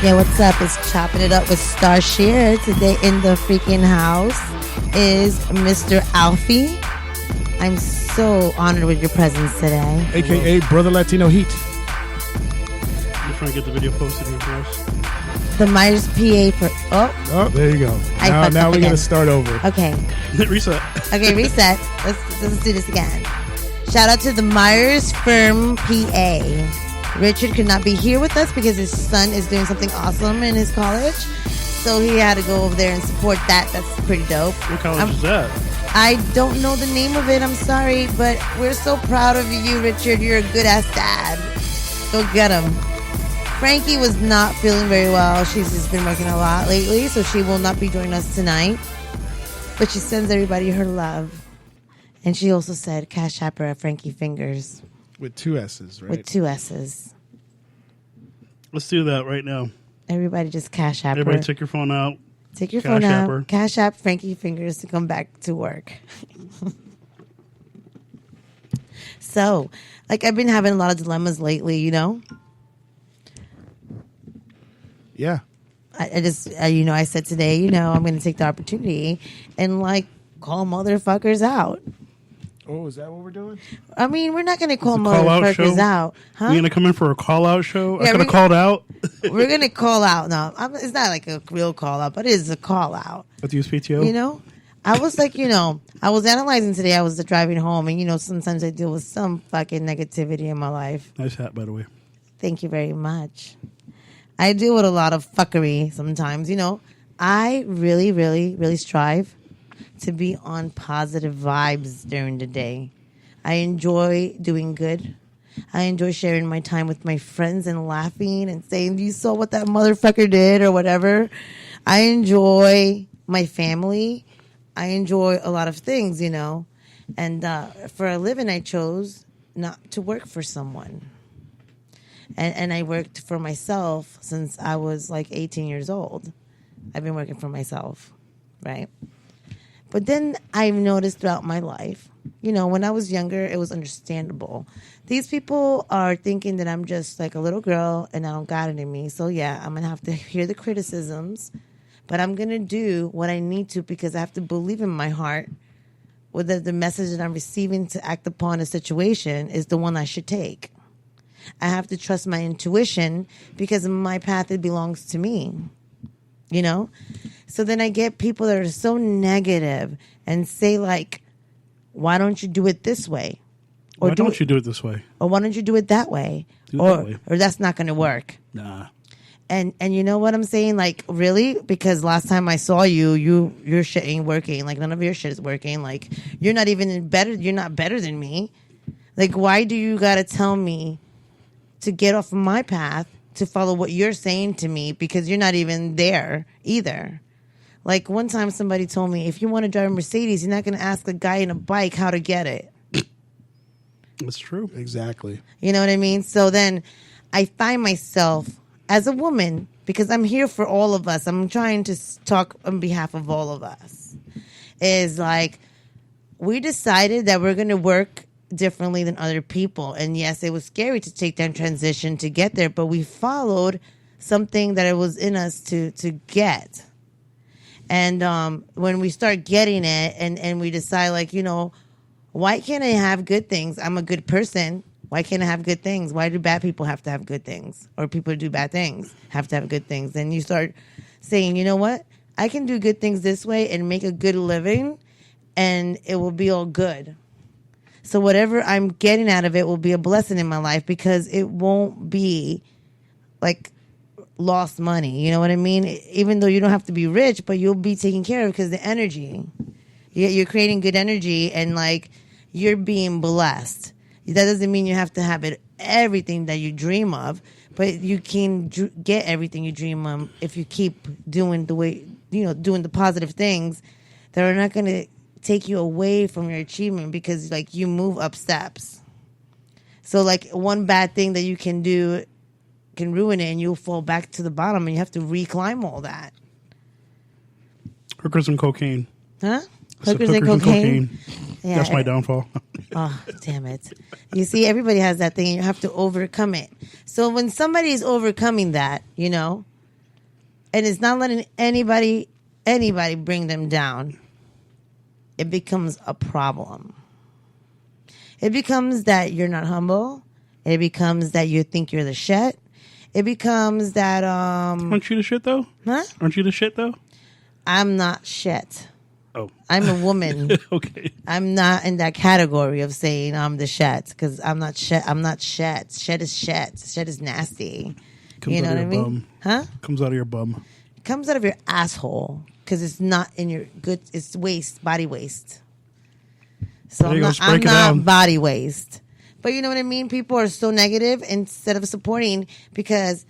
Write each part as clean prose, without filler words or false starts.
Yeah, what's up? It's Chopping It Up with Star Shear. Today in the freaking house is Mr. Alfie. I'm so honored with your presence today. AKA Brother Latino Heat. I'm trying to get the video posted here first. The Myers PA for... Oh, there you go. Now we're going to start over. Okay. Reset. Okay, reset. Let's do this again. Shout out to the Myers Firm PA. Richard could not be here with us because his son is doing something awesome in his college. So he had to go over there and support that. That's pretty dope. What college is that? I don't know the name of it. I'm sorry. But we're so proud of you, Richard. You're a good-ass dad. Go get him. Frankie was not feeling very well. She's just been working a lot lately. So she will not be joining us tonight. But she sends everybody her love. And she also said, Cash App her at Frankie Fingers. With 2 S's, right? With 2 S's. Let's do that right now. Everybody just Cash App Everybody her. take your phone out. Take your Cash phone App out. her. Cash App Frankie Fingers to come back to work. So, like, I've been having a lot of dilemmas lately, you know? Yeah. I just, I said today, I'm going to take the opportunity and, like, call motherfuckers out. Oh, is that what we're doing? I mean, we're not going to call Call-out motherfuckers show? out. Huh? You going to come in for a call-out show? Yeah, I could have called out. We're going to call out. No, it's not like a real call out, but it is a call out. At the USPTO? I was like, I was analyzing today. I was driving home, and, sometimes I deal with some fucking negativity in my life. Nice hat, by the way. Thank you very much. I deal with a lot of fuckery sometimes. I really, really, really strive to be on positive vibes during the day. I enjoy doing good. I enjoy sharing my time with my friends and laughing and saying, you saw what that motherfucker did or whatever. I enjoy my family. I enjoy a lot of things, And for a living, I chose not to work for someone. And I worked for myself since I was like 18 years old. I've been working for myself, right? But then I've noticed throughout my life, when I was younger, it was understandable. These people are thinking that I'm just like a little girl and I don't got it in me. So yeah, I'm going to have to hear the criticisms, but I'm going to do what I need to because I have to believe in my heart whether the message that I'm receiving to act upon a situation is the one I should take. I have to trust my intuition because my path, it belongs to me. So then I get people that are so negative and say like, why don't you do it this way? Or why don't you do it this way? Or why don't you do it that way? Or that's not going to work. Nah. And you know what I'm saying? Like, really? Because last time I saw your shit ain't working. Like, none of your shit is working. Like, you're not even better. You're not better than me. Like, why do you got to tell me to get off of my path to follow what you're saying to me because you're not even there either? Like, one time somebody told me, if you want to drive a Mercedes, you're not going to ask a guy in a bike how to get it. That's true. Exactly. You know what I mean? So then I find myself as a woman, because I'm here for all of us, I'm trying to talk on behalf of all of us, is like, we decided that we're going to work differently than other people. And yes, it was scary to take that transition to get there, but we followed something that it was in us to get. And when we start getting it and we decide like, why can't I have good things? I'm a good person. Why can't I have good things? Why do bad people have to have good things? Or people who do bad things have to have good things? Then you start saying, you know what? I can do good things this way and make a good living and it will be all good. So whatever I'm getting out of it will be a blessing in my life because it won't be like lost money. You know what I mean? Even though you don't have to be rich, but you'll be taken care of because the energy. You're creating good energy and like you're being blessed. That doesn't mean you have to have everything that you dream of, but you can get everything you dream of if you keep doing doing the positive things that are not going to take you away from your achievement because like you move up steps. So like one bad thing that you can do can ruin it and you'll fall back to the bottom and you have to reclimb all that. Hookers and cocaine. Huh? Hookers and cocaine. Yeah, that's my downfall. Oh, damn it. You see, everybody has that thing and you have to overcome it. So when somebody's overcoming that, and it's not letting anybody bring them down, it becomes a problem. It becomes that you're not humble. It becomes that you think you're the shit. It becomes that Aren't you the shit though? Huh? Aren't you the shit though? I'm not shit. Oh. I'm a woman. Okay. I'm not in that category of saying I'm the shit, because I'm not shit. I'm not shit. Shit is shit. Shit is nasty. Comes You know out what of I your mean? bum. Huh? Comes out of your bum. It comes out of your asshole, because it's not in your good. It's waste, body waste. So There I'm you go, not, just break I'm it not down. body waste. But you know what I mean? People are so negative instead of supporting, because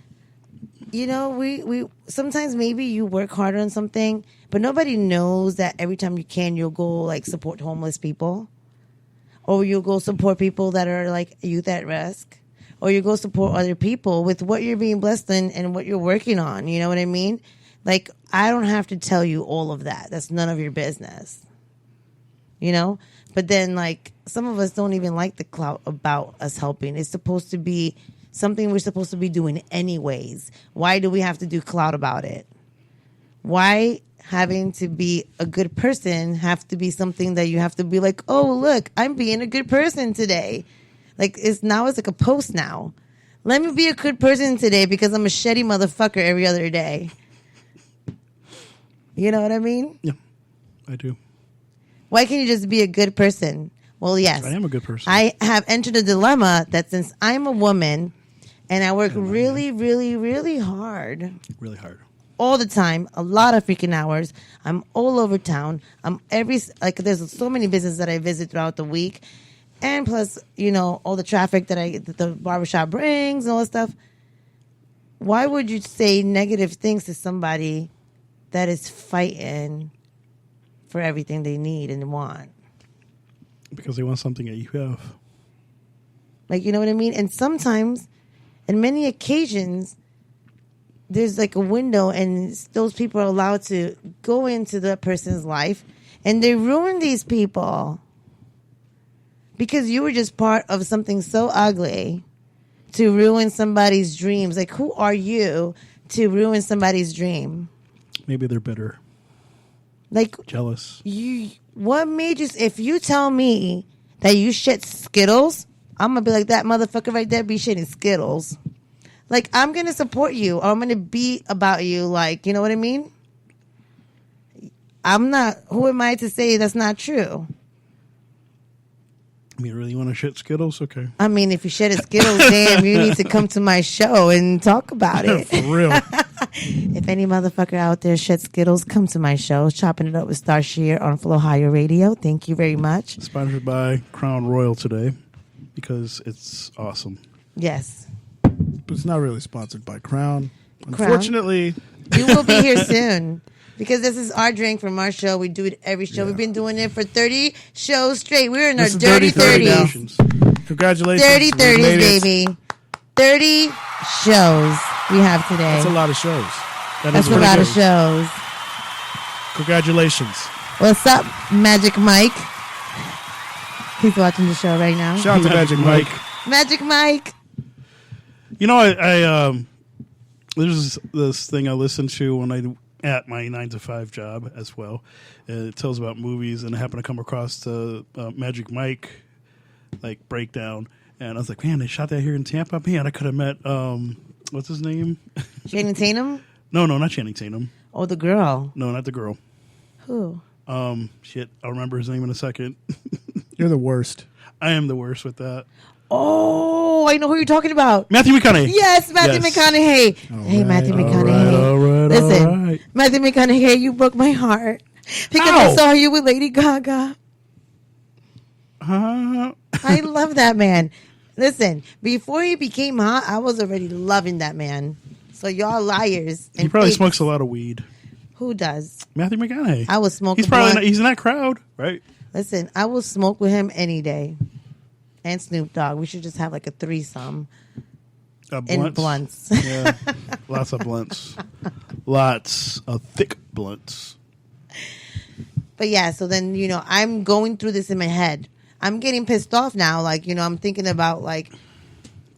you know, we sometimes maybe you work harder on something, but nobody knows that every time you can, you'll go like support homeless people, or you'll go support people that are like youth at risk, or you go support other people with what you're being blessed in and what you're working on. You know what I mean? Like, I don't have to tell you all of that. That's none of your business. You know? But then, like, some of us don't even like the clout about us helping. It's supposed to be something we're supposed to be doing anyways. Why do we have to do clout about it? Why having to be a good person have to be something that you have to be like, oh, look, I'm being a good person today. Like, it's like a post now. Let me be a good person today because I'm a shitty motherfucker every other day. You know what I mean? Yeah, I do. Why can't you just be a good person? Well, yes. I am a good person. I have entered a dilemma that since I'm a woman and I work really, really, really hard Really hard. all the time, a lot of freaking hours. I'm all over town. There's so many businesses that I visit throughout the week. And plus, you know, all the traffic that the barbershop brings and all that stuff. Why would you say negative things to somebody that is fighting for everything they need and want? Because they want something that you have. Like, you know what I mean? And sometimes, in many occasions, there's like a window and those people are allowed to go into that person's life and they ruin these people. Because you were just part of something so ugly to ruin somebody's dreams. Like, who are you to ruin somebody's dream? Maybe they're bitter. Like, Jealous. what made you, if you tell me that you shit Skittles, I'm going to be like, that motherfucker right there be shitting Skittles. Like, I'm going to support you, or I'm going to be about you. Like, you know what I mean? I'm not, who am I to say that's not true? You really want to shit Skittles? Okay. I mean, if you shit at Skittles, damn, you need to come to my show and talk about it. For real. If any motherfucker out there shit Skittles, come to my show, Chopping It Up with Star Shear on Flow Higher Radio. Thank you very much. Sponsored by Crown Royal today because it's awesome. Yes. But it's not really sponsored by Crown. Crown? Unfortunately, You will be here soon. Because this is our drink from our show. We do it every show. Yeah. We've been doing it for 30 shows straight. We're in This our is dirty Dirty 30s. 30s. congratulations. 30 We 30s, made it. baby. 30 shows we have today. That's a lot of shows. That's a pretty lot of good. shows. Congratulations. What's up, Magic Mike? He's watching the show right now. Shout out to Magic Mike. Magic Mike. You know, I there's this thing I listen to when I at my 9-to-5 job as well. And it tells about movies, and I happened to come across the Magic Mike like breakdown, and I was like, man, they shot that here in Tampa. Man, I could have met what's his name? Channing Tatum? No, not Channing Tatum. Oh, the girl. No, not the girl. Who? Shit, I'll remember his name in a second. You're the worst. I am the worst with that. Oh, I know who you're talking about. Matthew McConaughey. Yes, Matthew Yes. McConaughey. All Hey, right, Matthew all McConaughey. All right, Listen, all right. Matthew McConaughey, you broke my heart. Because Ow. I saw you with Lady Gaga. I love that man. Listen, before he became hot, I was already loving that man. So y'all liars. He probably fakes. smokes a lot of weed. Who does? Matthew McConaughey. I would smoke. He's a probably blunt. he's in that crowd, right? Listen, I will smoke with him any day. And Snoop Dogg. We should just have like a threesome in blunts. Yeah, lots of blunts. Lots of thick blunts. But yeah, so then, you know, I'm going through this in my head. I'm getting pissed off now. Like, you know, I'm thinking about like,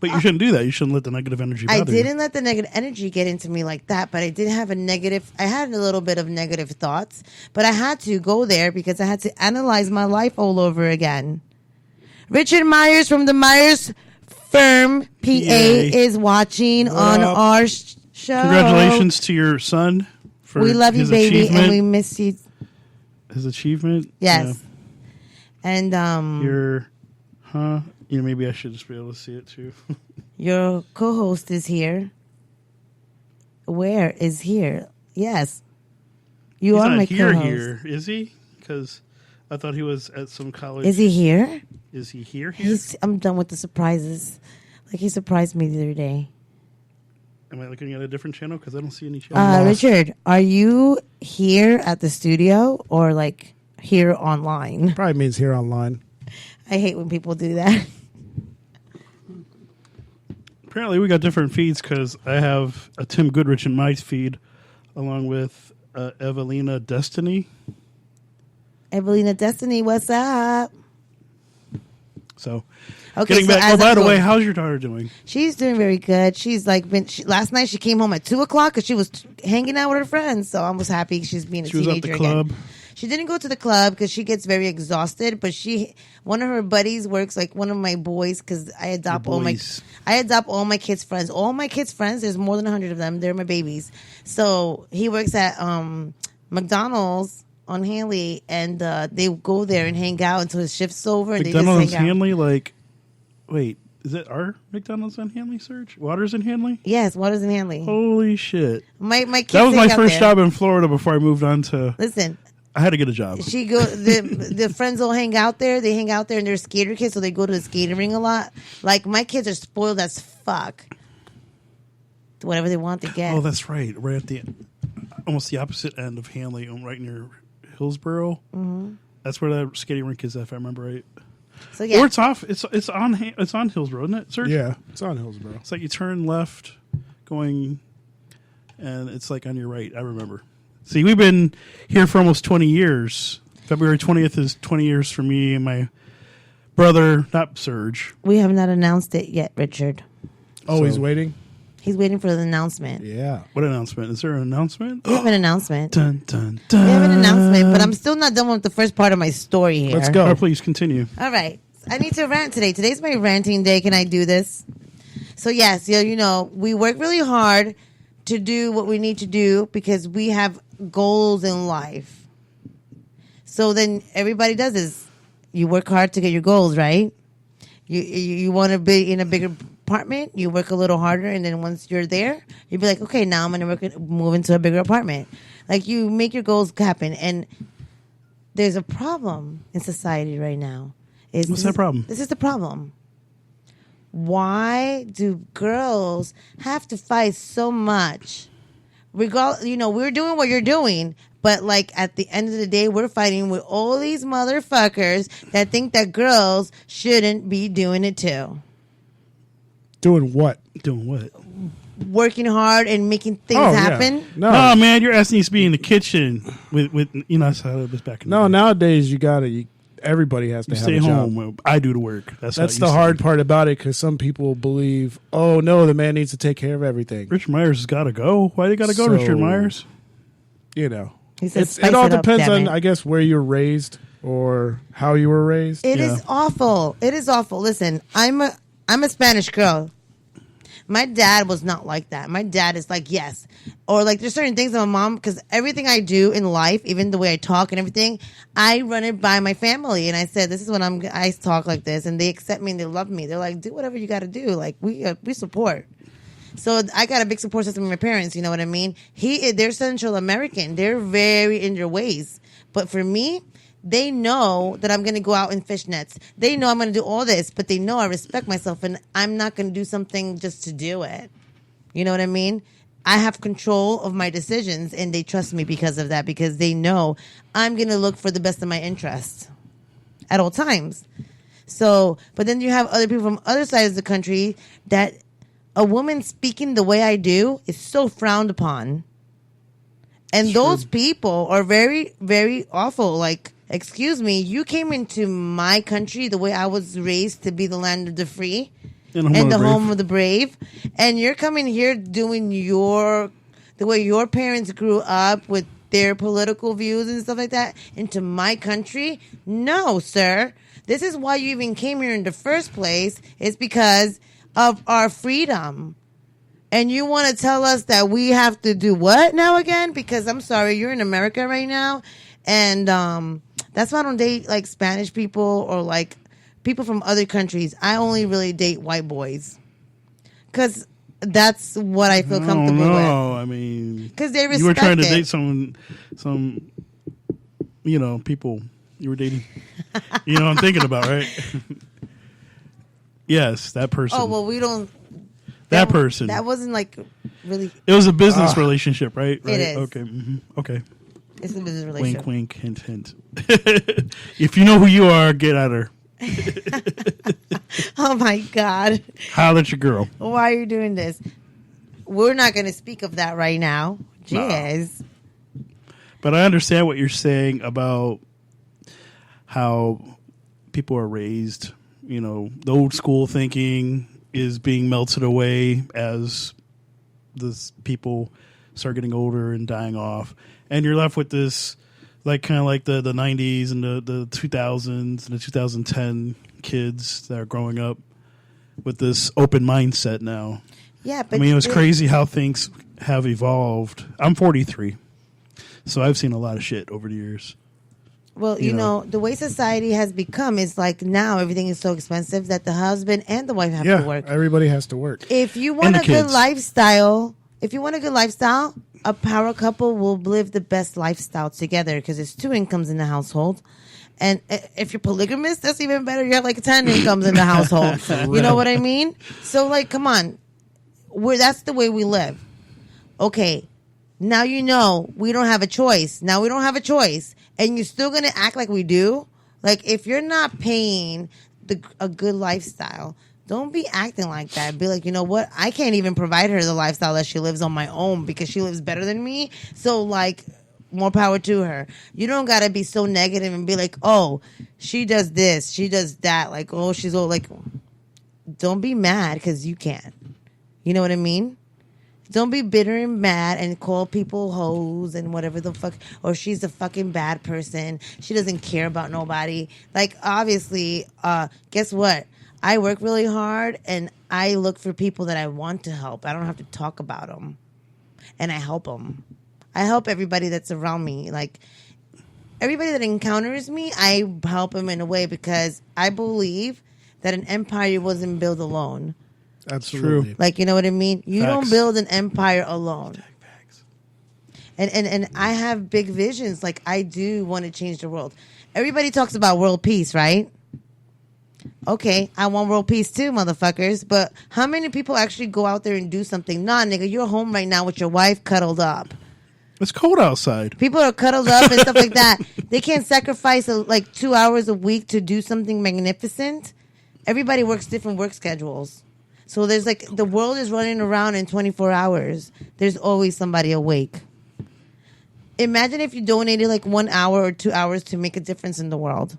But you shouldn't do that. You shouldn't let the negative energy bother I you. didn't let the negative energy get into me like that, but I did have I had a little bit of negative thoughts, but I had to go there because I had to analyze my life all over again. Richard Myers from the Myers Firm, PA, is watching on our show. Congratulations to your son for we love you, his baby, achievement. and we miss you. His achievement? Yes. Yeah. And maybe I should just be able to see it too. your co-host is here. Where is here? Yes. You He's are not my here, co-host. is he? Because I thought he was at some college. Is he here? Is he here? I'm done with the surprises. Like he surprised me the other day. Am I looking at a different channel? Because I don't see any channel. Richard, are you here at the studio or like here online? Probably means here online. I hate when people do that. Apparently, we got different feeds because I have a Tim Goodrich in my feed, along with Evelina Destiny. Evelina Destiny, what's up? So, Okay, getting back. Oh, by the way, how's your daughter doing? She's doing very good. She's like last night she came home at 2:00 because she was hanging out with her friends. So I was happy she's being a teenager She was at the club. again. She didn't go to the club because she gets very exhausted. But one of her buddies works like one of my boys because I adopt all my kids' friends. All my kids' friends. There's more than 100 of them. They're my babies. So he works at McDonald's on Hanley, and they go there and hang out until his shift's over. And McDonald's they just hang out. Hanley, wait, is it our McDonald's on Hanley? Serge? Waters in Hanley? Yes, Waters in Hanley. Holy shit! My kids. That was my hang out first there. job in Florida before I moved on to. Listen. I had to get a job. The friends will hang out there. They hang out there and they're skater kids, so they go to the skating ring a lot. Like my kids are spoiled as fuck. Whatever they want, they get. Oh, that's right. Right at the almost the opposite end of Hanley, right near Hillsboro. Mm-hmm. That's where that skating rink is, if I remember right. So yeah, or it's off. It's on Hillsboro, isn't it, Serge? Yeah, it's on Hillsboro. It's like you turn left, going, and it's like on your right. I remember. See, we've been here for almost 20 years. February 20th is 20 years for me and my brother, not Serge. we have not announced it yet, Richard. Oh, So- he's waiting? He's waiting for the announcement. Yeah. What announcement? Is there an announcement? We have an announcement. Dun, dun, dun. We have an announcement, but I'm still not done with the first part of my story here. Let's go. Oh, please continue. All right. I need to rant today. Today's my ranting day. Can I do this? So, yes, we work really hard to do what we need to do because we have goals in life. So then everybody does is you work hard to get your goals, right? You want to be in a bigger apartment, you work a little harder, and then once you're there, you'll be like, okay, now I'm going to move into a bigger apartment. Like you make your goals happen. And there's a problem in society right now. What's that problem? This is the problem. Why do girls have to fight so much? We're doing what you're doing, but like at the end of the day, we're fighting with all these motherfuckers that think that girls shouldn't be doing it too. Doing what? Doing what? Working hard and making things Oh, yeah. happen. No, No, man, you're asking us to be in the kitchen with that's how it was back in the day. nowadays everybody has to You have stay a home. job. I do the work. That's how it That's used the to hard be. part about it because some people believe, oh, no, the man needs to take care of everything. Richard Myers has got to go. Why they got to go, So- Richard Myers? You know. He says, It all "Spice it up, depends damn on, it." I guess, where you're raised or how you were raised. It Yeah. is awful. It is awful. Listen, I'm a Spanish girl. My dad was not like that. My dad is like, yes. Or like there's certain things that my mom, because everything I do in life, even the way I talk and everything, I run it by my family. And I said, this is what I talk like this. And they accept me and they love me. They're like, do whatever you got to do. Like we support. So I got a big support system with my parents. You know what I mean? They're Central American. They're very in their ways. But for me, they know that I'm going to go out and fish nets. They know I'm going to do all this, but they know I respect myself and I'm not going to do something just to do it. You know what I mean? I have control of my decisions and they trust me because of that, because they know I'm going to look for the best of my interests at all times. So, but then you have other people from other sides of the country that a woman speaking the way I do is so frowned upon. And those people are very, very awful. Like, excuse me, you came into my country the way I was raised to be the land of the free, and the home of the brave, and you're coming here doing the way your parents grew up with their political views and stuff like that into my country. No, sir. This is why you even came here in the first place. It's because of our freedom. And you want to tell us that we have to do what now again? Because I'm sorry, you're in America right now, and that's why I don't date like Spanish people or like people from other countries. I only really date white boys because that's what I feel comfortable with. No, I mean, because they respect you were trying to it. date some people you were dating. You know what I'm thinking about, right? Yes, that person. Oh well, we don't. That person. That wasn't like really. It was a business relationship, right? It is. Okay. Okay. It's a business relationship. Wink, wink, hint, hint. If you know who you are, get at her. Oh my God! Holler at your girl. Why are you doing this? We're not going to speak of that right now. Jeez. No. But I understand what you're saying about how people are raised. You know, the old school thinking is being melted away as the people start getting older and dying off, and you're left with this, like kind of like the 90s and the 2000s and the 2010 kids that are growing up with this open mindset now. Yeah, but I mean, it was crazy how things have evolved. I'm 43, so I've seen a lot of shit over the years. Well, you know, the way society has become is like now everything is so expensive that the husband and the wife have to work. Everybody has to work. If you want a good lifestyle, a power couple will live the best lifestyle together because it's 2 incomes in the household. And if you're polygamous, that's even better. You have like 10 incomes in the household. You know what I mean? So like, come on. That's the way we live. Okay. Now you know we don't have a choice. Now we don't have a choice. And you're still going to act like we do? Like, if you're not paying a good lifestyle, don't be acting like that. Be like, you know what? I can't even provide her the lifestyle that she lives on my own because she lives better than me. So, like, more power to her. You don't got to be so negative and be like, oh, she does this, she does that. Like, oh, she's all like, don't be mad because you can't. You know what I mean? Don't be bitter and mad and call people hoes and whatever the fuck. Or she's a fucking bad person. She doesn't care about nobody. Like, obviously, guess what? I work really hard and I look for people that I want to help. I don't have to talk about them. And I help them. I help everybody that's around me. Like, everybody that encounters me, I help them in a way because I believe that an empire wasn't built alone. Absolutely. Like, you know what I mean? You Facts. don't build an empire alone. And I have big visions. Like, I do want to change the world. Everybody talks about world peace, right? Okay, I want world peace too, motherfuckers. But how many people actually go out there and do something? Nah, nigga, you're home right now with your wife cuddled up. It's cold outside. People are cuddled up and stuff like that. They can't sacrifice like 2 hours a week to do something magnificent. Everybody works different work schedules. So there's like, the world is running around in 24 hours. There's always somebody awake. Imagine if you donated like 1 hour or 2 hours to make a difference in the world.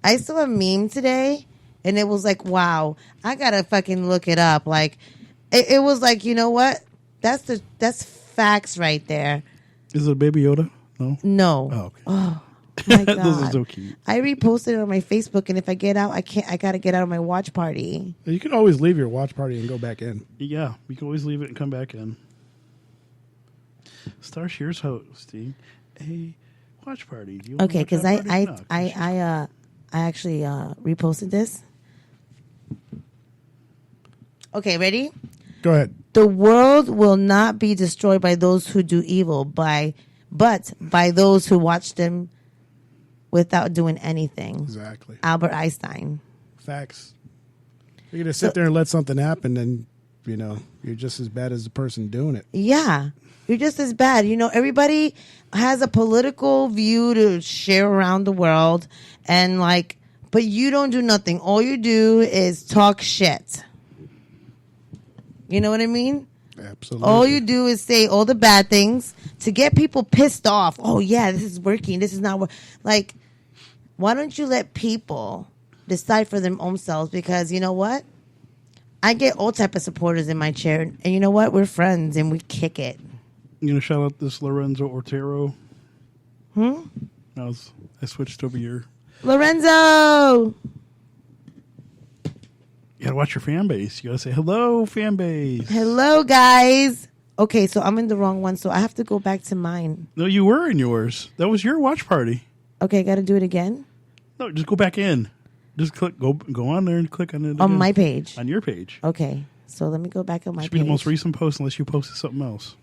I saw a meme today and it was like, wow, I gotta fucking look it up. Like, it was like, you know what? That's facts right there. Is it a Baby Yoda? No. Oh, okay. Oh. My God. Those are so cute. I reposted it on my Facebook, and if I get out, I gotta get out of my watch party. You can always leave your watch party and go back in. Yeah, you can always leave it and come back in. Star Shears hosting a watch party. Do you want Okay, to watch because that party? No, I actually reposted this. Okay, ready? Go ahead. The world will not be destroyed by those who do evil, but by those who watch them without doing anything. Exactly. Albert Einstein. Facts. You're going to sit there and let something happen, and, you know, you're just as bad as the person doing it. Yeah. You're just as bad. You know, everybody has a political view to share around the world, and, like, but you don't do nothing. All you do is talk shit. You know what I mean? Absolutely. All you do is say all the bad things to get people pissed off. Oh, yeah, this is working. This is not working. Like, why don't you let people decide for their own selves, because you know what? I get all type of supporters in my chair, and you know what? We're friends and we kick it. You gonna shout out this Lorenzo Ortero? I switched over your. Lorenzo. You gotta watch your fan base. You gotta say hello, fan base. Hello, guys. Okay, so I'm in the wrong one, so I have to go back to mine. No, you were in yours. That was your watch party. Okay, got to do it again? No, just go back in. Just go on there and click on it. On my page. On your page. Okay, so let me go back on my Should page. be the most recent post unless you posted something else.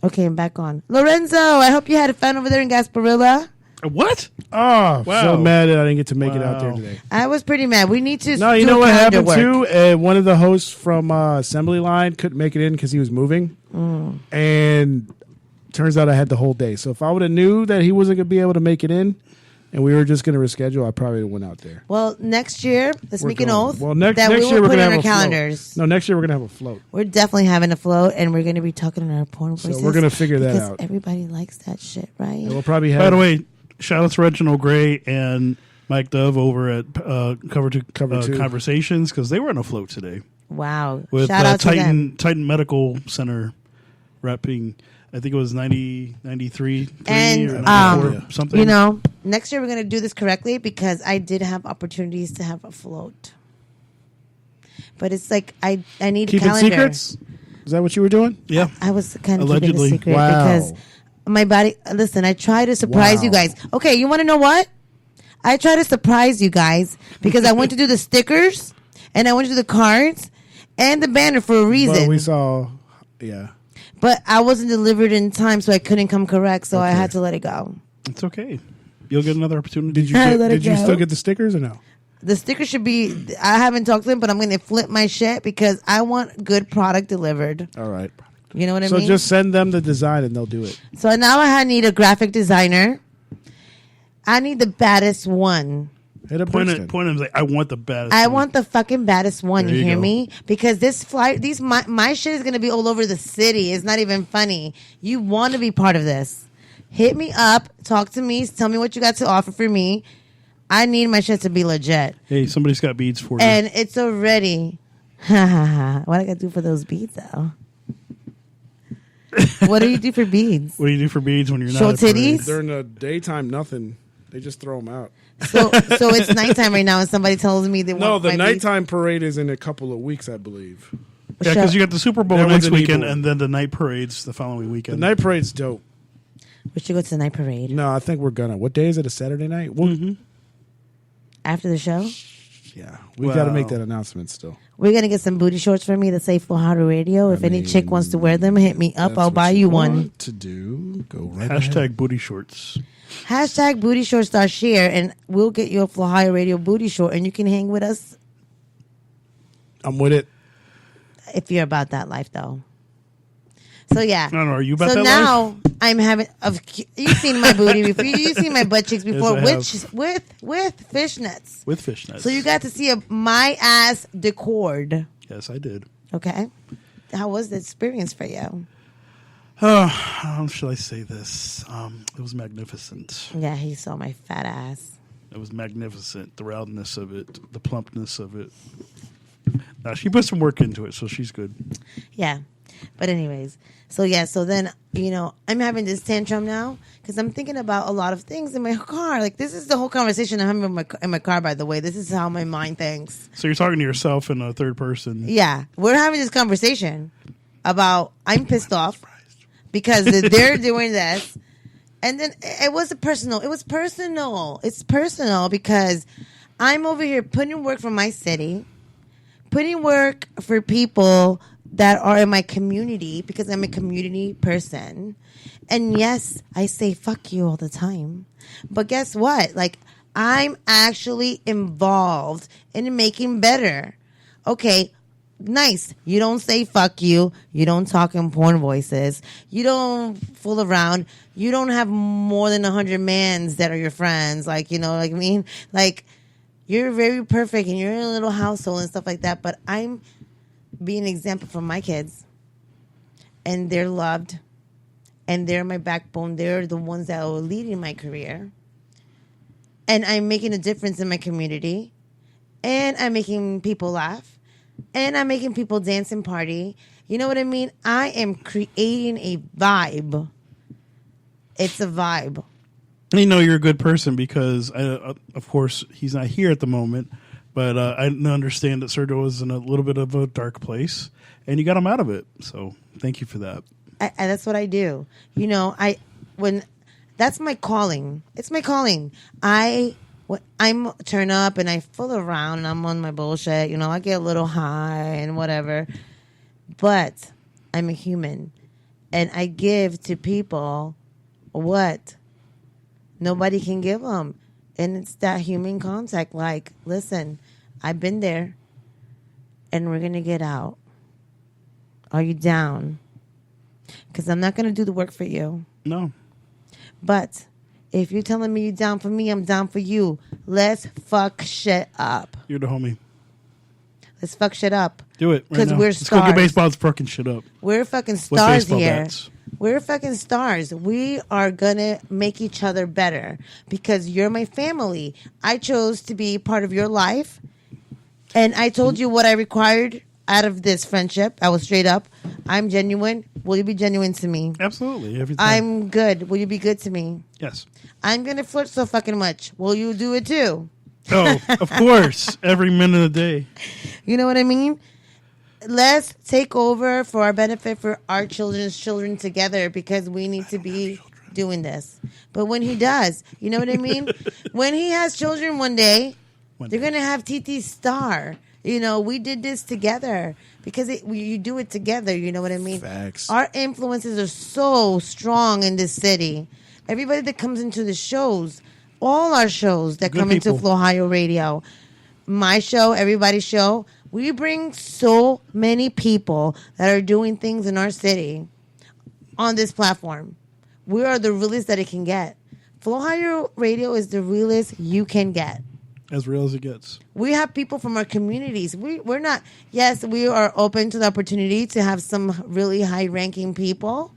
Okay, I'm back on. Lorenzo, I hope you had fun over there in Gasparilla. What? Oh, Wow. so mad that I didn't get to make it out there today. I was pretty mad. We need to. No, you do know what calendar happened work. too? One of the hosts from Assembly Line couldn't make it in because he was moving, and turns out I had the whole day. So if I would have knew that he wasn't going to be able to make it in, and we were just going to reschedule, I probably went out there. Well, next year, let's make an oath. Well, next that we year will we're put going to in have our a calendars. float. No, next year we're going to have a float. We're definitely having a float, and we're going to be talking in our porn voices. So we're going to figure that because out. everybody likes that shit, right? And we'll probably have. By the way, shout out to Reginald Gray and Mike Dove over at Cover 2 Conversations, because they were on a float today Wow! with Shout out to them. Titan Medical Center repping. I think it was 93 And or 94, something. you know, next year we're going to do this correctly, because I did have opportunities to have a float, but it's like I need Keeping a calendar. secrets? Is that what you were doing? Yeah. I was kind of Allegedly. keeping a secret Wow. because my body. Listen, I try to surprise you Wow. guys. Okay, you want to know what? I try to surprise you guys because I went to do the stickers and I went to do the cards and the banner for a reason. Well, we saw, yeah. But I wasn't delivered in time, so I couldn't come correct. So I Okay. had to let it go. It's okay. You'll get another opportunity. Did you I let it did you go. still get the stickers or no? The sticker should be. I haven't talked to them, but I'm going to flip my shit because I want good product delivered. All right. You know what I So mean? just send them the design and they'll do it. So now I need a graphic designer. I need the baddest one. Hit a Point Brixton. at him and say, I want the best. I one." want the fucking baddest one. There You you hear go. me? Because this my shit is gonna be all over the city. It's not even funny. You want to be part of this? Hit me up. Talk to me. Tell me what you got to offer for me. I need my shit to be legit. Hey, somebody's got beads for you. And it's already. What I gotta do for those beads though? What do you do for beads? What do you do for beads when you're Show not at parades? titties? During the daytime, nothing. They just throw them out. So it's nighttime right now, and somebody tells me they No, want the my beads. nighttime parade is in a couple of weeks, I believe. Yeah, because you got the Super Bowl That next wasn't weekend, evil. and then the night parades the following The weekend. night parade's dope. We should go to the night parade No, I think we're gonna. What day is it? A Saturday night? Well, after the show. yeah, we got to make Wow. that announcement still. We're gonna get some booty shorts for me that say Florida Radio. If I any chick mean, wants to wear them, hit me up. That's I'll what buy you one. want to do? Go right ahead. Hashtag booty shorts. Hashtag booty shorts share, and we'll get you a Florida Radio booty short, and you can hang with us I'm with it. if you're about that life, though. So yeah. I don't know. Are you about So that now life? I'm having. You've seen my booty before. You've seen my butt cheeks before, Yes, I with fishnets. With fishnets. So you got to see my ass decord. Yes, I did. Okay. How was the experience for you? How should I say this? It was magnificent. Yeah, he saw my fat ass. It was magnificent. The roundness of it, the plumpness of it. Now, she put some work into it, so she's good. Yeah. But anyways, so then, I'm having this tantrum now because I'm thinking about a lot of things in my car. Like, this is the whole conversation I'm having in my car, by the way. This is how my mind thinks. So you're talking to yourself in a third person. Yeah. We're having this conversation about I'm pissed off because they're doing this. And then it was personal. It's personal because I'm over here putting work for my city, putting work for people that are in my community because I'm a community person. And yes, I say fuck you all the time. But guess what? Like, I'm actually involved in making better. Okay, nice. You don't say fuck you. You don't talk in porn voices. You don't fool around. You don't have more than 100 mans that are your friends. Like, I mean? Like, you're very perfect and you're in a little household and stuff like that. But I'm being an example for my kids. And they're loved. And they're my backbone. They're the ones that are leading my career. and I'm making a difference in my community, and I'm making people laugh, and I'm making people dance and party. You know what I mean? I am creating a vibe. It's a vibe. You know you're a good person because, of course, he's not here at the moment. But I understand that Sergio was in a little bit of a dark place, and you got him out of it. So thank you for that. That's what I do. You know, that's my calling. It's my calling. I'm turn up and I fool around and I'm on my bullshit. You know, I get a little high and whatever. But I'm a human, and I give to people what nobody can give them. And it's that human contact. Like, listen, I've been there, and we're going to get out. Are you down? Because I'm not going to do the work for you. No. But if you're telling me you're down for me, I'm down for you. Let's fuck shit up. You're the homie. Let's fuck shit up. Do it. Because we're stars. Let's go get baseball's fucking shit up. We're fucking stars here. Bats. We're fucking stars. We are going to make each other better because you're my family. I chose to be part of your life, and I told you what I required out of this friendship. I was straight up. I'm genuine. Will you be genuine to me? Absolutely. Every time. I'm good. Will you be good to me? Yes. I'm going to flirt so fucking much. Will you do it too? Oh, of course. Every minute of the day. You know what I mean? Let's take over for our benefit for our children's children together because we need to be doing this. But when he does, you know what I mean? When he has children one day, they're going to have TT's star. You know, we did this together because you do it together. You know what I mean? Facts. Our influences are so strong in this city. Everybody that comes into the shows, all our shows that come into Flow Ohio Radio, my show, everybody's show, we bring so many people that are doing things in our city on this platform. We are the realest that it can get. Flow Ohio Radio is the realest you can get. As real as it gets. We have people from our communities. We're not, yes, we are open to the opportunity to have some really high-ranking people.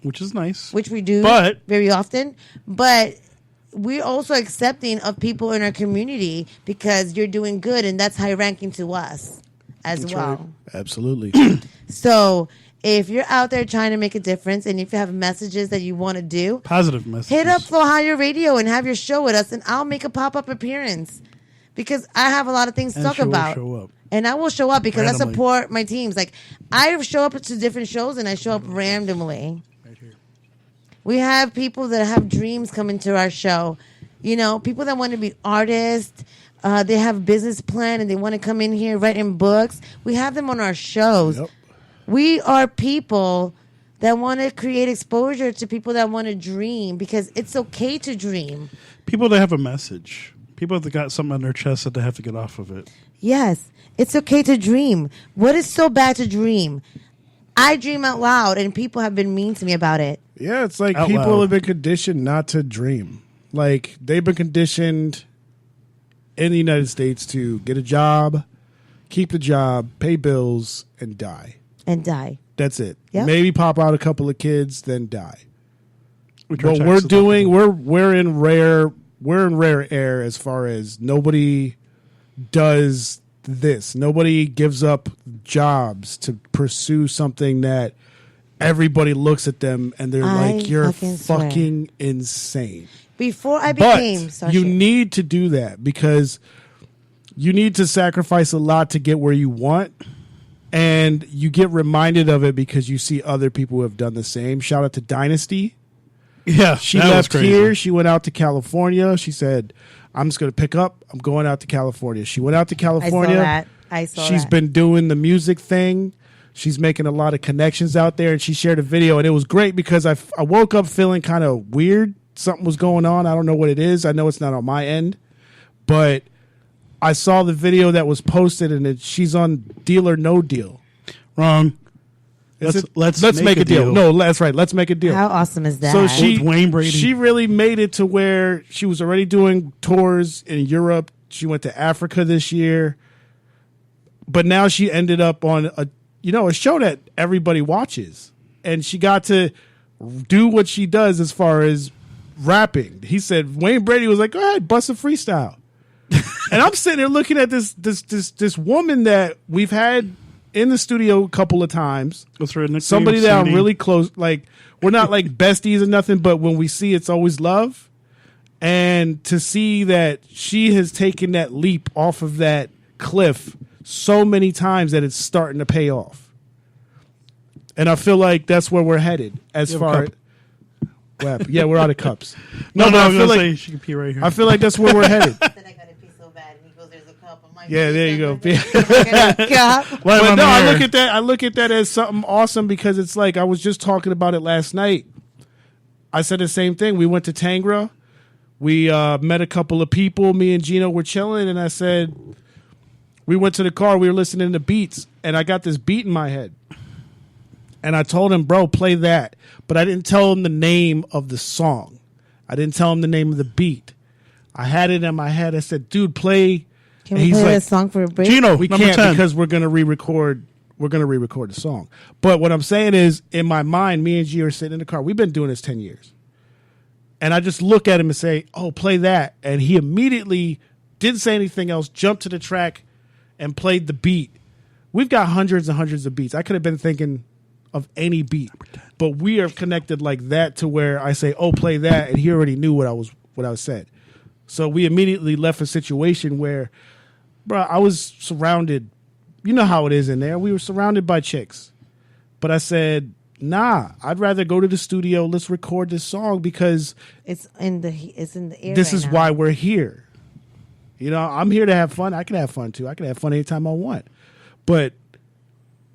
Which is nice. Which we do very often. But we're also accepting of people in our community because you're doing good, and that's high-ranking to us as well. Right. Absolutely. So if you're out there trying to make a difference and if you have messages that you want to do, positive messages, hit up Flow Ohio Radio and have your show with us, and I'll make a pop-up appearance because I have a lot of things to talk about. Show up. And I will show up because randomly. I support my teams. Like, I show up to different shows and I show up randomly. Right here. We have people that have dreams come into our show. You know, people that want to be artists. They have a business plan and they want to come in here writing books. We have them on our shows. Yep. We are people that want to create exposure to people that want to dream because it's okay to dream. People that have a message. People that got something on their chest that they have to get off of it. Yes, it's okay to dream. What is so bad to dream? I dream out loud and people have been mean to me about it. Yeah, it's like people have been conditioned not to dream. Like, they've been conditioned in the United States to get a job, keep the job, pay bills, and die. And die. That's it. Yep. Maybe pop out a couple of kids, then die. What we're doing, we're in rare air as far as nobody does this. Nobody gives up jobs to pursue something that everybody looks at them and they're like, you're fucking insane. Before I became, you need to do that because you need to sacrifice a lot to get where you want. And you get reminded of it because you see other people who have done the same. Shout out to Dynasty. Yeah, she left here. She went out to California. She said, I'm just going to pick up. I'm going out to California. She went out to California. I saw that. She's been doing the music thing. She's making a lot of connections out there. And she shared a video. And it was great because I woke up feeling kind of weird. Something was going on. I don't know what it is. I know it's not on my end. But I saw the video that was posted, and she's on Deal or No Deal. Wrong. Let's make a deal. No, that's right. Let's make a deal. How awesome is that? So Wayne Brady. She really made it to where she was already doing tours in Europe. She went to Africa this year, but now she ended up on a show that everybody watches, and she got to do what she does as far as rapping. He said Wayne Brady was like, go ahead, bust a freestyle. And I'm sitting there looking at this woman that we've had in the studio a couple of times. What's her nickname? Somebody that I'm Sadie? really close. Like, we're not like besties or nothing, but when we see, it's always love. And to see that she has taken that leap off of that cliff so many times that it's starting to pay off. And I feel like that's where we're headed as far as. Yeah, we're out of cups. No, but I was going to say she can pee right here. I feel like that's where we're headed. Said I gotta pee so bad, and he goes, "There's a cup." I'm like, Yeah, there you go. Cup. But no, I look at that as something awesome because it's like I was just talking about it last night. I said the same thing. We went to Tangra. We met a couple of people. Me and Gino were chilling, and I said we went to the car. We were listening to beats, and I got this beat in my head. And I told him, bro, play that. But I didn't tell him the name of the song. I didn't tell him the name of the beat. I had it in my head. I said, dude, play. Can we play a song for a break? Gino, We number can't 10. because we're going to re-record. We're going to re-record the song. But what I'm saying is, in my mind, me and G are sitting in the car. We've been doing this 10 years. And I just look at him and say, oh, play that. And he immediately didn't say anything else, jumped to the track and played the beat. We've got hundreds and hundreds of beats. I could have been thinking of any beat, but we are connected like that to where I say, oh, play that. And he already knew what I was said. So we immediately left a situation where, bro, I was surrounded. You know how it is in there. We were surrounded by chicks, but I said, nah, I'd rather go to the studio. Let's record this song because It's in the air. this right is now. why we're here. You know, I'm here to have fun. I can have fun too. I can have fun anytime I want. But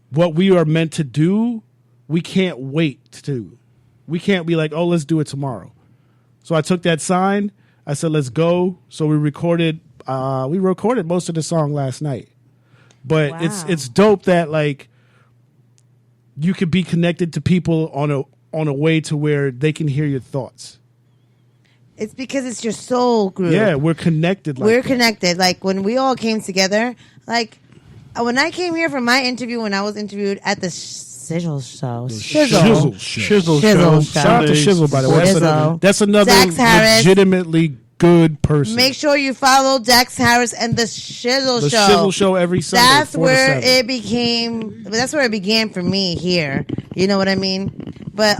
what we are meant to do, we can't wait to. We can't be like, oh, let's do it tomorrow. So I took that sign. I said, let's go. So we recorded most of the song last night. But Wow. it's dope that like you could be connected to people on a way to where they can hear your thoughts. It's because it's your soul group. Yeah, we're connected. We're that. connected. Like when we all came together, like when I came here for my interview, when I was interviewed at the Sizzle Show. Shizzle Shizzle Shout Show. out to Shizzle, by the way. Shizzle. That's another Dax Harris. legitimately good person. Make sure you follow Dax Harris and the Shizzle the Show. Shizzle Show every Sunday. That's 4 to where 7. it became. That's where it began for me here. You know what I mean? But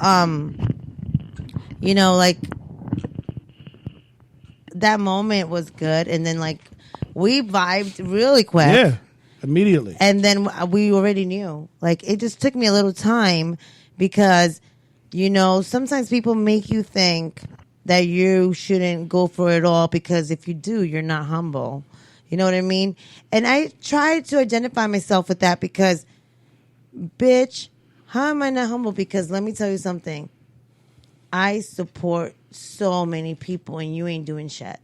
you know, like that moment was good, and then like we vibed really quick. Yeah, immediately. And then we already knew. Like, it just took me a little time because, you know, sometimes people make you think that you shouldn't go for it all because if you do, you're not humble. You know what I mean? And I tried to identify myself with that because, bitch, how am I not humble? Because let me tell you something. I support so many people and you ain't doing shit.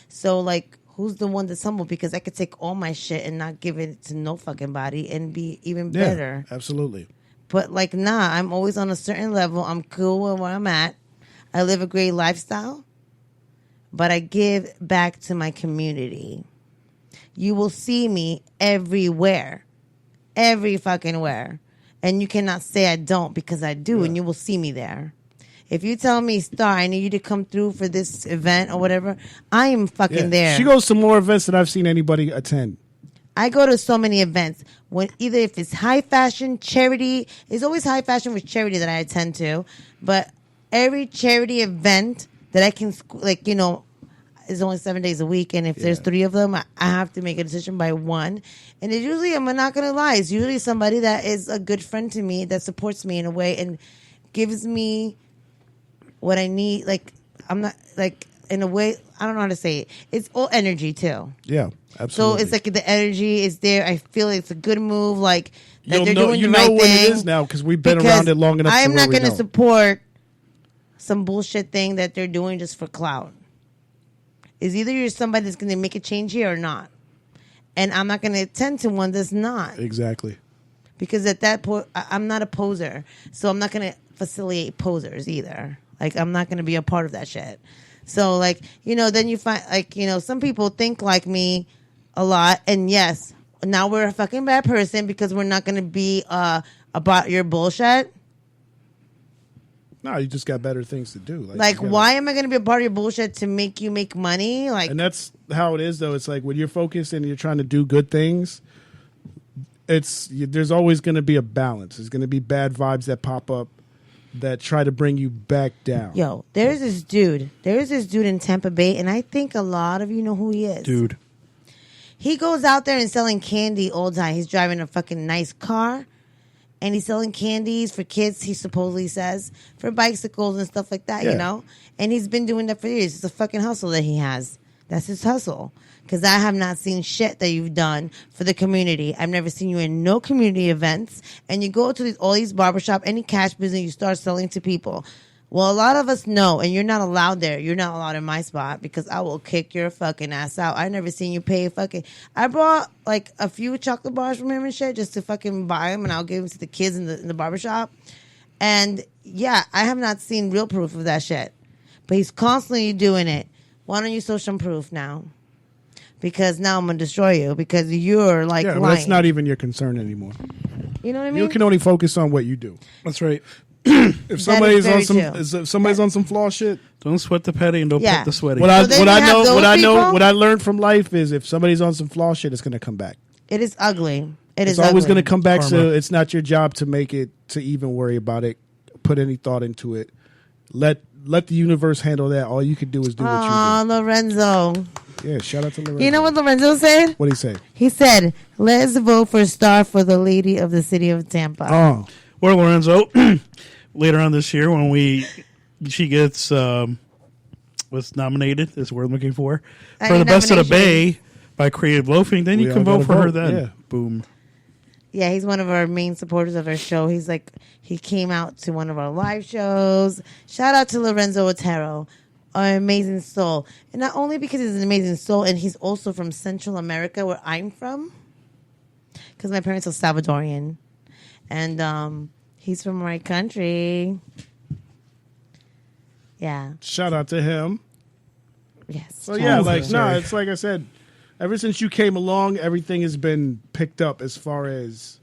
So, like, who's the one that's humble? Because I could take all my shit and not give it to no fucking body and be even better. Absolutely. But like, nah, I'm always on a certain level. I'm cool with where I'm at. I live a great lifestyle, but I give back to my community. You will see me everywhere, every fucking where. And you cannot say I don't because I do, and you will see me there. If you tell me, Star, I need you to come through for this event or whatever, I am fucking there. She goes to more events than I've seen anybody attend. I go to so many events. When either if it's high fashion, charity, it's always high fashion with charity that I attend to. But every charity event that I can, like, you know, is only 7 days a week. And if there's 3 of them, I have to make a decision by 1. And it usually, I'm not going to lie, it's usually somebody that is a good friend to me that supports me in a way and gives me what I need. Like, I'm not, like, in a way, I don't know how to say it. It's all energy, too. Yeah, absolutely. So it's like the energy is there. I feel it's a good move. Like that You'll they're know, doing you the know right what thing. it is now because we've been Because around it long enough. I am to where not we going to know. support some bullshit thing that they're doing just for clout. Is either you're somebody that's going to make a change here or not, and I'm not going to attend to one that's not. Exactly. Because at that point, I'm not a poser, so I'm not going to facilitate posers either. Like, I'm not going to be a part of that shit. So, like, you know, then you find, like, you know, some people think like me a lot. And yes, now we're a fucking bad person because we're not going to be about your bullshit. No, you just got better things to do. Like, why am I going to be a part of your bullshit to make you make money? Like, and that's how it is, though. It's like when you're focused and you're trying to do good things, there's always going to be a balance. There's going to be bad vibes that pop up that try to bring you back down. Yo, there's this dude in Tampa Bay, and I think a lot of you know who he is. Dude. He goes out there and selling candy all the time. He's driving a fucking nice car, and he's selling candies for kids, he supposedly says, for bicycles and stuff like that, Yeah. you know? And he's been doing that for years. It's a fucking hustle that he has. That's his hustle. Because I have not seen shit that you've done for the community. I've never seen you in no community events. And you go to all these barbershop, any cash business, you start selling to people. Well, a lot of us know, and you're not allowed there. You're not allowed in my spot because I will kick your fucking ass out. I never seen you pay fucking. I brought like a few chocolate bars from him and shit just to fucking buy them, and I'll give them to the kids in the barbershop. And yeah, I have not seen real proof of that shit. But he's constantly doing it. Why don't you show some proof now? Because now I'm going to destroy you because you're like lying. Well, that's not even your concern anymore. You know what I mean? You can only focus on what you do. That's right. If somebody's on some, true. if somebody's on some flaw shit, Don't sweat the petty and don't Yeah. pet the sweaty. what So then you have those people? what I learned from life is if somebody's on some flaw shit, it's going to come back. It is ugly. It's always going to come back. Karma. So it's not your job to make it, to even worry about it, put any thought into it. Let the universe handle that. All you can do is do what Aw, Lorenzo. you do. Yeah, shout out to Lorenzo. You know what Lorenzo said? What did he say? He said, let's vote for a star for the lady of the city of Tampa. Oh, Or Lorenzo, later on this year when she gets was nominated is the word I'm looking for Any the Best of the nomination. Bay by Creative Loafing. Then We you can all vote gotta for her. vote, Then yeah. boom. Yeah, he's one of our main supporters of our show. He's like, he came out to one of our live shows. Shout out to Lorenzo Otero, an amazing soul. And not only because he's an amazing soul, and he's also from Central America, where I'm from, because my parents are Salvadorian. And he's from my country. Yeah. shout out to him. Yes. So yeah, Shout out like to no, him. it's like I said. Ever since you came along, everything has been picked up as far as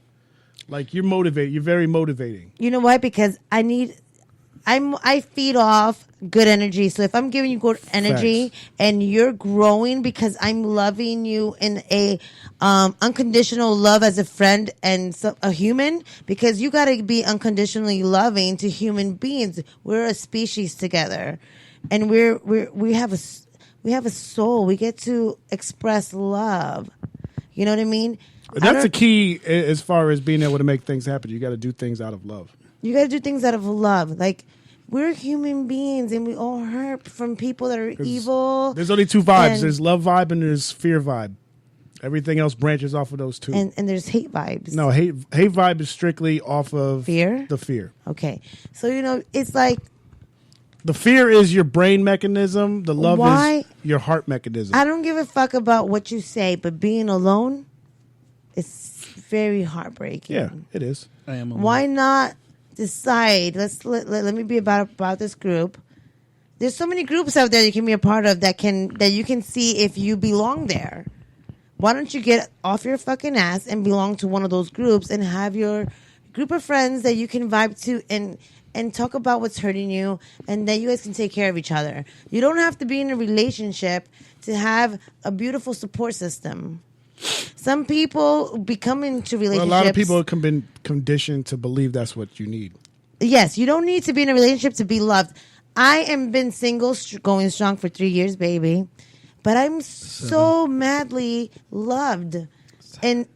like you're motivated. You're very motivating. You know why? Because I feed off good energy. So if I'm giving you good energy and you're growing because I'm loving you in a unconditional love as a friend and a human, because you got to be unconditionally loving to human beings. We're a species together, and we have a soul. We get to express love. You know what I mean? That's the key as far as being able to make things happen. You got to do things out of love. You got to do things out of love. Like, we're human beings, and we all hurt from people that are evil. There's only two vibes. And- There's love vibe and there's fear vibe. Everything else branches off of those two. And there's hate vibes. No, hate vibe is strictly off of Fear? The fear. Okay. So, it's like, The fear is your brain mechanism. The love Why? is your heart mechanism. I don't give a fuck about what you say, but being alone is very heartbreaking. Yeah, it is. I am. Why not decide? Let me be about this group. There's so many groups out there you can be a part of that you can see if you belong there. Why don't you get off your fucking ass and belong to one of those groups and have your group of friends that you can vibe to and talk about what's hurting you, and then you guys can take care of each other. You don't have to be in a relationship to have a beautiful support system. Some people become into relationships. Well, a lot of people have been conditioned to believe that's what you need. Yes, you don't need to be in a relationship to be loved. I am been single, going strong for 3 years, baby. But I'm so madly loved. And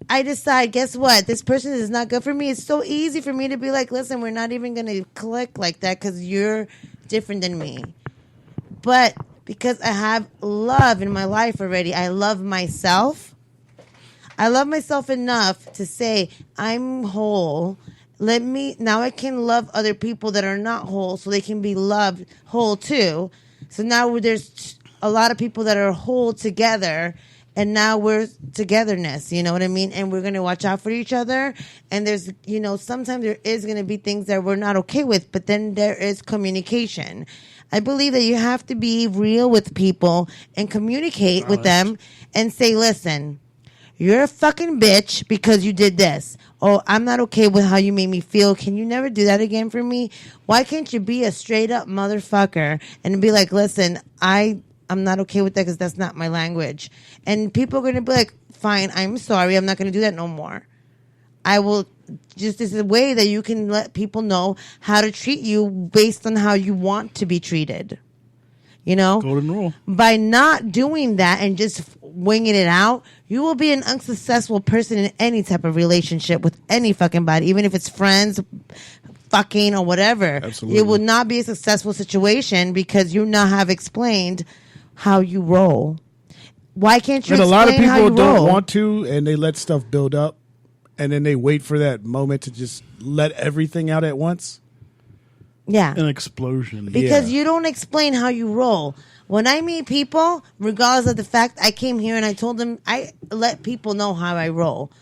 I decide, guess what? This person is not good for me. It's so easy for me to be like, listen, we're not even going to click like that because you're different than me. But because I have love in my life already, I love myself. I love myself enough to say, I'm whole. Now I can love other people that are not whole so they can be loved whole too. So now there's a lot of people that are whole together, and now we're togetherness, you know what I mean? And we're going to watch out for each other. And there's, sometimes there is going to be things that we're not okay with, but then there is communication. I believe that you have to be real with people and communicate with them and say, listen, you're a fucking bitch because you did this. Oh, I'm not okay with how you made me feel. Can you never do that again for me? Why can't you be a straight up motherfucker and be like, listen, I'm not okay with that because that's not my language. And people are going to be like, fine, I'm sorry. I'm not going to do that no more. I will just, this is a way that you can let people know how to treat you based on how you want to be treated. You know? Golden rule. By not doing that and just winging it out, you will be an unsuccessful person in any type of relationship with any fucking body, even if it's friends, fucking, or whatever. Absolutely. It will not be a successful situation because you not have explained how you roll. Why can't you and a lot of explain how people you don't roll? want to, and they let stuff build up, and then they wait for that moment to just let everything out at once. Yeah. An explosion. Because Yeah. you don't explain how you roll. When I meet people, regardless of the fact I came here and I told them, I let people know how I roll.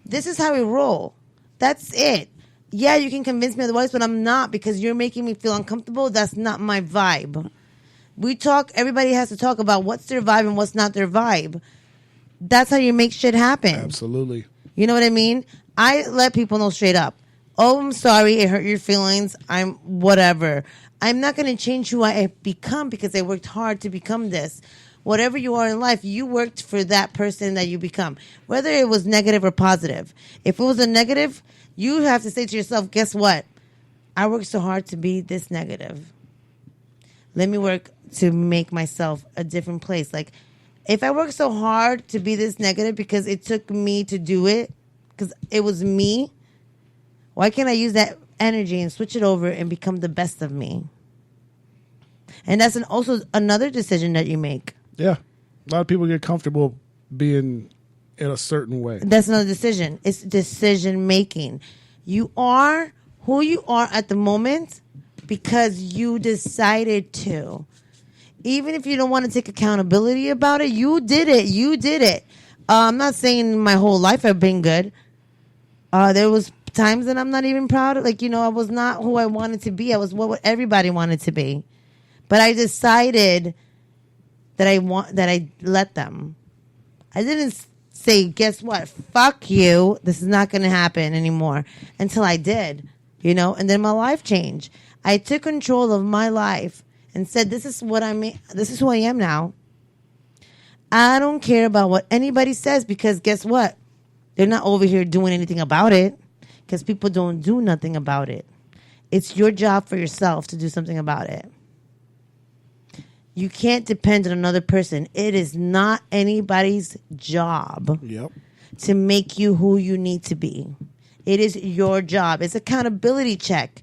This is how I roll. That's it. Yeah, you can convince me otherwise, but I'm not because you're making me feel uncomfortable. That's not my vibe. We talk, everybody has to talk about what's their vibe and what's not their vibe. That's how you make shit happen. Absolutely. You know what I mean? I let people know straight up. Oh, I'm sorry, it hurt your feelings. I'm whatever. I'm not going to change who I have become because I worked hard to become this. Whatever you are in life, you worked for that person that you become, whether it was negative or positive. If it was a negative, you have to say to yourself, guess what? I worked so hard to be this negative. Let me work to make myself a different place. Like, if I work so hard to be this negative because it took me to do it, because it was me, why can't I use that energy and switch it over and become the best of me? And that's also another decision that you make. Yeah. A lot of people get comfortable being in a certain way. That's another decision. It's decision making. You are who you are at the moment because you decided to. Even if you don't want to take accountability about it, you did it. You did it. I'm not saying my whole life I've been good. There was times that I'm not even proud of. Like, you know, I was not who I wanted to be. I was what everybody wanted to be. But I decided that I let them. I didn't say, guess what? Fuck you. This is not going to happen anymore until I did, you know, and then my life changed. I took control of my life and said, this is what this is who I am now. I don't care about what anybody says because guess what? They're not over here doing anything about it because people don't do nothing about it. It's your job for yourself to do something about it. You can't depend on another person. It is not anybody's job to make you who you need to be. It is your job. It's accountability check.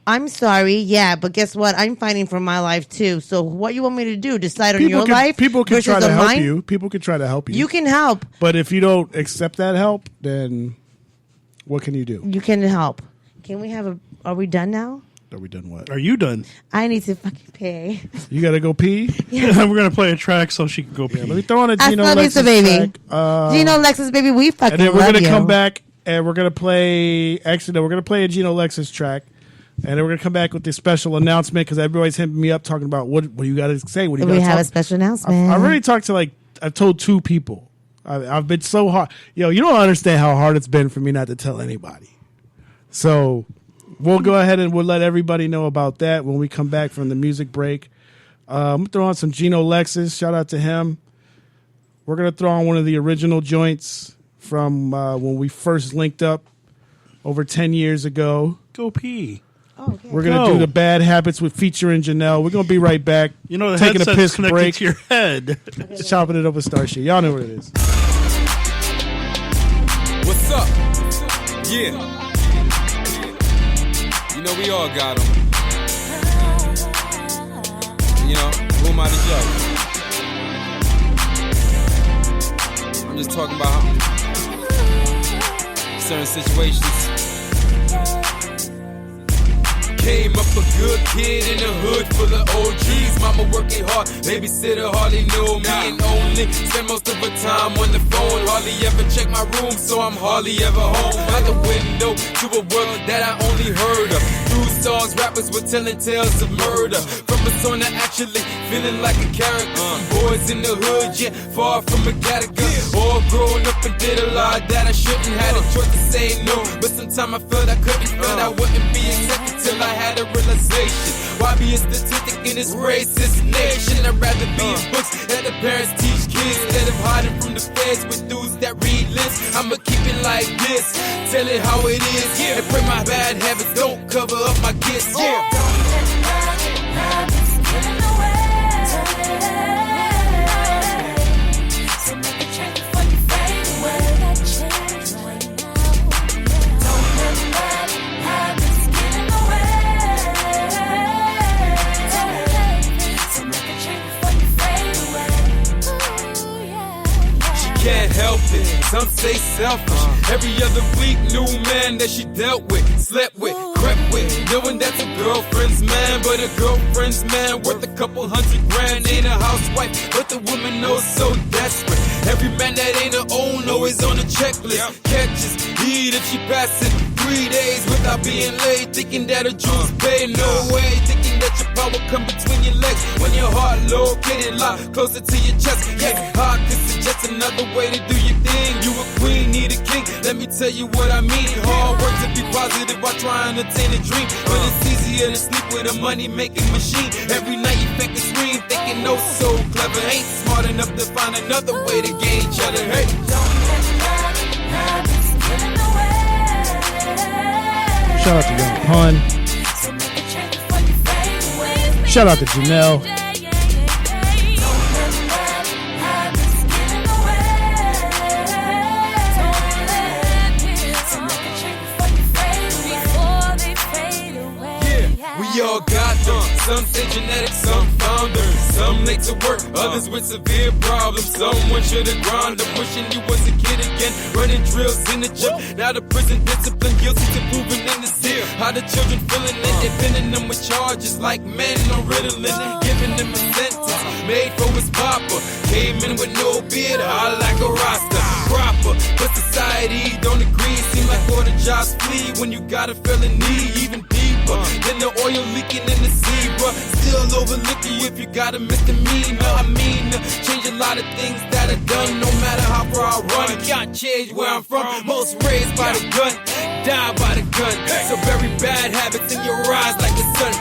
I'm sorry, yeah, but guess what? I'm fighting for my life too. So what you want me to do? Decide on your life? People can try to help mine? you. People can try to help you. You can help. But if you don't accept that help, then what can you do? You can help. Can we have are we done now? Are we done what? Are you done? I need to fucking pay. You got to go pee? Yeah. We're going to play a track so she can go pee. Yeah, let me throw on a I Gino love Lexus you, baby. track. Gino Lexus, baby, we fucking And then we're love going to you. come back and we're going to play, actually, no, we're going to play a Gino Lexus track. And then we're going to come back with this special announcement because everybody's hitting me up talking about what you got to say. What do you got to We have talk? a special announcement. I've already talked to I've told 2 people. I've been so hard. Yo, you don't understand how hard it's been for me not to tell anybody. So we'll go ahead and we'll let everybody know about that when we come back from the music break. I'm going to throw on some Gino Lexus. Shout out to him. We're going to throw on one of the original joints from when we first linked up over 10 years ago. Go pee. Oh, okay. We're going to do the Bad Habits with featuring Janelle. We're going to be right back. You know, the taking a headset's piss connected break. to your head. Chopping it up with Starship. Y'all know what it is. What's up? Yeah. You know, we all got them. You know, who am I to judge? I'm just talking about certain situations. Came up a good kid in a hood full of OGs. Mama working hard, babysitter hardly knew me and only spend most of her time on the phone. Hardly ever check my room, so I'm hardly ever home. Out the window to a world that I only heard of. Through songs rappers would telling tales of murder. From a persona actually feeling like a character. Boys in the hood, yeah, far from a category. All grown up and did a lot that I shouldn't. Had a choice to say no, but sometimes I felt I couldn't. Felt I wouldn't be accepted till I had a realization. Why be a statistic in this racist nation? I'd rather be in books that the parents teach kids instead of hiding from the feds with dudes that read lists. I'ma keep it like this, tell it how it is, and pray my bad habits don't cover up my gifts. Yeah. Can't help it, some say selfish. Every other week, new man that she dealt with, slept with, crept with, knowing that's a girlfriend's man. But a girlfriend's man worth a couple $100,000. Ain't a housewife, but the woman knows so desperate. Every man that ain't her own always on a checklist. Catches heat if she passes 3 days without being laid, thinking that her jewels pay. No way, thinking that your power come between your legs when your heart located, locked closer to your chest. Yeah, hard could suggest another way to do your thing. You a queen, need a king. Let me tell you what I mean. Hard work to be positive while trying to attain a dream. But it's easier to sleep with a money-making machine. Every night you fake a scream, thinking no so clever. Ain't smart enough to find another way to gain each other. Hey. Shout out to Young Pun. Shout out to Janelle. We all got them. Some say genetics, some found them. Some late to work, others with severe problems. Someone should have grounded them, wishing you was a kid again. Running drills in the gym. Now the prison discipline, guilty to proving innocent. How the children feeling it? They pinning them with charges like men on Ritalin. Giving them a sentence made for his papa. Came in with no beard, I like a Rasta. Proper, but society don't agree. Seem like all the jobs flee when you got a felony. Even deeper than the oil leaking in the sea, bruh. Still overlook you if you got a misdemeanor. I mean, change a lot of things that are done. No matter how far I run, can't change where I'm from. Most raised by the gun, die by the gun. So very bad habits in your eyes like the sun.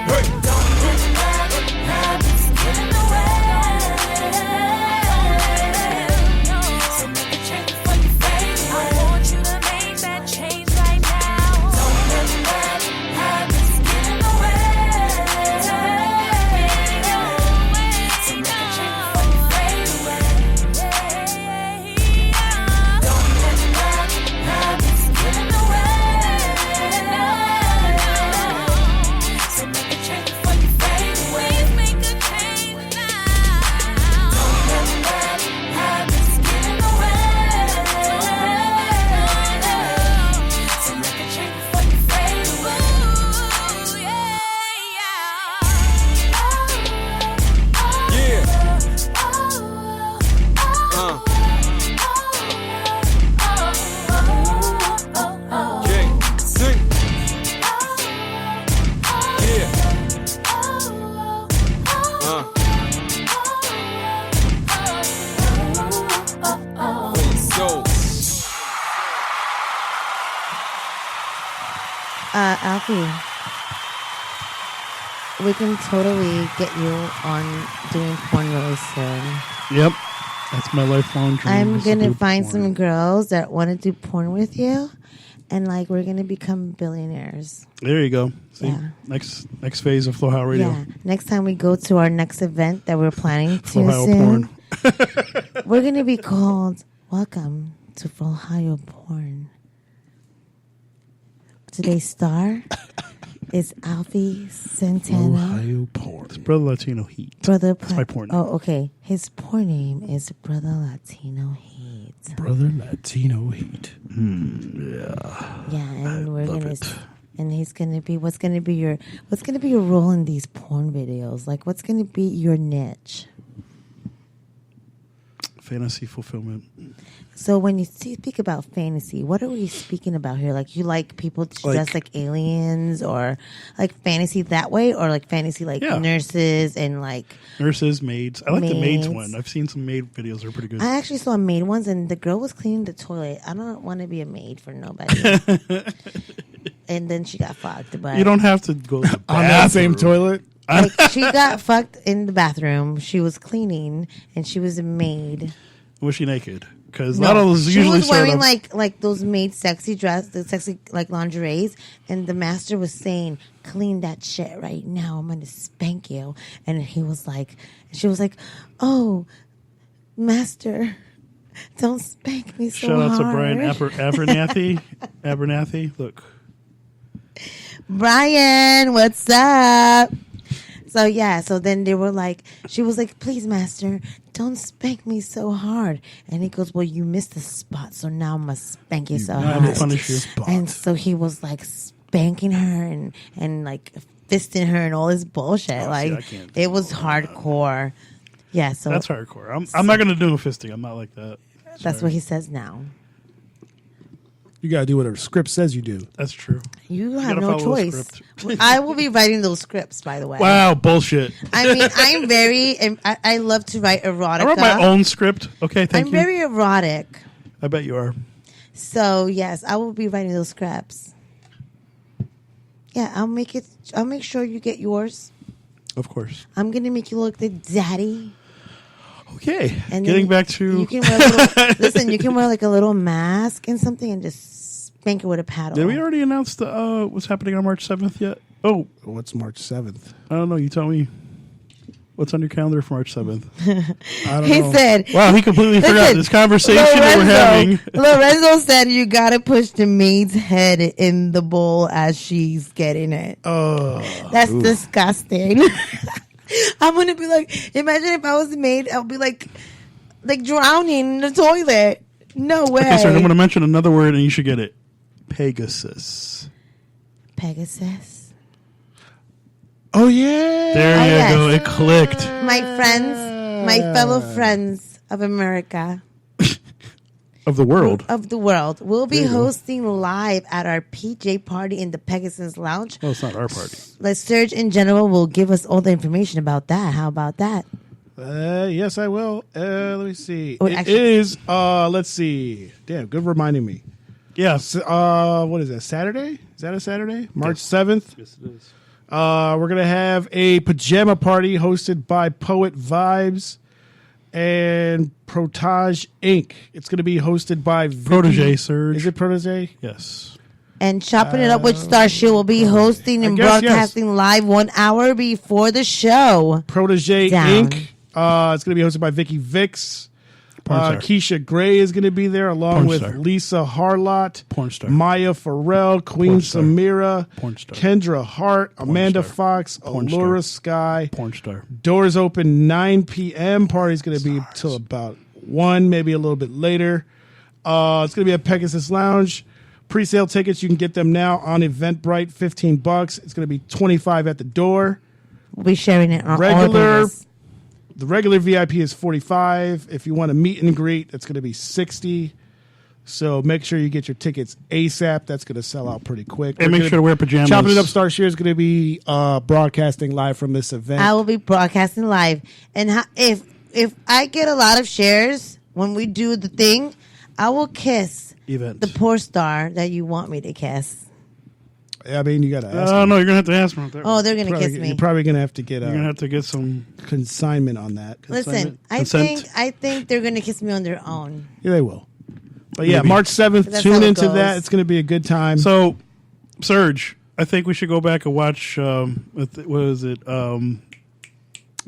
Alfie, we can totally get you on doing porn really soon. Yep. That's my lifelong dream. I'm is going to do find porn. some girls that want to do porn with you, and like we're going to become billionaires. There you go. See? Yeah. Next phase of Flow How Radio. Yeah. Next time we go to our next event that we're planning to Flow How soon, Porn. we're going to be called Welcome to Ohio Porn. Today's star is Alfie Santana. Ohio Porn. It's Brother Latino Heat. Brother That's my porn name. Oh, okay. His porn name is Brother Latino Heat. Brother Latino Heat. Yeah, and we're love gonna it. and he's gonna be what's gonna be your role in these porn videos? Like what's gonna be your niche? fantasy fulfillment. So when you speak about fantasy, what are we speaking about here? Like you like people to dress like aliens, or like fantasy that way, or like fantasy like nurses and like nurses, maids. I like the maids maids. one. I've seen some maid videos. They're pretty good. I actually saw maid ones, and the girl was cleaning the toilet. I don't want to be a maid for nobody. And then she got fucked. But you don't have to go to the On that same bathroom. toilet. like she got fucked in the bathroom. She was cleaning, and she was a maid. Was she naked? Because No, not all those she usually was wearing start like those maid sexy dress, the sexy like lingeries, and the master was saying, "Clean that shit right now. I'm gonna spank you." And he was like, she was like, "Oh, master, don't spank me so Shout out hard." to Brian Abernathy. Abernathy, look. Brian, what's up? So yeah, so then they were like, she was like, "Please, master, don't spank me so hard." And he goes, "Well, you missed the spot, so now I'm gonna spank you so I'm hard." gonna punish you. And so he was like spanking her and like fisting her and all this bullshit. I like can't do it was hardcore. Yeah, so That's hardcore. I'm not gonna do a fisting. I'm not like that. that's what he says now. You gotta do whatever script says you do. That's true. You have gotta no follow the choice. script. I will be writing those scripts, by the way. Wow, bullshit. I mean, I'm very. I love to write erotica. I wrote my own script. Okay, thank I'm you. very erotic. I bet you are. So yes, I will be writing those scripts. Yeah, I'll make it. I'll make sure you get yours. Of course. I'm gonna make you look like daddy. Okay. And Getting then back to. you can wear a little, listen. You can wear like a little mask and something, and just spank it with a paddle. Did we already announce what's happening on March 7th yet? Oh, What's March 7th? I don't know. You tell me. What's on your calendar for March 7th? I don't He know. said. Wow, he completely forgot Listen, this conversation that we're having. Lorenzo said you gotta push the maid's head in the bowl as she's getting it. That's disgusting. I'm gonna be like, imagine if I was a maid, I would be like drowning in the toilet. No way. Okay, so I'm going to mention another word and you should get it. Pegasus. Pegasus. Oh yeah. There Oh, you yes. go. It clicked. My friends, my fellow friends of America, Of the world. of the world, will be There you go. hosting live at our PJ party in the Pegasus Lounge. Well, it's not our party. The Surge in general will give us all the information about that. How about that? Yes, I will. Let me see. Wait, It actually- is. Let's see. Damn, good reminding me. Yeah. What is that? Saturday? Is that a Saturday? March 7th. Yes, it is. We're gonna have a pajama party hosted by Poet Vibes and Protage Inc. It's gonna be hosted by Vicky. Protege, Surge. Is it Protege? Yes. And Chopping It Up with Starship will be hosting and I guess, yes. broadcasting live 1 hour before the show. Protege Down. Inc. It's gonna be hosted by Vicky Vix. Porn star. Keisha Gray is going to be there along Porn with star. Lisa Harlot, Porn star. Maya Farrell, Queen Porn star. Samira, Porn star. Kendra Hart, Amanda star. Fox, Porn Allura star. Sky. Porn star. Doors open 9 p.m. Party's going to be till about 1, maybe a little bit later. It's going to be at Pegasus Lounge. Pre-sale tickets, you can get them now on Eventbrite, $15. It's going to be $25 at the door. We'll be sharing it on Regular- all pages. The regular VIP is $45. If you want a meet and greet, that's going to be $60. So make sure you get your tickets ASAP. That's going to sell out pretty quick. And make sure to wear pajamas. Chopping It Up Starshare is going to be broadcasting live from this event. I will be broadcasting live. And if I get a lot of shares when we do the thing, I will kiss Event. the poor star that you want me to kiss. I mean, you got to ask. Oh, no, you're going to have to ask me. Right Oh, they're going to Probably- kiss me. You're probably going to have to get You're going to a have to get some. consignment on that. Listen, Consent. I think they're going to kiss me on their own. Yeah, they will. But yeah, Maybe. March 7th, That's tune how it into goes. that. It's going to be a good time. So, Surge, I think we should go back and watch. What is it?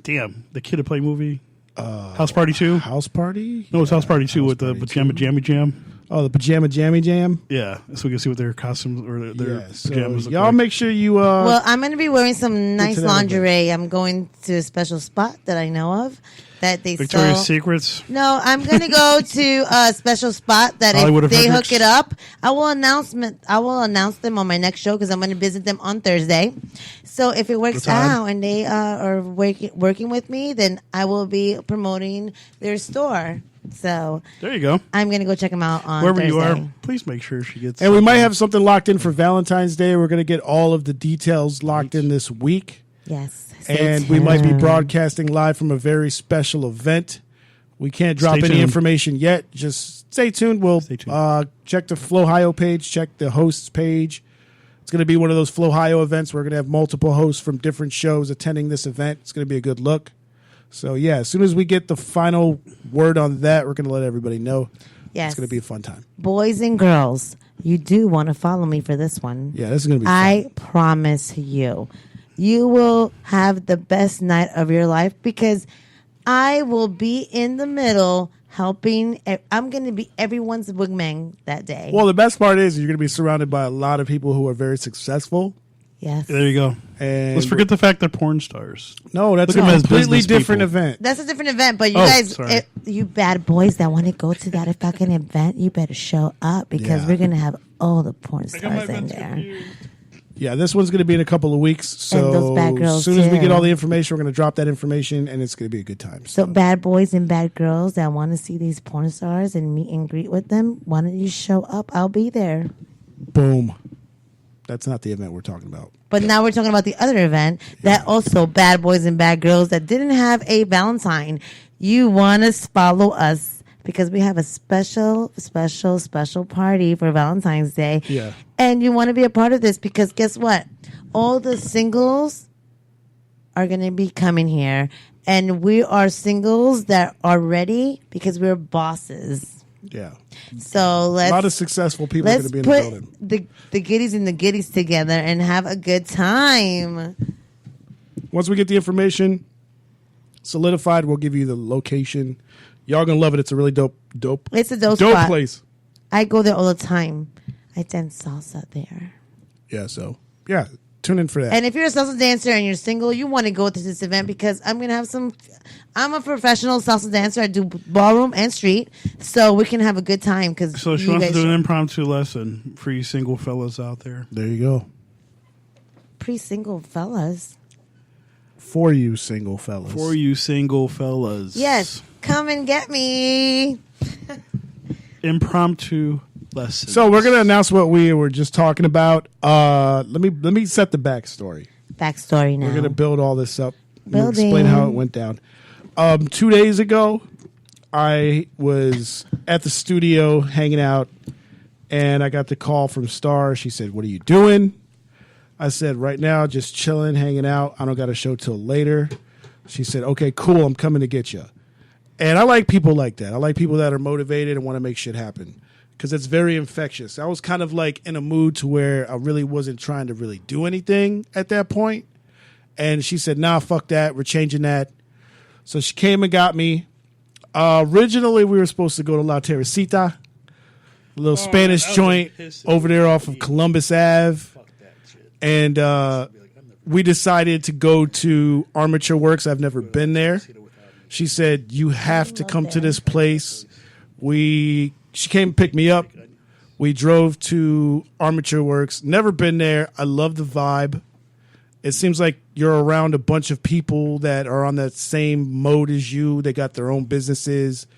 Damn, the Kid to Play movie. House Party 2. House Party? No, it's House Party 2 with the Party Pajama 2. Jammy Jam. Oh, the Pajama Jammy Jam? Yeah, so we can see what their costumes or their Yeah, so pajamas look y'all like. make sure you... Well, I'm going to be wearing some nice to that lingerie. I'm going to a special spot that I know of that they Victoria's sell. Secrets. No, I'm going to go to a special spot that Hollywood if of they Hendricks. hook it up, I will announce them on my next show because I'm going to visit them on Thursday. So if it works That's odd. out and they are working with me, then I will be promoting their store. So There you go. I'm going to go check them out on Wherever Thursday. you are, please make sure she gets. And we might something. have something locked in for Valentine's Day. We're going to get all of the details locked in this week. Yes. Stay And we might be tuned. broadcasting live from a very special event. We can't drop Stay any tuned. information yet. Just stay tuned. We'll Stay tuned. check the Flowhio page, check the hosts page. It's going to be one of those Flowhio events. We're going to have multiple hosts from different shows attending this event. It's going to be a good look. So, yeah, as soon as we get the final word on that, we're going to let everybody know. Yes. It's going to be a fun time. Boys and girls, you do want to follow me for this one. Yeah, this is going to be fun. I promise you, you will have the best night of your life because I will be in the middle helping. I'm going to be everyone's wingman that day. Well, the best part is you're going to be surrounded by a lot of people who are very successful. Yes. There you go. And Let's forget the fact they're porn stars. No, that's Look a at them as completely business different people. event. That's a different event, but you Oh, guys, sorry. you bad boys that want to go to that fucking event, you better show up because Yeah. we're going to have all the porn stars in there. Yeah, this one's going to be in a couple of weeks. So those bad girls, as soon as we too. get all the information, we're going to drop that information, and it's going to be a good time. So bad boys and bad girls that want to see these porn stars and meet and greet with them, why don't you show up? I'll be there. Boom. That's not the event we're talking about. But now we're talking about the other event that also bad boys and bad girls that didn't have a Valentine. You want to follow us because we have a special party for Valentine's Day. Yeah. And you want to be a part of this because guess what? All the singles are going to be coming here. And we are singles that are ready because we're bosses. Yeah. So A let's lot of successful people are going let's to be in the put building. the giddies and the giddies together and have a good time. Once we get the information solidified, we'll give you the location. Y'all going to love it. It's a really dope It's a dope spot. place. I go there all the time. I dance salsa there. Yeah, so, yeah, tune in for that. And if you're a salsa dancer and you're single, you want to go to this event because I'm going to have some. I'm a professional salsa dancer. I do ballroom and street, so we can have a good time. Because So she wants to do an impromptu lesson for you single fellas out there. There you go. pre-single fellas. For you single fellas. For you single fellas. Yes, come and get me. Impromptu lessons. So we're going to announce what we were just talking about. Let me set the backstory. Backstory now. We're going to build all this up. We'll Building. explain how it went down. 2 days ago, I was at the studio hanging out, and I got the call from Star. She said, "What are you doing?" I said, "Right now, just chilling, hanging out. I don't got a show till later." She said, "Okay, cool. I'm coming to get you." And I like people like that. I like people that are motivated and want to make shit happen because it's very infectious. I was kind of like in a mood to where I really wasn't trying to really do anything at that point. And she said, "Nah, fuck that. We're changing that." So she came and got me. Originally, we were supposed to go to La Teresita, a little Spanish that was joint pissing over there off of Columbus Ave. And we decided to go to Armature Works. I've never been there. She said, "You have to come to this place." She came and picked me up. We drove to Armature Works. Never been there. I love the vibe. It seems like you're around a bunch of people that are on that same mode as you. They got their own businesses.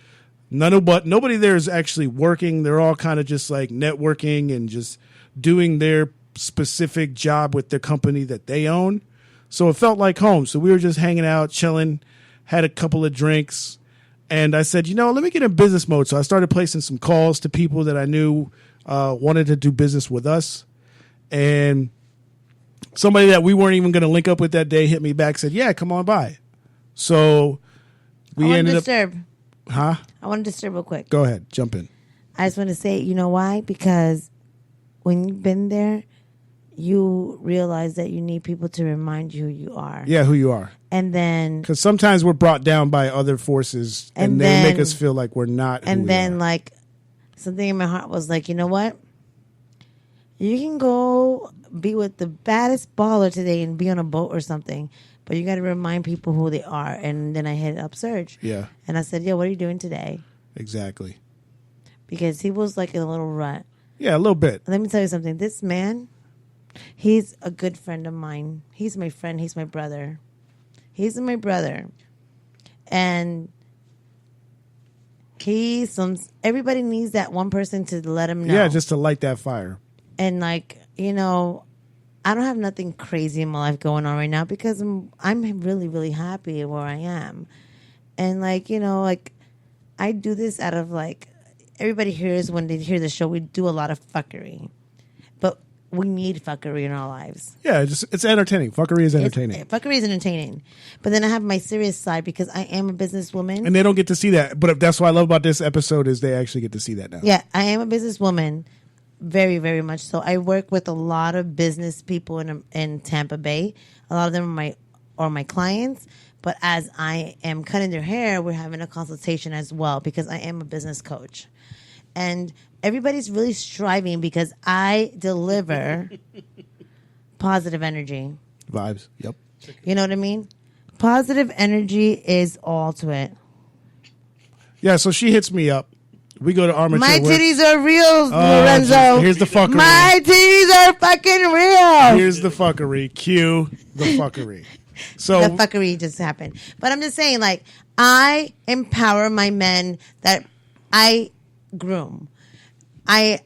Nobody there is actually working. They're all kind of just like networking and just doing their specific job with their company that they own. So it felt like home. So we were just hanging out, chilling, had a couple of drinks. And I said, let me get in business mode. So I started placing some calls to people that I knew wanted to do business with us. And somebody that we weren't even going to link up with that day hit me back, said, "Yeah, come on by." So we I ended want to up. disturb. Huh? I want to disturb real quick. Go ahead. Jump in. I just want to say, you know why? Because when you've been there, you realize that you need people to remind you who you are. Yeah, who you are. And then, Because sometimes we're brought down by other forces and And they then- make us feel like we're not who and we then are. like something in my heart was like, you know what? You can go be with the baddest baller today and be on a boat or something, but you got to remind people who they are. And then I hit up Serge. Yeah, And I said, "Yo, what are you doing today?" exactly. Because he was like in a little rut. Yeah, a little bit. Let me tell you something. This man, he's a good friend of mine. He's my friend. He's my brother. He's my brother. And Everybody needs that one person to let him know. Yeah, just to light that fire. And like, I don't have nothing crazy in my life going on right now because I'm really, really happy where I am. And like, I do this out of like, everybody hears when they hear the show, we do a lot of fuckery. But we need fuckery in our lives. Yeah, it's entertaining. Fuckery is entertaining. Fuckery is entertaining. But then I have my serious side because I am a businesswoman. And they don't get to see that. But that's what I love about this episode is they actually get to see that now. Yeah, I am a businesswoman. Very, very much so. I work with a lot of business people in Tampa Bay. A lot of them are my clients. But as I am cutting their hair, we're having a consultation as well because I am a business coach. And everybody's really striving because I deliver positive energy. Vibes. Yep. You know what I mean? Positive energy is all to it. Yeah, so she hits me up. We go to Armature My Works. titties are real, Lorenzo. Here's the fuckery. My titties are fucking real. Here's the fuckery. Cue the fuckery. So The fuckery just happened. But I'm just saying, like, I empower my men that I groom. I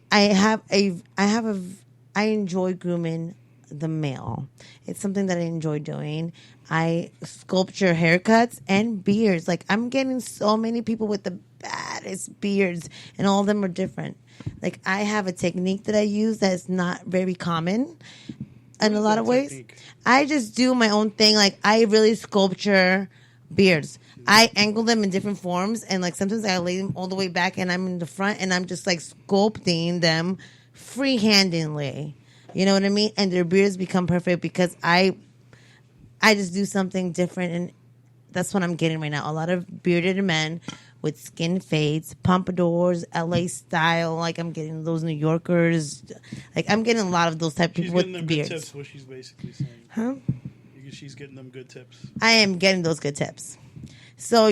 enjoy grooming the male. It's something that I enjoy doing. I sculpture haircuts and beards. Like, I'm getting so many people with the baddest beards, and all of them are different. Like, I have a technique that I use that's not very common in a lot of ways. Technique? I just do my own thing. Like, I really sculpture beards. I angle them in different forms, and like sometimes I lay them all the way back, and I'm in the front, and I'm just like sculpting them freehandedly. You know what I mean? And their beards become perfect because I just do something different, and that's what I'm getting right now. A lot of bearded men with skin fades, pompadours, LA style. Like, I'm getting those New Yorkers. Like, I'm getting a lot of those type of She's people getting them with good beards. tips, what she's basically saying. Huh? She's getting them good tips. I am getting those good tips. So,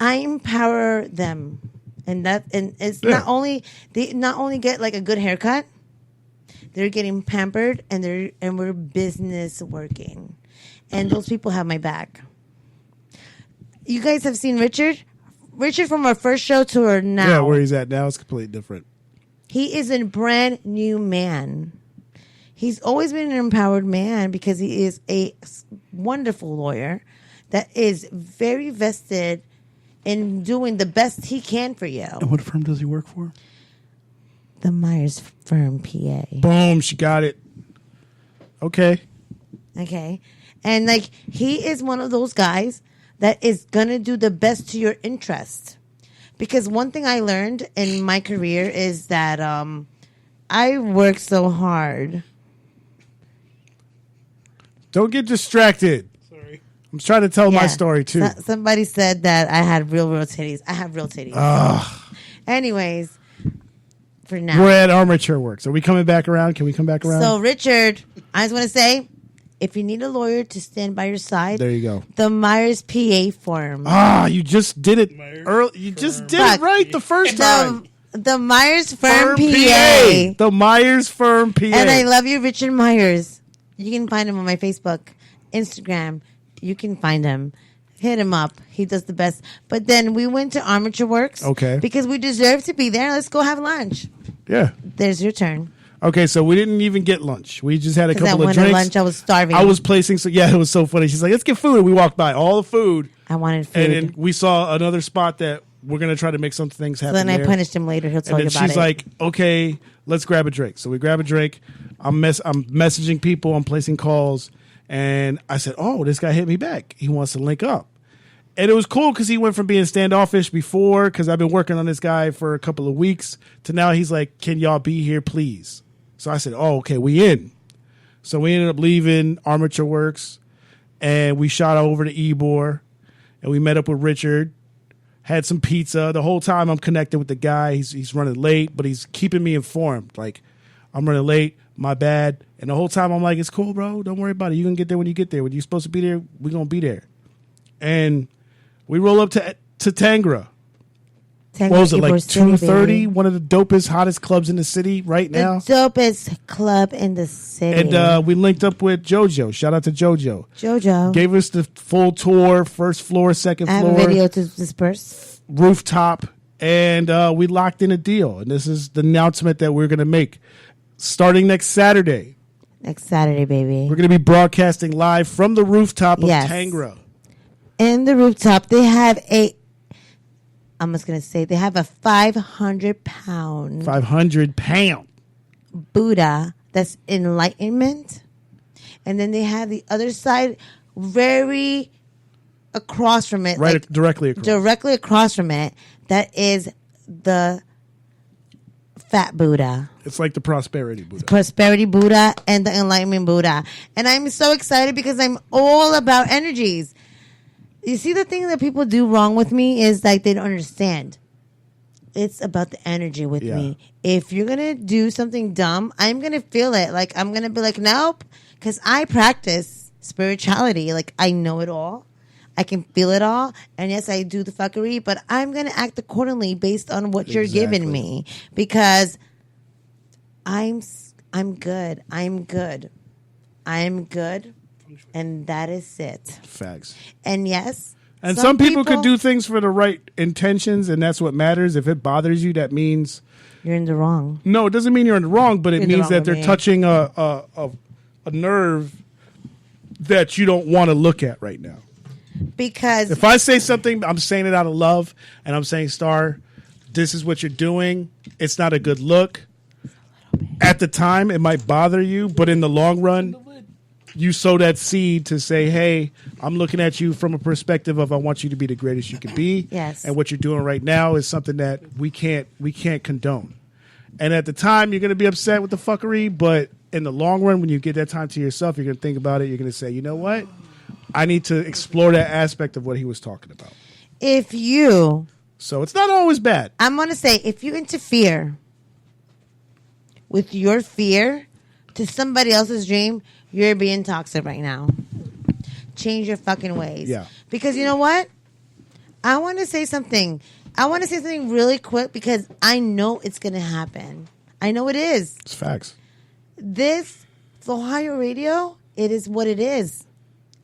I empower them. And it's not only they not only get like a good haircut, they're getting pampered, and we're business working. And those people have my back. You guys have seen Richard? Richard from our first show to our now. yeah, where he's at now is completely different. He is a brand new man. He's always been an empowered man because he is a wonderful lawyer that is very vested in doing the best he can for you. And what firm does he work for? The Myers Firm, PA. Boom, she got it. Okay. Okay. And like, he is one of those guys that is going to do the best to your interest. Because one thing I learned in my career is that I work so hard. Don't get distracted. Sorry. I'm trying to tell my Yeah. story too. Somebody said that I had real titties. I have real titties. Anyways, for now. We're at Armature Works. Are we coming back around? Can we come back around? So, Richard, I just want to say, if you need a lawyer to stand by your side, there you go. the Myers PA firm. You just did it Myers early. You just did Fuck. it right the first time. The Myers Firm PA. The Myers Firm PA. And I love you, Richard Myers. You can find him on my Facebook, Instagram. You can find him. Hit him up. He does the best. But then we went to Armature Works. Okay. Because we deserve to be there. Let's go have lunch. Yeah. There's your turn. Okay, so we didn't even get lunch. We just had a Because I couple of went drinks. to lunch. I was starving. I was placing. So yeah, it was so funny. She's like, "Let's get food." And we walked by all the food, I wanted food. and then we saw another spot that we're gonna try to make some things happen. So then I there. punished him later. He'll tell And you then about she's it. like, "Okay, let's grab a drink." So we grab a drink. I'm messaging people. I'm placing calls, and I said, "Oh, this guy hit me back. He wants to link up." And it was cool because he went from being standoffish before, because I've been working on this guy for a couple of weeks, to now he's like, "Can y'all be here, please?" So I said, "Oh, okay, we in." So we ended up leaving Armature Works, and we shot over to Ybor, and we met up with Richard, had some pizza. The whole time I'm connected with the guy. He's running late, but he's keeping me informed. Like, I'm running late, my bad. And the whole time I'm like, it's cool, bro. Don't worry about it. You're going to get there when you get there. When you're supposed to be there, we're going to be there. And we roll up to Tangra. What was it, like 2:30? One of the dopest, hottest clubs in the city right now. The dopest club in the city. And we linked up with JoJo. Shout out to JoJo. JoJo. Gave us the full tour, first floor, second I have floor. a video to disperse. Rooftop. And we locked in a deal. And this is the announcement that we're going to make. Starting next Saturday. Next Saturday, baby. We're going to be broadcasting live from the rooftop of Tangra. In the rooftop, they have I'm just going to say, they have a 500-pound. 500-pound. Buddha that's enlightenment. And then they have the other side very across from it. Right, like, directly across. Directly across from it. That is the fat Buddha. It's like the prosperity Buddha. Prosperity Buddha and the enlightenment Buddha. And I'm so excited because I'm all about energies. You see, the thing that people do wrong with me is like they don't understand. It's about the energy with me. If you're going to do something dumb, I'm going to feel it. Like, I'm going to be like, nope. Because I practice spirituality. Like, I know it all. I can feel it all. And yes, I do the fuckery. But I'm going to act accordingly based on what you're giving me. Because I'm good. I'm good. I'm good. And that is it. Facts. And yes. And some people could do things for the right intentions, and that's what matters. If it bothers you, that means you're in the wrong. No, it doesn't mean you're in the wrong, but it means that they're touching a nerve that you don't want to look at right now. Because if I say something, I'm saying it out of love, and I'm saying, Star, this is what you're doing. It's not a good look. At the time, it might bother you, but in the long run, you sow that seed to say, hey, I'm looking at you from a perspective of I want you to be the greatest you can be. Yes. And what you're doing right now is something that we can't condone. And at the time, you're going to be upset with the fuckery, but in the long run, when you get that time to yourself, you're going to think about it. You're going to say, you know what? I need to explore that aspect of what he was talking about. So it's not always bad. I'm going to say, if you interfere with your fear to somebody else's dream, you're being toxic right now. Change your fucking ways. Yeah. Because you know what? I want to say something. I want to say something really quick because I know it's going to happen. I know it is. It's facts. This, Ohio Radio, it is what it is.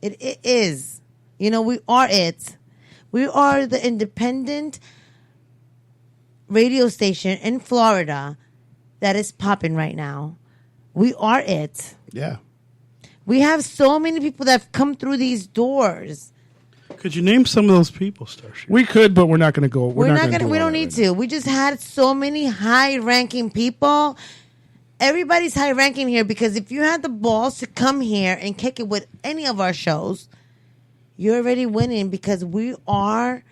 It is. You know, we are it. We are the independent radio station in Florida that is popping right now. We are it. Yeah. We have so many people that have come through these doors. Could you name some of those people, Starship? We could, but we're not going to go. We don't need to. We just had so many high-ranking people. Everybody's high-ranking here because if you had the balls to come here and kick it with any of our shows, you're already winning because we are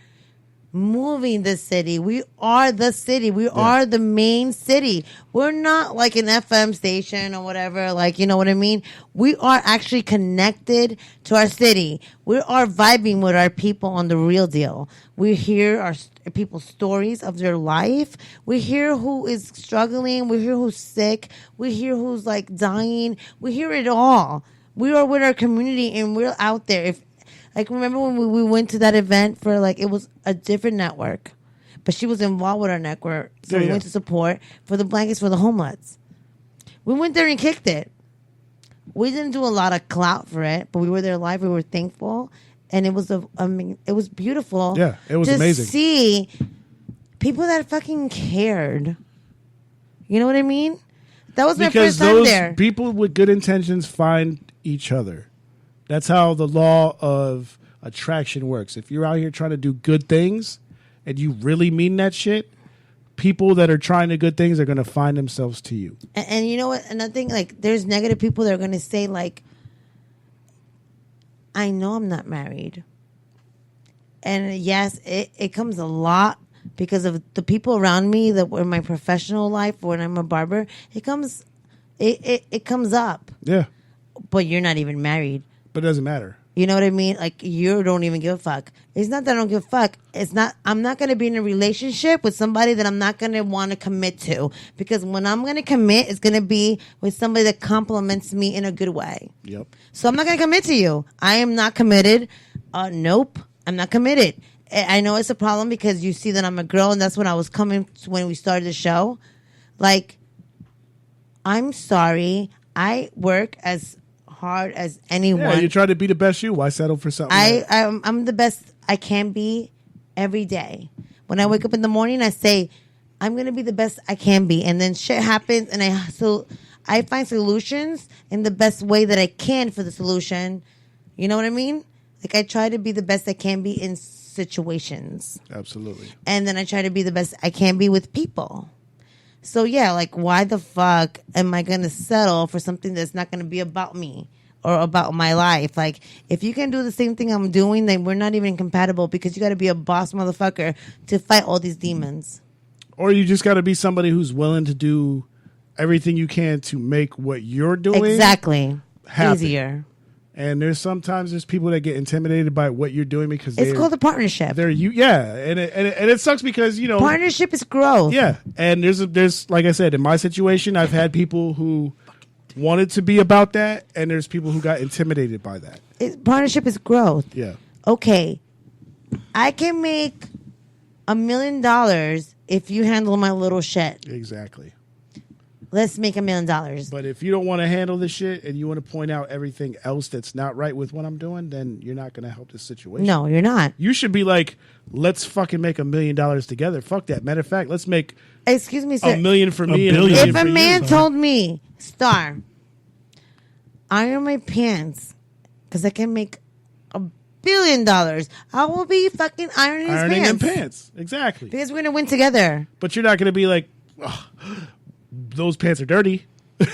moving the city. We are the city. We are the main city. We're not like an FM station or whatever. Like, you know what I mean? We are actually connected to our city. We are vibing with our people on the real deal. We hear our people's stories of their life. We hear who is struggling. We hear who's sick. We hear who's like dying. We hear it all. We are with our community and we're out there. Like, remember when we went to that event for, like, it was a different network, but she was involved with our network, so we went to support for the blankets for the homeless. We went there and kicked it. We didn't do a lot of clout for it, but we were there live. We were thankful, and it was it was beautiful. Yeah, it was amazing to see people that fucking cared. You know what I mean? That was my first time there. Because those people with good intentions find each other. That's how the law of attraction works. If you're out here trying to do good things and you really mean that shit, people that are trying to good things are going to find themselves to you. And you know what? Another thing, like, there's negative people that are going to say, like, I know I'm not married. And yes, it comes a lot because of the people around me that were in my professional life when I'm a barber. It comes up. Yeah. But you're not even married. But it doesn't matter. You know what I mean? Like, you don't even give a fuck. It's not that I don't give a fuck. I'm not going to be in a relationship with somebody that I'm not going to want to commit to. Because when I'm going to commit, it's going to be with somebody that compliments me in a good way. Yep. So I'm not going to commit to you. I am not committed. Nope. I'm not committed. I know it's a problem because you see that I'm a girl, and that's when I was coming to when we started the show. Like, I'm sorry. I work as hard as anyone. Yeah, you try to be the best you. Why settle for something? I'm the best I can be every day. When I wake up in the morning, I say, I'm going to be the best I can be. And then shit happens, and I find solutions in the best way that I can for the solution. You know what I mean? Like, I try to be the best I can be in situations. Absolutely. And then I try to be the best I can be with people. So, yeah, like, why the fuck am I going to settle for something that's not going to be about me or about my life? Like, if you can do the same thing I'm doing, then we're not even compatible, because you got to be a boss motherfucker to fight all these demons. Or you just got to be somebody who's willing to do everything you can to make what you're doing exactly happen. Easier. And there's people that get intimidated by what you're doing because it's called a partnership. And it sucks because partnership is growth. Yeah, and there's like I said, in my situation, I've had people who wanted to be about that, and there's people who got intimidated by that. Partnership is growth. Yeah. Okay, I can make $1 million if you handle my little shit. Exactly. Let's make $1 million. But if you don't want to handle this shit and you want to point out everything else that's not right with what I'm doing, then you're not going to help this situation. No, you're not. You should be like, let's fucking make $1 million together. Fuck that. Matter of fact, let's make excuse me, sir. $1 million for me and $1 billion. million If for a man you. told me, Star, iron my pants because I can make $1 billion, I will be fucking ironing Ironing pants. Exactly. Because we're going to win together. But you're not going to be like, oh, those pants are dirty.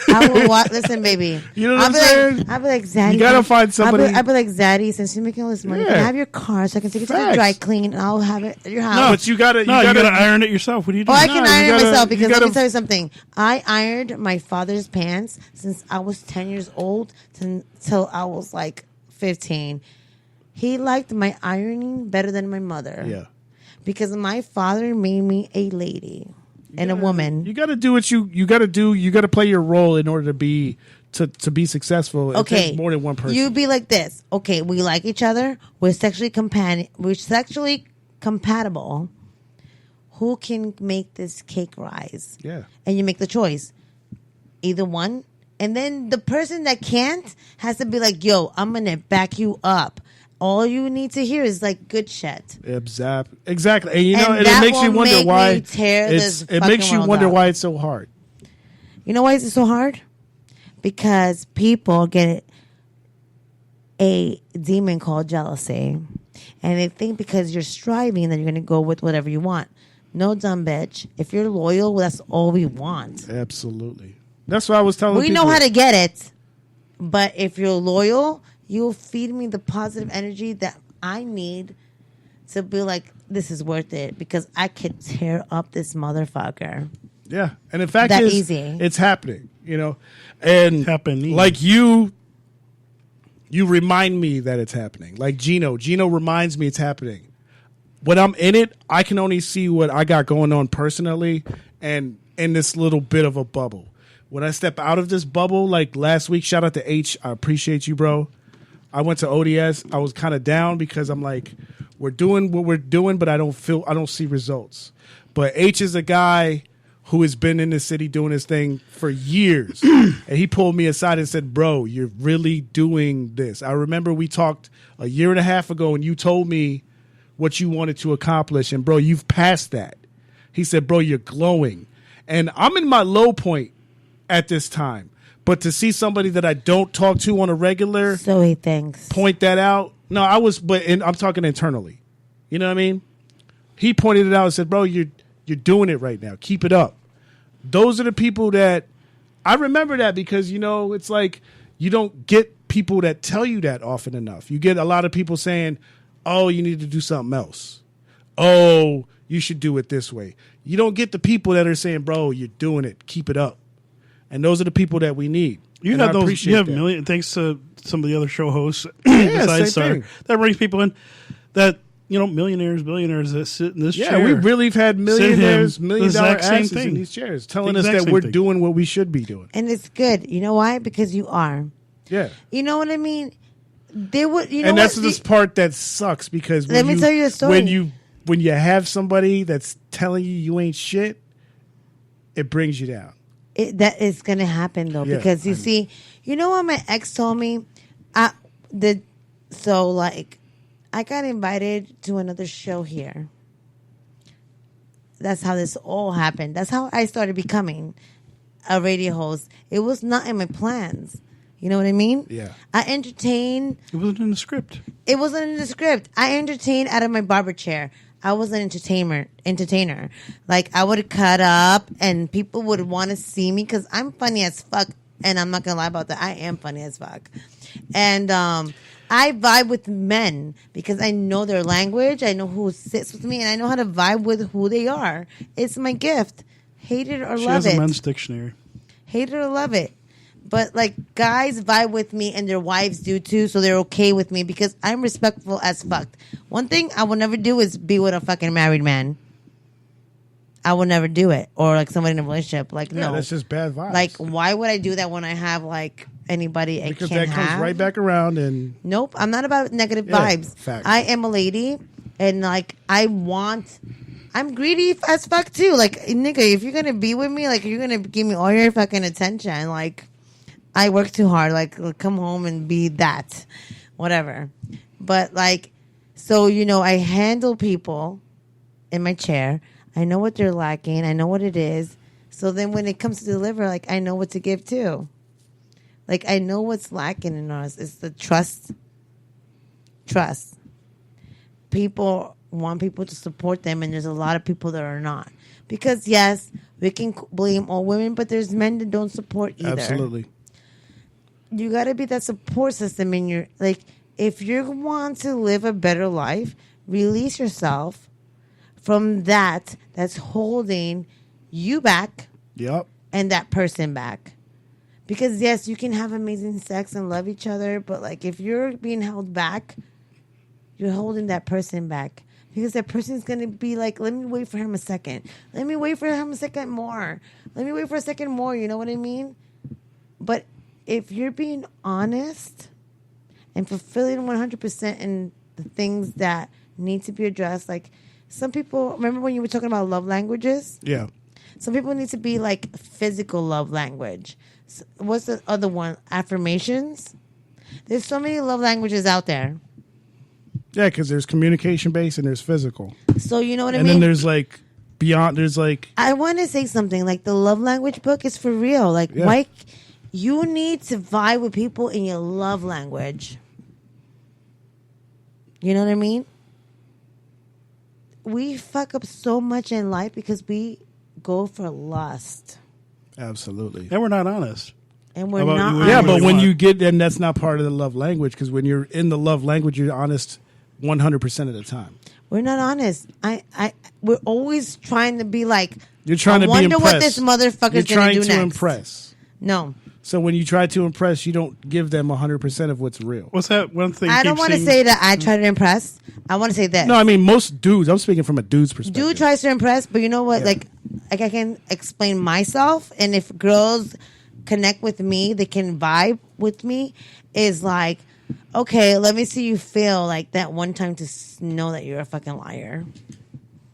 I will listen, baby. You know what I'm saying? I'll be like, Zaddy. You gotta find somebody. I'll be like, Zaddy, since you're making all this money, Yeah. can I have your car so I can take it to the Facts. dry clean and I'll have it at your house? No, but you gotta iron it yourself. What are you Oh, doing? I can No, iron you it gotta- myself because you let gotta- me tell you something. I ironed my father's pants since I was 10 years old till I was like 15. He liked my ironing better than my mother. Yeah. Because my father made me a lady and a woman. You got to do what you got to do. You got to play your role in order to be successful. It Okay, takes more than one person. You be like this. Okay, we like each other. We're sexually compatible. Who can make this cake rise? Yeah. And you make the choice. Either one. And then the person that can't has to be like, yo, I'm going to back you up. All you need to hear is like good shit. Exactly. And And it that makes you will wonder make why me tear this it makes fucking you world wonder up. why it's so hard. You know why is it so hard? Because people get a demon called jealousy. And they think because you're striving that you're going to go with whatever you want. No, dumb bitch. If you're loyal, that's all we want. Absolutely. That's what I was telling We people. know how to get it. But if you're loyal, you'll feed me the positive energy that I need to be like, this is worth it. Because I could tear up this motherfucker. Yeah. And in fact, That is, easy. it's happening, And Happening. like you remind me that it's happening. Like Gino reminds me it's happening. When I'm in it, I can only see what I got going on personally and in this little bit of a bubble. When I step out of this bubble, like last week, shout out to H. I appreciate you, bro. I went to ODS. I was kind of down because I'm like, we're doing what we're doing, but I don't see results. But H is a guy who has been in the city doing his thing for years. And he pulled me aside and said, bro, you're really doing this. I remember we talked a year and a half ago and you told me what you wanted to accomplish. And bro, you've passed that. He said, bro, you're glowing. And I'm in my low point at this time. But to see somebody that I don't talk to on a regular So he thinks. point that out. No, I'm talking internally. You know what I mean? He pointed it out and said, bro, you're doing it right now. Keep it up. Those are the people that I remember that because, it's like you don't get people that tell you that often enough. You get a lot of people saying, oh, you need to do something else. Oh, you should do it this way. You don't get the people that are saying, bro, you're doing it. Keep it up. And those are the people that we need. You And have I those. appreciate You have that. million. Thanks to some of the other show hosts Yeah, besides same Star, thing. that brings people in. That millionaires, billionaires that sit in this chair. Yeah, we really have had millionaires, Sit him $1 the million exact same asses in thing. these chairs telling The us exact that same we're thing. doing what we should be doing. And it's good. You know why? Because you are. Yeah. You know what I mean? There would, you know And that's what? this part that sucks because Let me tell you a story. When you have somebody that's telling you ain't shit, it brings you down. That is going to happen though, Yeah, because you I know. see, you know what my ex told me? I got invited to another show here. that's how this all happened. That's how I started becoming a radio host. It was not in my plans. You know what I mean? Yeah. I entertain. It wasn't in the script. It wasn't in the script. I entertained out of my barber chair. I was an entertainer. Like, I would cut up and people would want to see me because I'm funny as fuck. And I'm not going to lie about that. I am funny as fuck. And I vibe with men because I know their language. I know who sits with me. And I know how to vibe with who they are. It's my gift. Hate it or She love has it. a men's dictionary. Hate it or love it. But, like, guys vibe with me and their wives do too, so they're okay with me because I'm respectful as fuck. One thing I will never do is be with a fucking married man. I will never do it. Or, like, somebody in a relationship. Like, Yeah, no. that's just bad vibes. Like, why would I do that when I have, like, anybody because I can't that comes have? right back around and Nope, I'm not about negative Yeah, vibes. facts. I am a lady, and, like, I'm greedy as fuck, too. Like, nigga, if you're gonna be with me, like, you're gonna give me all your fucking attention, like... I work too hard. Like, come home and be that. Whatever. But, like, so, you know, I handle people in my chair. I know what they're lacking. I know what it is. So then when it comes to deliver, like, I know what to give too. Like, I know what's lacking in us. It's the trust. Trust. People want people to support them, and there's a lot of people that are not. Because, yes, we can blame all women, but there's men that don't support either. absolutely. You got to be that support system in your, like, if you want to live a better life, release yourself from that's holding you back Yep. and that person back. Because, yes, you can have amazing sex and love each other, but, like, if you're being held back, you're holding that person back. Because that person's going to be like, let me wait for him a second. Let me wait for him a second more. Let me wait for a second more. You know what I mean? But if you're being honest and fulfilling 100% in the things that need to be addressed, like some people, remember when you were talking about love languages? Yeah. Some people need to be like physical love language. What's the other one? Affirmations? There's so many love languages out there. Yeah, because there's communication based and there's physical. So you know what I And mean? then there's like beyond, there's like, I want to say something like the love language book is for real. Like, Yeah. Mike, you need to vibe with people in your love language. You know what I mean? We fuck up so much in life because we go for lust. absolutely. And we're not honest. And we're How about not you? honest. Yeah, really but when want- you get, then that's not part of the love language because when you're in the love language, you're honest 100% of the time. We're not honest. We're always trying to be like, You're trying I to be wonder impressed. what this motherfucker's You're going trying to do to next. impress. No. So when you try to impress, you don't give them 100% of what's real. What's that one thing? I don't want to say that I try to impress. I want to say this. No, I mean most dudes. I'm speaking from a dude's perspective. Dude tries to impress, but you know what? Yeah. Like I can explain myself, and if girls connect with me, they can vibe with me. Is like, okay, let me see you fail like that one time to know that you're a fucking liar.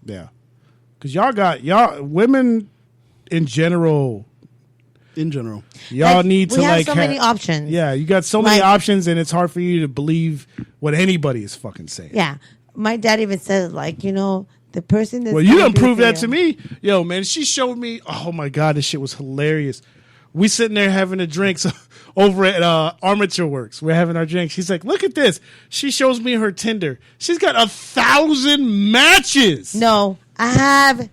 Yeah, because y'all women in general. In general, Y'all Like, need to we have like so many options. Yeah, you got so many Like- options, and it's hard for you to believe what anybody is fucking saying. Yeah, my dad even said like, you know, the person that's Well, you gonna done be prove with that you- to me. Yo, man, she showed me. Oh my god, this shit was hilarious. We sitting there having a drink over at Armature Works. We're having our drink. She's like, "Look at this." She shows me her Tinder. She's got 1,000 matches. No, I have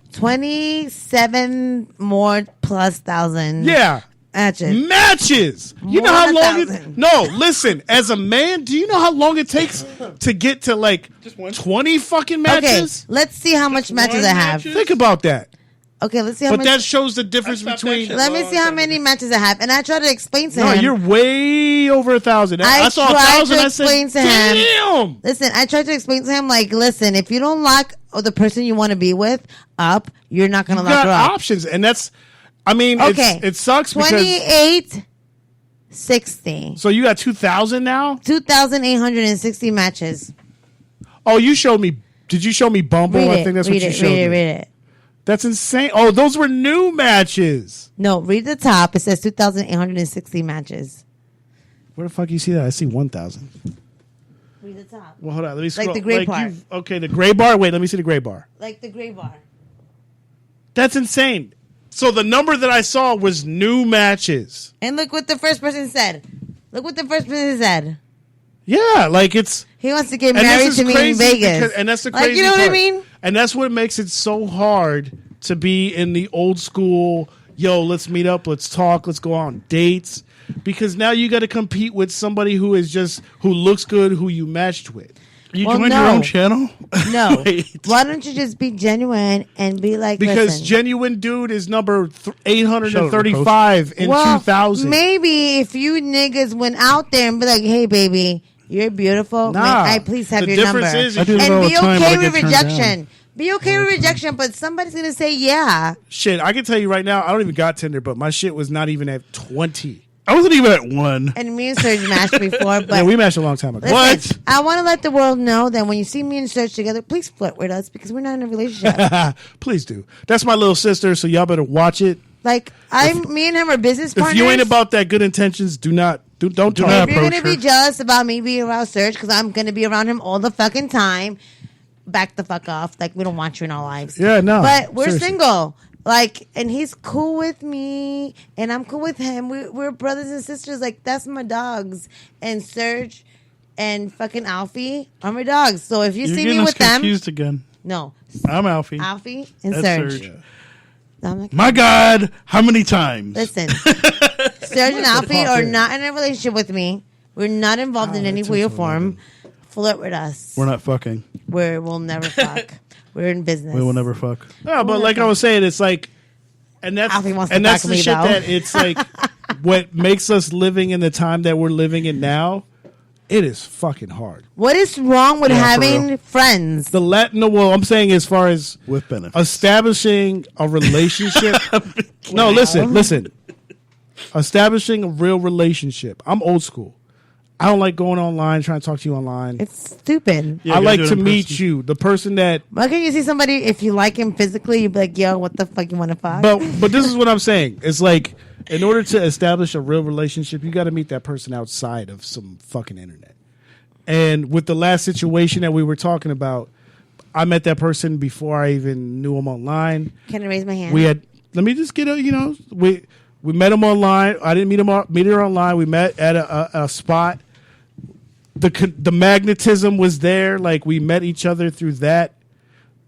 27 more plus thousand. Yeah. Matches. Matches. You know More how than long it? 1,000. No, listen. As a man, do you know how long it takes to get to like Just one. 20 fucking Okay, matches? let's see how much matches one I have. matches? Think about that. Okay, let's see how But much. that shows the difference I stopped that between. shit. Let me see how many matches I have, and I try to explain to No, him. you're way over 1,000. I saw tried 1,000. to I said, explain to him. "Damn." Listen, I tried to explain to him, like, listen, if you don't lock the person you want to be with up, you're not going to You lock got her up. options, and that's. I mean, Okay. it sucks because. 28, 60. So you got 2,000 now. 2,860 matches. Oh, you showed me. Did you show me Bumble? Read I it, think that's read what you it, showed read me. it, read it. That's insane. Oh, those were new matches. No, read the top. It says 2,860 matches. Where the fuck you see that? I see 1,000. Read the top. Well, hold on. Let me scroll. the gray part. Okay, the gray bar. Wait, let me see the gray bar. Like the gray bar. That's insane. So the number that I saw was new matches. And look what the first person said. Yeah, like it's... He wants to get married to me in Vegas. And that's the crazy like, you know part. what I mean? And that's what makes it so hard to be in the old school, yo, let's meet up, let's talk, let's go on dates. Because now you got to compete with somebody who looks good, who you matched with. You joined your own channel? No. Why don't you just be genuine and be like, because listen, genuine dude is number 835 in 2000. Maybe if you niggas went out there and be like, hey, baby, you're beautiful. Nah, May I please have your number? Is and be okay with rejection. Be okay with rejection, but somebody's going to say yeah. Shit, I can tell you right now, I don't even got Tinder, but my shit was not even at 20. I wasn't even at 1. And me and Serge matched before, but yeah, we matched a long time ago. Listen, I want to let the world know that when you see me and Serge together, please flirt with us because we're not in a relationship. Please do. That's my little sister, so y'all better watch it. Like me and him are business partners. If you ain't about that good intentions, don't talk. If you're gonna be jealous about me being around Serge because I'm gonna be around him all the fucking time, back the fuck off. Like we don't want you in our lives. Yeah, no. But we're seriously. single. Like, and he's cool with me, and I'm cool with him. We're brothers and sisters. Like, that's my dogs. And Serge and fucking Alfie are my dogs. So if you see me with them, confused again. No, I'm Alfie. Alfie and That's Serge. Serge. I'm like, my God, how many times? listen, Serge and Alfie are not in a relationship with me. We're not involved in any way or form. Flirt with us. We're not fucking. We'll never fuck. We're in business. We will never fuck. No, but like I was saying, it's like, and that's Alfie wants to and that's fuck the me, shit though. that it's like, what makes us living in the time that we're living in now. It is fucking hard. What is wrong with Yeah, for having real. friends? The Latino, well, I'm saying as far as With benefits. establishing a relationship. No, listen. Establishing a real relationship. I'm old school. I don't like going online, trying to talk to you online. It's stupid. Yeah, I you like gotta to do it in meet person. you, the person that. Why can't you see somebody, if you like him physically, you'd be like, yo, what the fuck you want to fuck? But this is what I'm saying. It's like, in order to establish a real relationship, you got to meet that person outside of some fucking internet. And with the last situation that we were talking about, I met that person before I even knew him online. Can I raise my hand? We had. Let me just get a. We met him online. I didn't meet her online. We met at a spot. The magnetism was there. Like we met each other through that.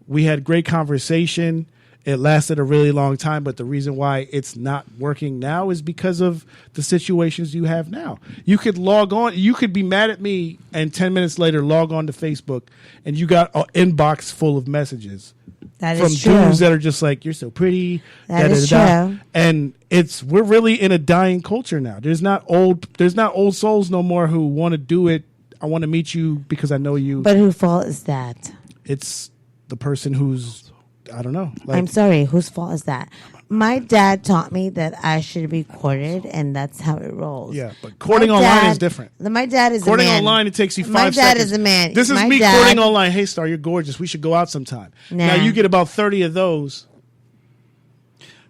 We had great conversation. It lasted a really long time, but the reason why it's not working now is because of the situations you have now. You could log on, you could be mad at me, and 10 minutes later log on to Facebook, and you got an inbox full of messages That from is true. dudes that are just like, "You're so pretty." That is da-da-da-da. true. And we're really in a dying culture now. There's not old souls no more who want to do it. I want to meet you because I know you. But whose fault is that? It's the person who's, I don't know. Like, I'm sorry, whose fault is that? My dad taught me that I should be courted, and that's how it rolls. yeah, but courting My online dad- is different. My dad is Courting a man. online, it takes you 5 My seconds. dad is a man. This is My me dad- courting online. Hey, Star, you're gorgeous. We should go out sometime. Nah. Now you get about 30 of those.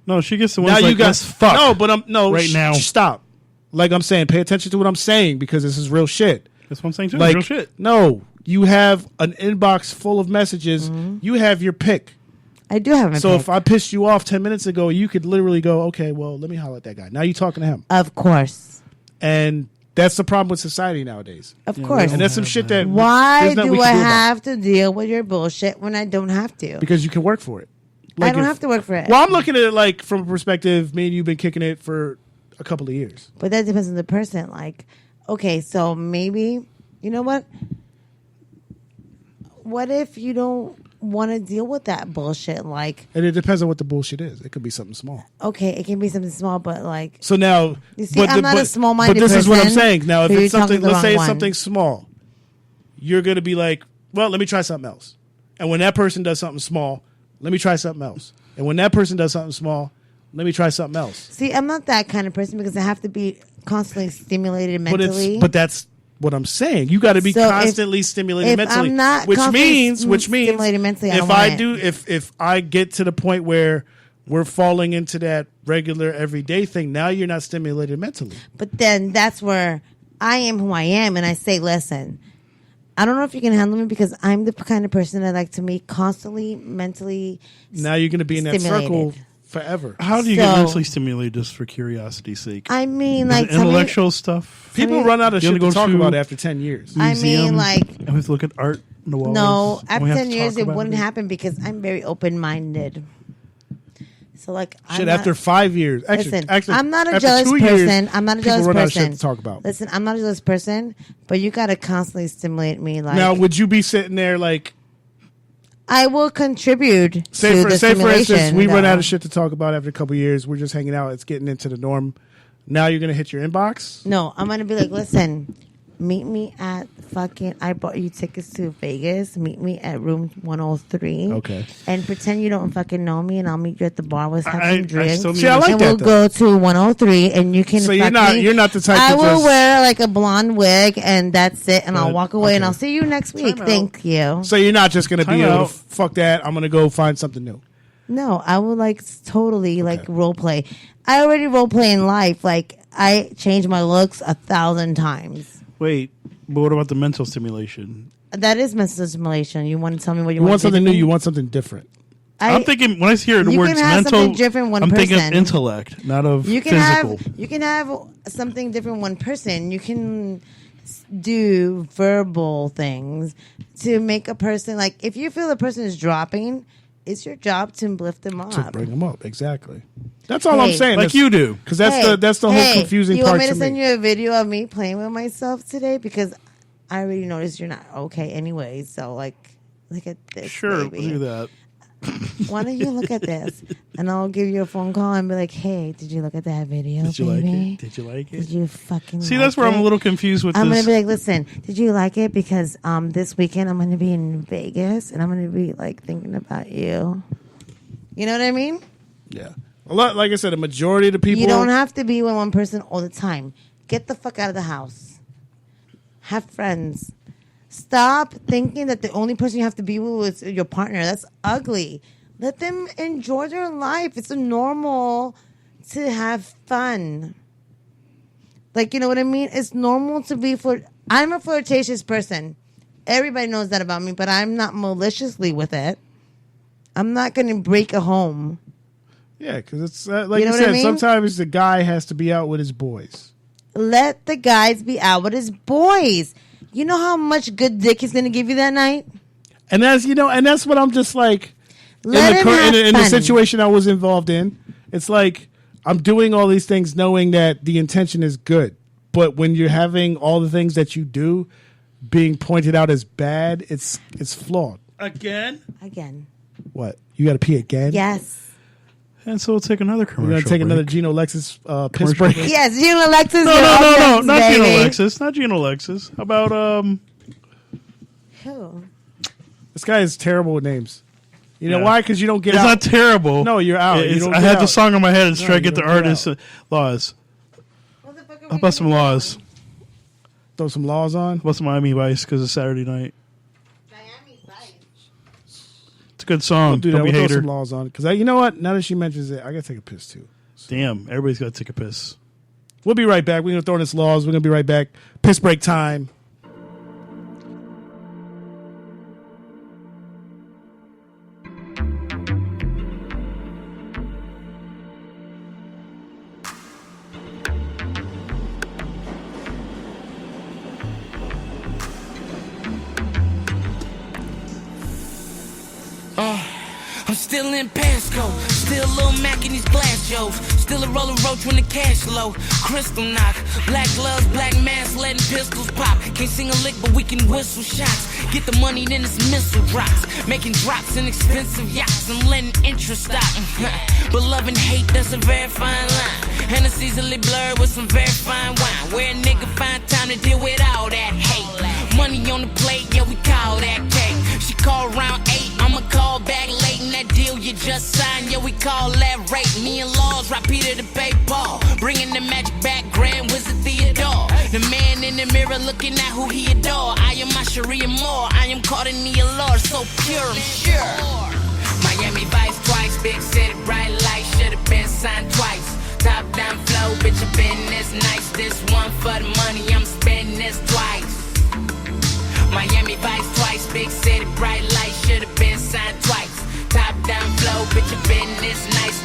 No, she gets the ones Now like, you got let's fuck. No, but right now. Stop. Like I'm saying, pay attention to what I'm saying because this is real shit. That's what I'm saying too. Like Real shit. no, you have an inbox full of messages. You have your pick. I do have a So pick. if I pissed you off 10 minutes ago, you could literally go, okay, well, let me holler at that guy. Now you're talking to him. Of course. And that's the problem with society nowadays. Of course. And that's some shit that Why there's nothing we do can I do about it. have to deal with your bullshit when I don't have to? Because you can work for it. I don't if- have to work for it. Well, I'm looking at it like from a perspective, me and you've been kicking it for a couple of years. But that depends on the person. Like, okay, so maybe, you know what? What if you don't want to deal with that bullshit? Like, And it depends on what the bullshit is. It could be something small. okay, it can be something small, but like, So now, You see, I'm not a small-minded But this is what I'm person, saying. Now, if so it's you're talking something, to the let's say wrong it's one. something small, you're going to be like, well, let me try something else. And when that person does something small, let me try something else. And when that person does something small, let me try something else. see, I'm not that kind of person because I have to be constantly stimulated But mentally. but that's what I'm saying. You got to be So if- constantly stimulated if mentally, I'm not which constantly means stimulated mentally, I if don't I want it. do if I get to the point where we're falling into that regular everyday thing, now you're not stimulated mentally. But then that's where I am who I am, and I say, listen, I don't know if you can handle me because I'm the kind of person that like to be constantly mentally. Now you're going to be in that circle stimulated. forever. How do you So- get mentally stimulated just for curiosity's sake? I mean, Is like it intellectual stuff. People run out of You shit wanna to go talk to- about after 10 years. I mean, Museum, like, and we have to look at art on the walls. no, and after we have 10 to years talk it about wouldn't happen because I'm very open minded. So like, Shit, after 5 years. Actually, I'm not a after jealous 2 years, person. I'm not a people jealous run out of shit person. to talk about. Listen, I'm not a jealous person, but you gotta constantly stimulate me. Like, Now, would you be sitting there like, I will contribute say to for the instance, stimulation, we run though. out of shit to talk about after a couple years. We're just hanging out. It's getting into the norm. Now you're going to hit your inbox? No, I'm gonna be like, listen, meet me at fucking. I bought you tickets to Vegas. Meet me at room 103. Okay. And pretend you don't fucking know me, and I'll meet you at the bar. Let's have I some drinks. still need See, I like and that, we'll though. go to 103, and you can. So fuck me. you're not the type I to will just, wear like a blonde wig, and that's it. And I'll Good. walk away, and Okay. I'll see you next week. Time out. Thank you. So you're not just going to be Time able to out. fuck that. I'm going to go find something new. No, I will like totally like role play. I already role play in life. Like I change my looks 1,000 times. Wait, but what about the mental stimulation? That is mental stimulation. You want to tell me what you You want want to do something to new. me? You want something different. I'm thinking when I hear the you words can have mental, something different one I'm thinking person. intellect, not of You can physical. have something different one person. You can do verbal things to make a person like if you feel the person is dropping, it's your job to lift them To up. bring them up. Exactly. That's all I'm Hey. saying. Like you do. Because that's the whole confusing you part want me to to send me. you a video of me playing with myself today? Because I already noticed you're not okay anyway. So like, look at this. Sure, baby. we'll do that. Why don't you look at this? And I'll give you a phone call and be like, hey, did you look at that video, Did you baby? like it? Did you like Did it? you fucking See, like that's where I'm it? a little confused with I'm this. gonna be like, listen, did you like it? Because this weekend I'm gonna be in Vegas and I'm gonna be like thinking about you. You know what I mean? Yeah. A lot, like I said, a majority of the people. You don't have to be with one person all the time. Get the fuck out of the house. Have friends. Stop thinking that the only person you have to be with is your partner. That's ugly. Let them enjoy their life. It's normal to have fun. Like, you know what I mean? It's normal to be I'm a flirtatious person. Everybody knows that about me, but I'm not maliciously with it. I'm not going to break a home. Yeah, because it's like You know you what I said, mean? sometimes the guy has to be out with his boys. Let the guys be out with his boys. You know how much good dick he's going to give you that night? And that's what I'm just like, Let him have in the fun. situation I was involved in, it's like I'm doing all these things knowing that the intention is good. But when you're having all the things that you do being pointed out as bad, it's flawed. Again? Again. What? You got to pee again? Yes. And so we'll take another commercial. We're going to take break. another Gino Lexus piss Commercial break. break. Yes, you and Alexis. No, you're no, up no, next, not baby. Gino Lexus. Not Gino Lexus. How about Who? This guy is terrible with names. You know Yeah. why? Because you don't get It's out. not terrible. No, you're out. You It's- don't I get had the out. song in my head and No, try to you get the don't get artist out. laws. What the fuck are How we about some doing? laws? Throw some laws on. What's Miami Vice because it's Saturday night? Miami Vice. It's a good song. We'll do that. Don't be We'll a throw some hater. laws on. Because you know what? Now that she mentions it, I got to take a piss too. Damn, everybody's got to take a piss. We'll be right back. We're going to throw in this laws. We're going to be right back. Piss break time. I'm still in Pasco, still a little Mac in these glass Joes, still a roller roach when the cash low. Crystal knock, black gloves, black mask, letting pistols pop. Can't sing a lick, but we can whistle shots. Get the money, then it's missile drops. Making drops in expensive yachts and letting interest stop. But love and hate, that's a very fine line. Hennessy's easily blurred with some very fine wine. Where a nigga find time to deal with all that hate. Money on the plate, yeah, we call that cake. She call around 8, I'ma call back late. And that deal you just signed, yeah, we call that rate. Me and Laws, right Peter to pay Paul. Bringing the magic back, Grand Wizard Theodore. The man in the mirror looking at who he adore. I am my Sharia Moore, I am caught in the allure. So pure, I'm sure. Miami Vice twice, big city, bright light. Should've been signed twice. Top down flow, bitch, I been this nice. This one for the money, I'm spending this twice. Miami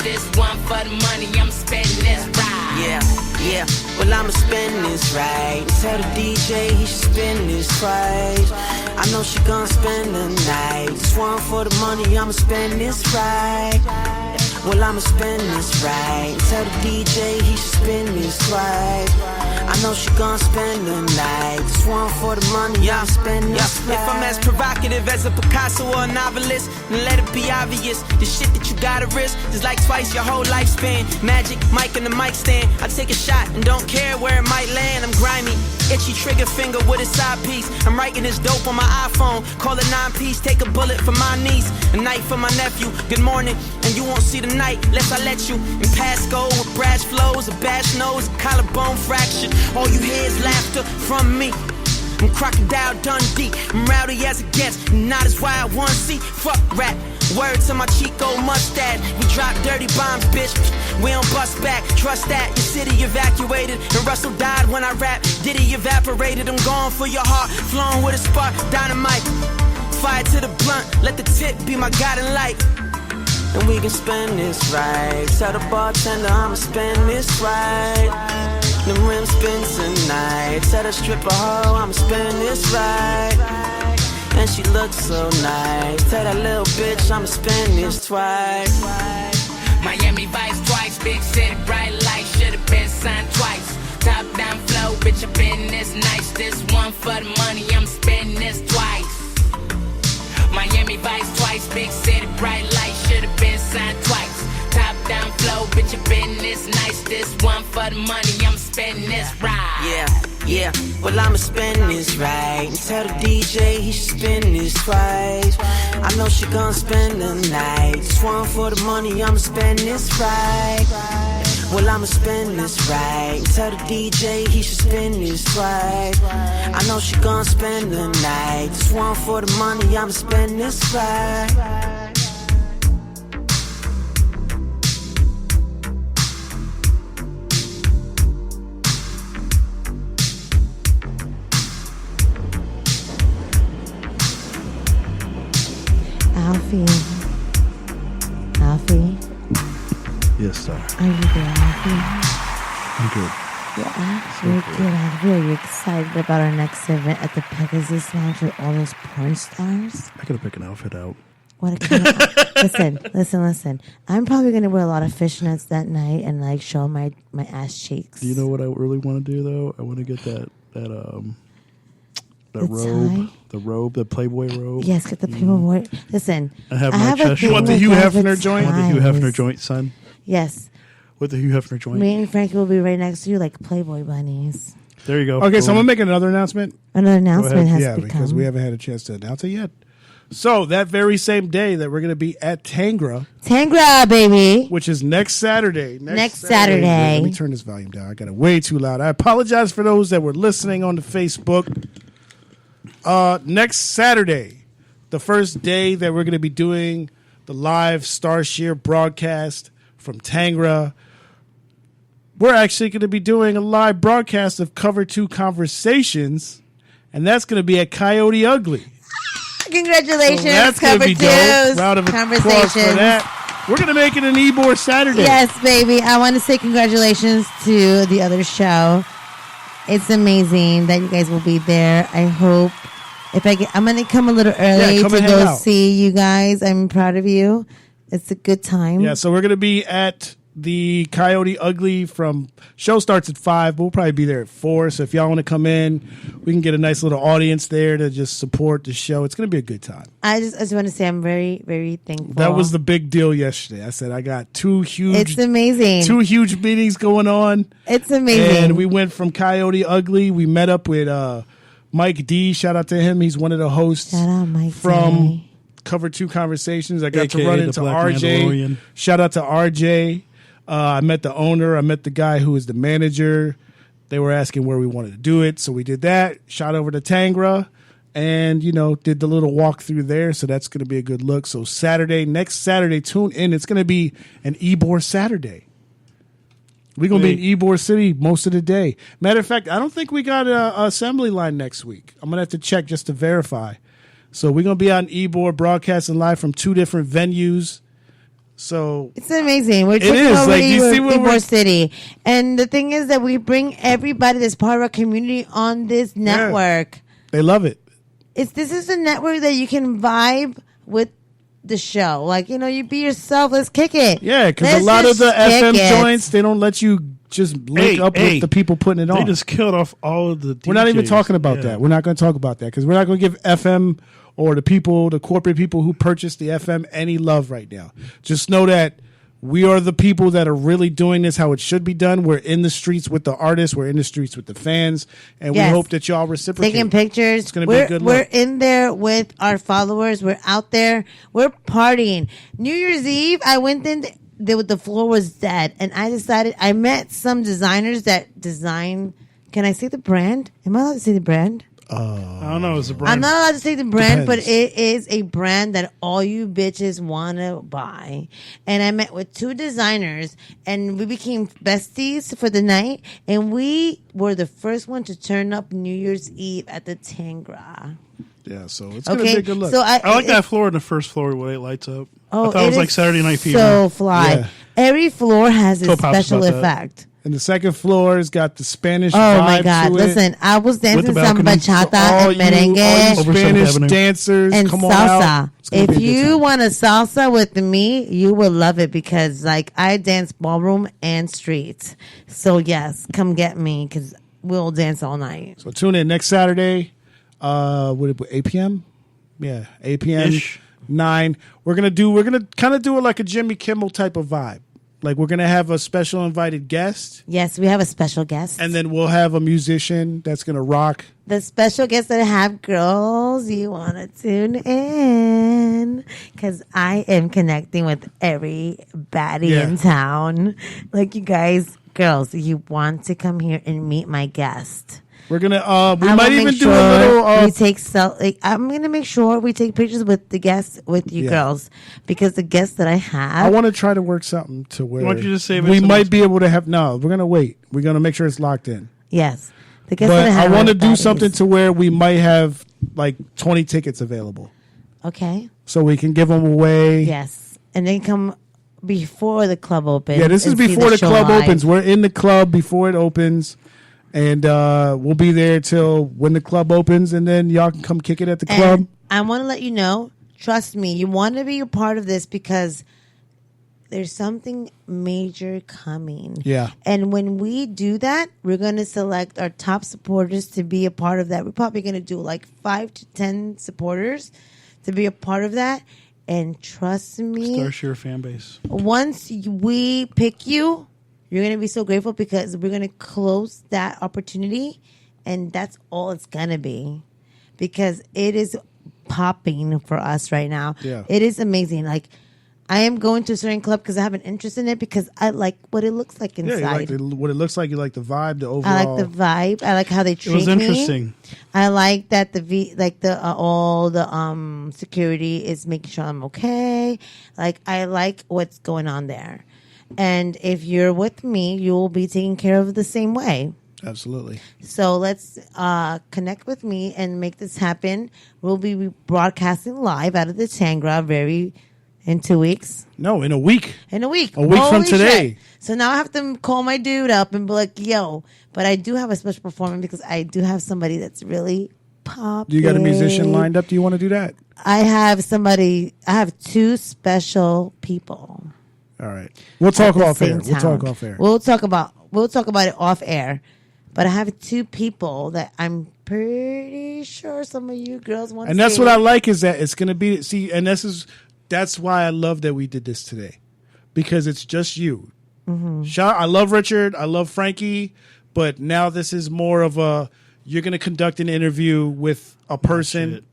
this one for the money, I'm spending this right. Yeah, well I'ma spend this right. Tell the DJ he should spin this twice. I know she gon' spend the night. This one for the money, I'ma spend this right. Well I'ma spend this right. Tell the DJ he should spin this twice. I know she gon' spend the night. This one for the money, I'ma spend this right. If I'm as provocative as a Picasso or a novelist, then let it be obvious. The shit that you gotta risk is like twice your whole lifespan. Magic, mic and the mic stand. I take a shot and don't care where it might land. I'm grimy, itchy trigger finger with a side piece. I'm writing this dope on my iPhone. Call it 9-piece, take a bullet for my niece, a night for my nephew. Good morning, and you won't see the night unless I let you. In Pasco with brash flows, a bash nose, a collarbone fracture. All you hear is laughter from me. I'm Crocodile Dundee. I'm rowdy as it gets, not as why I want to see. Fuck rap. Word to my Chico mustache. We drop dirty bombs, bitch. We don't bust back. Trust that. Your city evacuated. And Russell died when I rap. Diddy evaporated. I'm going for your heart. Flowing with a spark. Dynamite. Fire to the blunt. Let the tip be my guiding light. And we can spend this right. Tell the bartender I'ma spend this right. The rim spin tonight. Tell the stripper hoe I'ma spend this right. And she looks so nice. Tell that little bitch I'ma spend this twice. Miami Vice twice, big city, bright light, should've been signed twice. Top down flow, bitch, I been this nice. This one for the money, I'm spending this twice. Miami Vice twice, big city, bright light, should've been signed twice. Top down flow, bitch, I been this nice. This one for the money, I'm spending this right. Yeah, well I'ma spend this right. And tell the DJ he should spin this twice. I know she gon' spend the night. This one for the money, I'ma spend this right. Well I'ma spend this right. And tell the DJ he should spin this twice. I know she gon' spend the night. This one for the money, I'ma spend this right. Alfie. Yes, sir. Are you there, Alfie? I'm good. Yeah, you're good, Alfie. Are you excited about our next event at the Pegasus Lounge with all those porn stars? I gotta pick an outfit out. What a kind of, listen. I'm probably going to wear a lot of fishnets that night and like show my ass cheeks. Do you know what I really want to do though? I want to get that The robe, tie? the Playboy robe. Yes, get the Playboy. Listen, I have my chest. You want the Hugh Hefner joint? The Hugh Hefner joint, son. Yes. With the Hugh Hefner joint. Me and Frankie will be right next to you like Playboy bunnies. There you go. Okay, so I'm Boom. going to make another announcement. Another announcement has Yeah, become. because we haven't had a chance to announce it yet. So that very same day that we're going to be at Tangra, baby. which is next Saturday. Next Saturday. Let me turn this volume down. I got it way too loud. I apologize for those that were listening on the Facebook. Next Saturday, the first day that we're going to be doing the live Starshare broadcast from Tangra, we're actually going to be doing a live broadcast of Cover 2 Conversations, and that's going to be at Coyote Ugly. Congratulations, So that's going to Cover be 2 dope. Round of applause for Conversations. that. We're going to make it an Ebor Saturday. Yes, baby. I want to say congratulations to the other show. It's amazing that you guys will be there. I hope I'm going to come a little early come to and go hang out. see you guys. I'm proud of you. It's a good time. Yeah, so we're going to be at the Coyote Ugly from show starts at 5, but we'll probably be there at 4. So if y'all want to come in, we can get a nice little audience there to just support the show. It's going to be a good time. I just want to say I'm very, very thankful. That was the big deal yesterday. I said I got two huge meetings going on. It's amazing. And we went from Coyote Ugly. We met up with Mike D. Shout out to him. He's one of the hosts. Shout out Mike from D. Cover 2 Conversations. I got AKA to run the into Black RJ. Mandalorian. Shout out to RJ. I met the owner. I met the guy who is the manager. They were asking where we wanted to do it, so we did that. Shot over to Tangra, and did the little walk through there. So that's going to be a good look. So next Saturday, tune in. It's going to be an Ebor Saturday. We're going to be in Ybor City most of the day. Matter of fact, I don't think we got an assembly line next week. I'm going to have to check just to verify. So we're going to be on Ybor broadcasting live from 2 different venues. So It's amazing. We're It taking is. over Like, you see what Ybor we're- City. And the thing is that we bring everybody that's part of our community on this network. they love it. This is a network that you can vibe with the show. Like, you be yourself. Let's kick it. Yeah, because a Let's lot of just the kick FM it. joints, they don't let you just link up hey. with the people putting it They on. just killed off all of the DJs. We're not even talking about Yeah. that. We're not going to talk about that because we're not going to give FM or the corporate people who purchased the FM any love right now. Just know that we are the people that are really doing this how it should be done. We're in the streets with the artists. We're in the streets with the fans. And Yes. we hope that y'all reciprocate. Taking pictures. It's going to be a good We're look. in there with our followers. We're out there. We're partying. New Year's Eve, I went in. The floor was dead, and I met some designers that design. Can I say the brand? Am I allowed to say the brand? I don't know. It's a brand. I'm not allowed to say the brand, but Depends. it is a brand that all you bitches want to buy. And I met with 2 designers, and we became besties for the night. And we were the first one to turn up New Year's Eve at the Tangra. Yeah, so it's going to Okay, be a good look. so I like that floor in the first floor where it lights up. I thought it was like Saturday Night Fever. So fly. Yeah. Every floor has a Told Pops special about that. effect. and the second floor has got the Spanish Oh vibe my God! to it. Listen, I was dancing the some balcony. bachata all and you merengue Over Spanish 7th Avenue. dancers, and come on out. salsa. It's gonna If be a good you time. want a salsa with me, you will love it because like I dance ballroom and street. So yes, come get me because we'll dance all night. So tune in next Saturday. Would it be 8 p.m.? Yeah, 8 p.m. Ish. 9. We're gonna kind of do it like a Jimmy Kimmel type of vibe. Like we're gonna have a special invited guest, Yes, we have a special guest. and then we'll have a musician that's gonna rock. The special guest that I have, girls, you want to tune in because I am connecting with everybody Yeah. in town. Like you guys, girls, you want to come here and meet my guest. We're gonna we I might will even make do a little. we take I'm gonna make sure we take pictures with the guests with you Yeah. girls because the guests that I I have. want to try to work something to where Why don't you just save it we till might next be able to have. No, we're gonna wait. We're gonna make sure it's locked in. Yes, the guests But that I have. I want to are do baddies. something to where we might have like 20 tickets available, Okay. so we can give them away. Yes, and then come before the club opens. Yeah, this is and see before the show club live. opens. We're in the club before it opens, and we'll be there till when the club opens, and then y'all can come kick it at the club. And I want to let you know, trust me, you want to be a part of this because there's something major coming. Yeah. And when we do that, we're going to select our top supporters to be a part of that. We're probably going to do like 5 to 10 supporters to be a part of that. And trust me, Starshare fan base. once we pick you, you're going to be so grateful because we're going to close that opportunity and that's all it's going to be because it is popping for us right now. Yeah. It is amazing. Like I am going to a certain club because I have an interest in it because I like what it looks like Yeah, inside. you like what it looks like. You like the vibe, the overall. I like the vibe. I like how they It treat was me. interesting. I like that all the security is making sure I'm okay. Like I like what's going on there. And if you're with me, you will be taken care of the same way. Absolutely. So let's connect with me and make this happen. We'll be broadcasting live out of the Tangra in 2 weeks. No, in a week. In a week. A week from Holy today. shit. So now I have to call my dude up and be like, yo. But I do have a special performance because I do have somebody that's really popping. Do you got a musician lined up? Do you want to do that? I have 2 special people. All right. We'll talk at the off air. same We'll talk time. off air. We'll talk about it off air. But I have 2 people that I'm pretty sure some of you girls want to And that's what I like is that it's going to be, and that's why I love that we did this today because it's just you. Mm-hmm. I love Richard. I love Frankie, but now this is more of you're going to conduct an interview with a person. shit.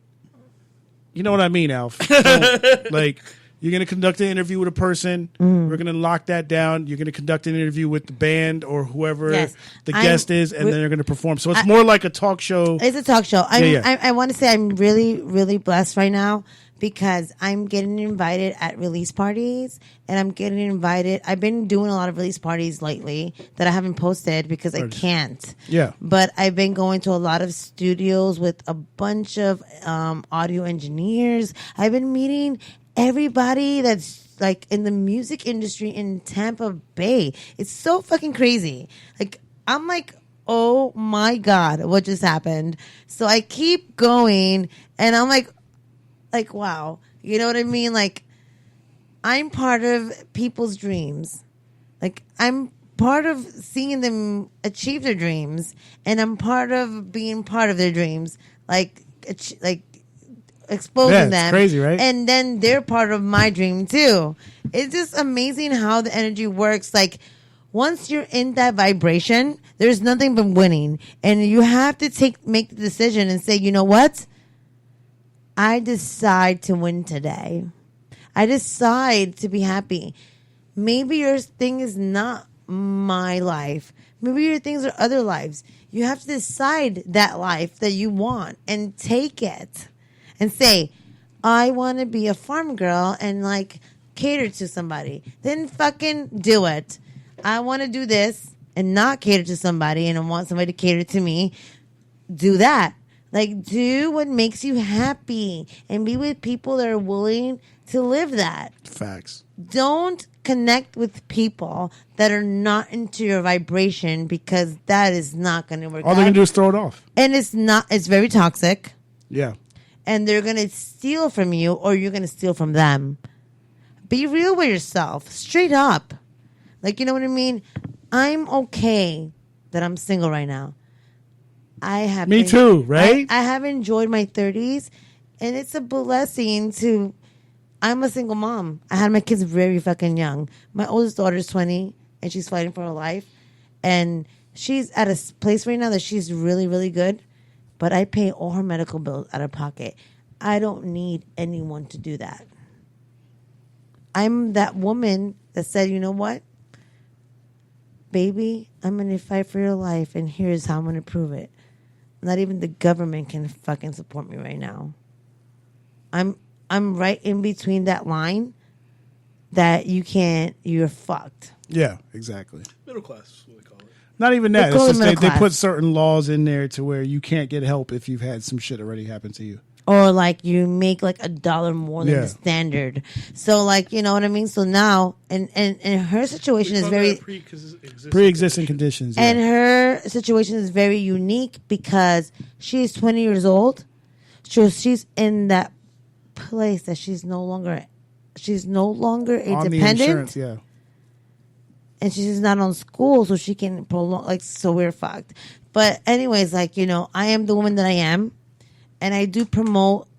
You know what I mean, Alf? So, like, you're going to conduct an interview with a person. Mm-hmm. We're going to lock that down. You're going to conduct an interview with the band or whoever Yes. the guest is, and we- then they're going to perform. So it's more like a talk show. It's a talk show. Yeah. I want to say I'm really, really blessed right now because I'm getting invited at release parties and I'm getting invited. I've been doing a lot of release parties lately that I haven't posted because I can't. Yeah. But I've been going to a lot of studios with a bunch of audio engineers. I've been meeting everybody that's like in the music industry in Tampa Bay. It's so fucking crazy. Like, I'm like, oh my God, what just happened? So I keep going and I'm like, wow. You know what I mean? Like, I'm part of people's dreams. Like, I'm part of seeing them achieve their dreams, and I'm part of being part of their dreams. Like exposing it's them. Crazy, right? And then they're part of my dream too. It's just amazing how the energy works. Like, once you're in that vibration, there's nothing but winning. And you have to make the decision and say, you know what? I decide to win today. I decide to be happy. Maybe your thing is not my life. Maybe your things are other lives. You have to decide that life that you want and take it and say, I want to be a farm girl and like cater to somebody. Then fucking do it. I want to do this and not cater to somebody and I want somebody to cater to me. Do that. Like, do what makes you happy and be with people that are willing to live that. Facts. Don't connect with people that are not into your vibration because that is not going to work All they're going to do is throw it off. And it's very toxic. Yeah. And they're going to steal from you or you're going to steal from them. Be real with yourself. Straight up. Like, you know what I mean? I'm okay that I'm single right now. Me too, right? I have enjoyed my 30s, and it's a blessing to. I'm a single mom. I had my kids very fucking young. My oldest daughter is 20, and she's fighting for her life, and she's at a place right now that she's really, really good. But I pay all her medical bills out of pocket. I don't need anyone to do that. I'm that woman that said, you know what, baby, I'm going to fight for your life, and here's how I'm going to prove it. Not even the government can fucking support me right now. I'm right in between that line that you're fucked. Yeah, exactly. Middle class is what they call it. Not even that. They It's just they class. put certain laws in there to where you can't get help if you've had some shit already happen to you. Or like you make like $1 more than Yeah. the standard. So like, you know what I mean? So now, and her situation is very... Pre-existing conditions. Yeah. And her situation is very unique because she's 20 years old. So she's in that place that she's no longer a On the dependent. insurance, yeah. And she's not on school, so she can prolong, like, so we're fucked. But anyways, like, you know, I am the woman that I am. And I do promote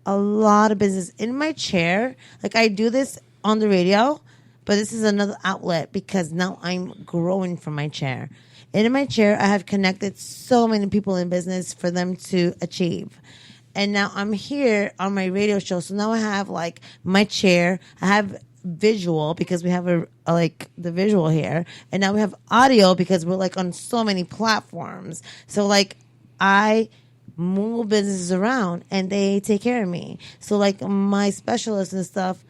a lot of business in my chair. Like, I do this on the radio, but this is another outlet because now I'm growing from my chair. And in my chair, I have connected so many people in business for them to achieve. And now I'm here on my radio show. So now I have, like, my chair. I have visual because we have the visual here. And now we have audio because we're, like, on so many platforms. So, like, I move businesses around and they take care of me. So like my specialists and stuff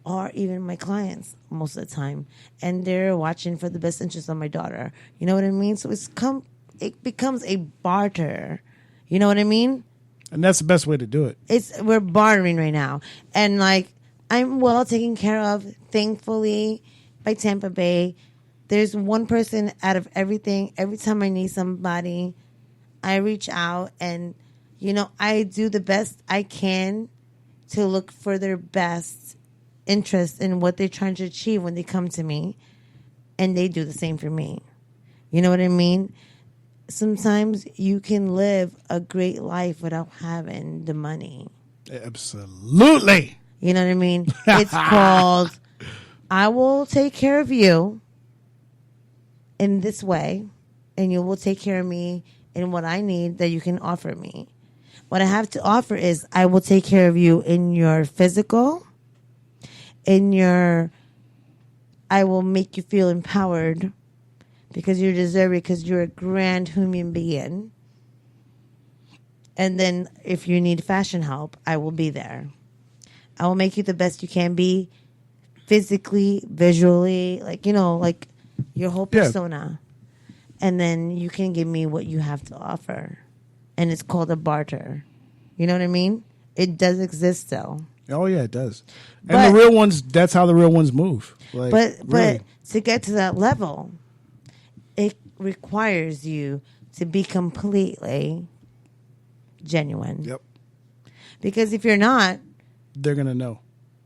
are even my clients most of the time, and they're watching for the best interest of my daughter. You know what I mean? So it becomes a barter. You know what I mean? And that's the best way to do it. We're bartering right now, and like I'm well taken care of, thankfully, by Tampa Bay. There's one person out of everything. Every time I need somebody, I reach out and, you know, I do the best I can to look for their best interest in what they're trying to achieve when they come to me. And they do the same for me. You know what I mean? Sometimes you can live a great life without having the money. Absolutely. You know what I mean? It's called, I will take care of you in this way, and you will take care of me in what I need that you can offer me. What I have to offer is I will take care of you in your physical, I will make you feel empowered because you deserve it, because you're a grand human being. And then if you need fashion help, I will be there. I will make you the best you can be physically, visually, like, you know, like your whole persona. And then you can give me what you have to offer. And it's called a barter. You know what I mean? It does exist still. Oh yeah, it does. But- And the real ones, that's how the real ones move. Like, But really. to get to that level, it requires you to be completely genuine. Yep, Because if you're not, they're gonna know.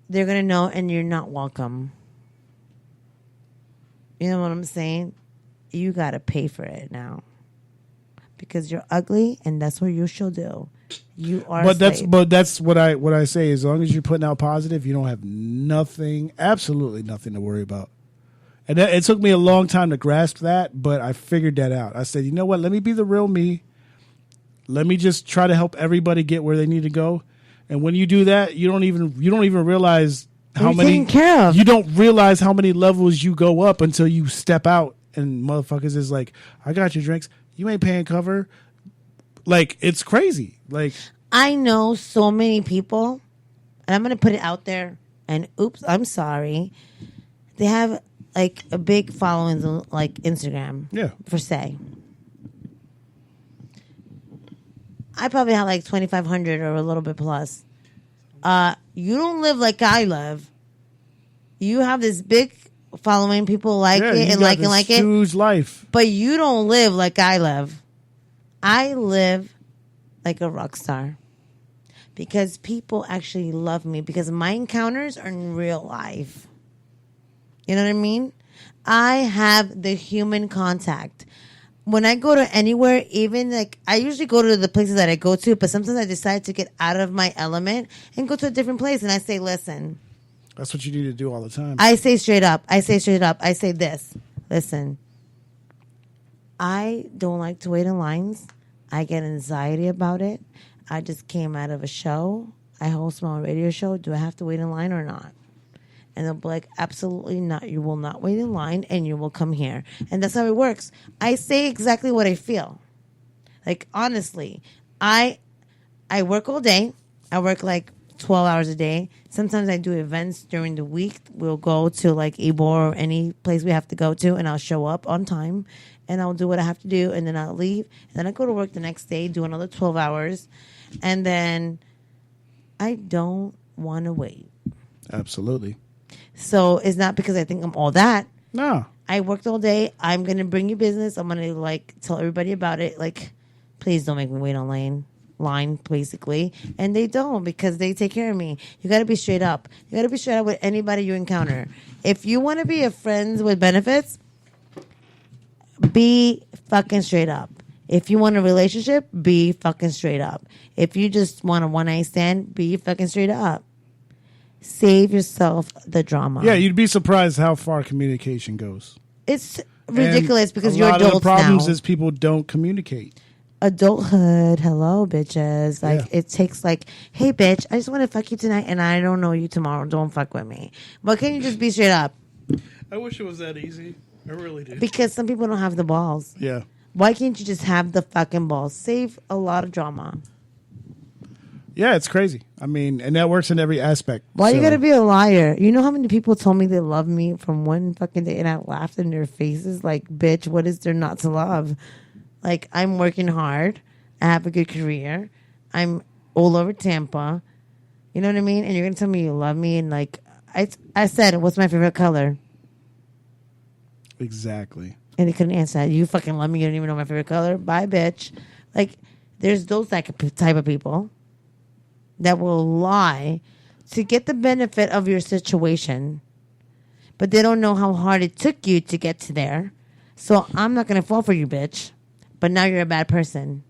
they're gonna know, and you're not welcome. You know what I'm saying? You gotta pay for it now. Because you're ugly, and that's what you should do. You are. But a slave. that's what I say. As long as you're putting out positive, you don't have nothing, absolutely nothing to worry about. And it took me a long time to grasp that, but I figured that out. I said, you know what? Let me be the real me. Let me just try to help everybody get where they need to go. And when you do that, you don't even realize how You're many taken care of. You don't realize how many levels you go up until you step out and motherfuckers is like, I got your drinks. You ain't paying cover. Like, it's crazy. Like, I know so many people, and I'm going to put it out there, and oops, I'm sorry. They have, like, a big following on, like, Instagram. Yeah. For say. I probably have, like, 2,500 or a little bit plus. You don't live like I live. You have this big following. People like yeah, it you and got like it, this like it. huge life. But you don't live like I live. I live like a rock star. Because people actually love me. Because my encounters are in real life. You know what I mean? I have the human contact. When I go to anywhere, even like I usually go to the places that I go to, but sometimes I decide to get out of my element and go to a different place. And I say, listen. That's what you need to do all the time. I say straight up. I say this. Listen. I don't like to wait in lines. I get anxiety about it. I just came out of a show. I host my own radio show. Do I have to wait in line or not? And they'll be like, absolutely not. You will not wait in line and you will come here. And that's how it works. I say exactly what I feel. Like, honestly, I work all day. I work like 12 hours a day. Sometimes I do events during the week. We'll go to like Ybor or any place we have to go to, and I'll show up on time and I'll do what I have to do, and then I'll leave. And then I go to work the next day, do another 12 hours. And then I don't want to wait. Absolutely. So it's not because I think I'm all that. No. I worked all day. I'm going to bring you business. I'm going to like tell everybody about it. Like, please don't make me wait on line, basically. And they don't, because they take care of me. You got to be straight up. You got to be straight up with anybody you encounter. If you want to be a friends with benefits, be fucking straight up. If you want a relationship, be fucking straight up. If you just want a one-night stand, be fucking straight up. Save yourself the drama. Yeah, you'd be surprised how far communication goes. It's ridiculous And because a you're lot of adults the problems now. is people don't communicate. Adulthood, hello, bitches. Like, Yeah. it takes like, hey, bitch, I just want to fuck you tonight, and I don't know you tomorrow. Don't fuck with me. But can you just be straight up? I wish it was that easy. I really do. Because some people don't have the balls. Yeah. Why can't you just have the fucking balls? Save a lot of drama. Yeah, it's crazy. I mean, and that works in every aspect. Why you So- gotta be a liar? You know how many people told me they love me from one fucking day, and I laughed in their faces like, bitch, what is there not to love? Like, I'm working hard. I have a good career. I'm all over Tampa. You know what I mean? And you're gonna tell me you love me, and like, I said, what's my favorite color? Exactly. And he couldn't answer that. You fucking love me. You don't even know my favorite color. Bye, bitch. Like, there's those type of people that will lie to get the benefit of your situation, but they don't know how hard it took you to get to there. So I'm not going to fall for you, bitch. But now you're a bad person.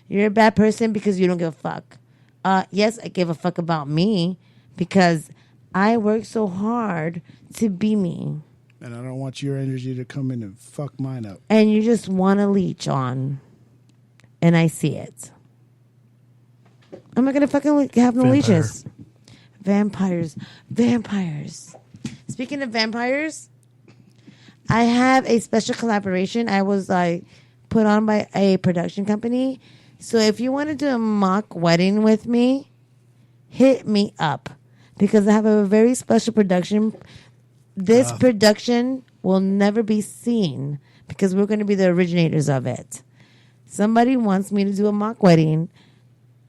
You're a bad person because you don't give a fuck. Yes, I give a fuck about me because I work so hard to be me. And I don't want your energy to come in and fuck mine up. And you just want to leech on. And I see it. I'm not going to fucking have no leeches. Vampires. Speaking of vampires, I have a special collaboration. I was put on by a production company. So if you want to do a mock wedding with me, hit me up. Because I have a very special production. This production will never be seen because we're going to be the originators of it. Somebody wants me to do a mock wedding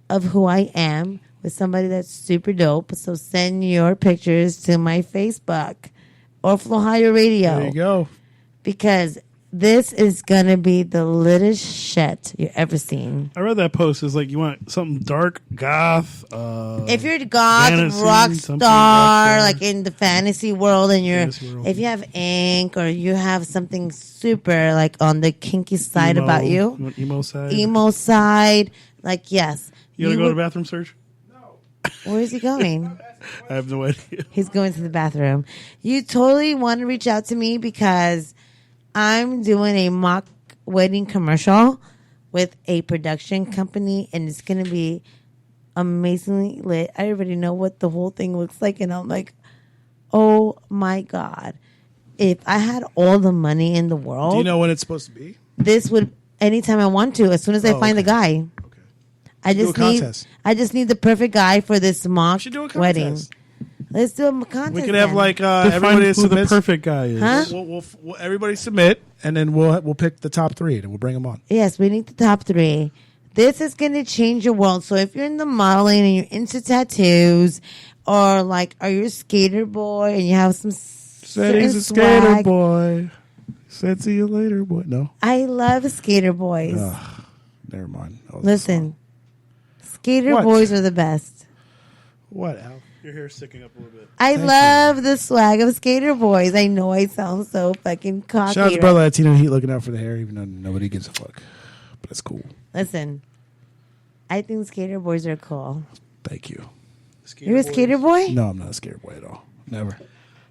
of who I am with somebody that's super dope. So send your pictures to my Facebook or Flow Higher Radio. There you go. Because this is going to be the littest shit you ever seen. I read that post. It's like you want something dark, goth. If you're a goth, fantasy, rock something star, rock star. like in the fantasy world, and Fantasy world. if you have ink or you have something super like on the kinky side about you, want emo side. emo side, like yes. You gotta go to the would- bathroom, Serge? Where is he going? I have no idea. He's going to the bathroom. You totally want to reach out to me because I'm doing a mock wedding commercial with a production company, and it's going to be amazingly lit. I already know what the whole thing looks like, and I'm like, oh my God. If I had all the money in the world, Do you know when it's supposed to be? this would, anytime I want to, as soon as I find the guy. Okay. I Do a just need, contest. I just need the perfect guy for this mock should do a wedding. contest. Let's do a contest. We could have then. like Define everybody who the submits. perfect guy is. Huh? We'll everybody submit, and then we'll pick the top 3, and we'll bring them on. Yes, we need the top 3. This is going to change your world. So if you're in the modeling and you're into tattoos, or like, are you a skater boy and you have some Said he's a certain skater swag. boy. Said see you later, boy. No, I love skater boys. never mind. That was a Listen, skater What? boys are the best. song. What? Al? Your hair's sticking up a little bit. I love the swag of skater boys. I know I sound so fucking cocky. Shout out to right? brother Latino Heat looking out for the hair, even though nobody gives a fuck. But it's cool. Listen, I think skater boys are cool. Thank you. You're a skater boy? No, I'm not a skater boy at all. Never.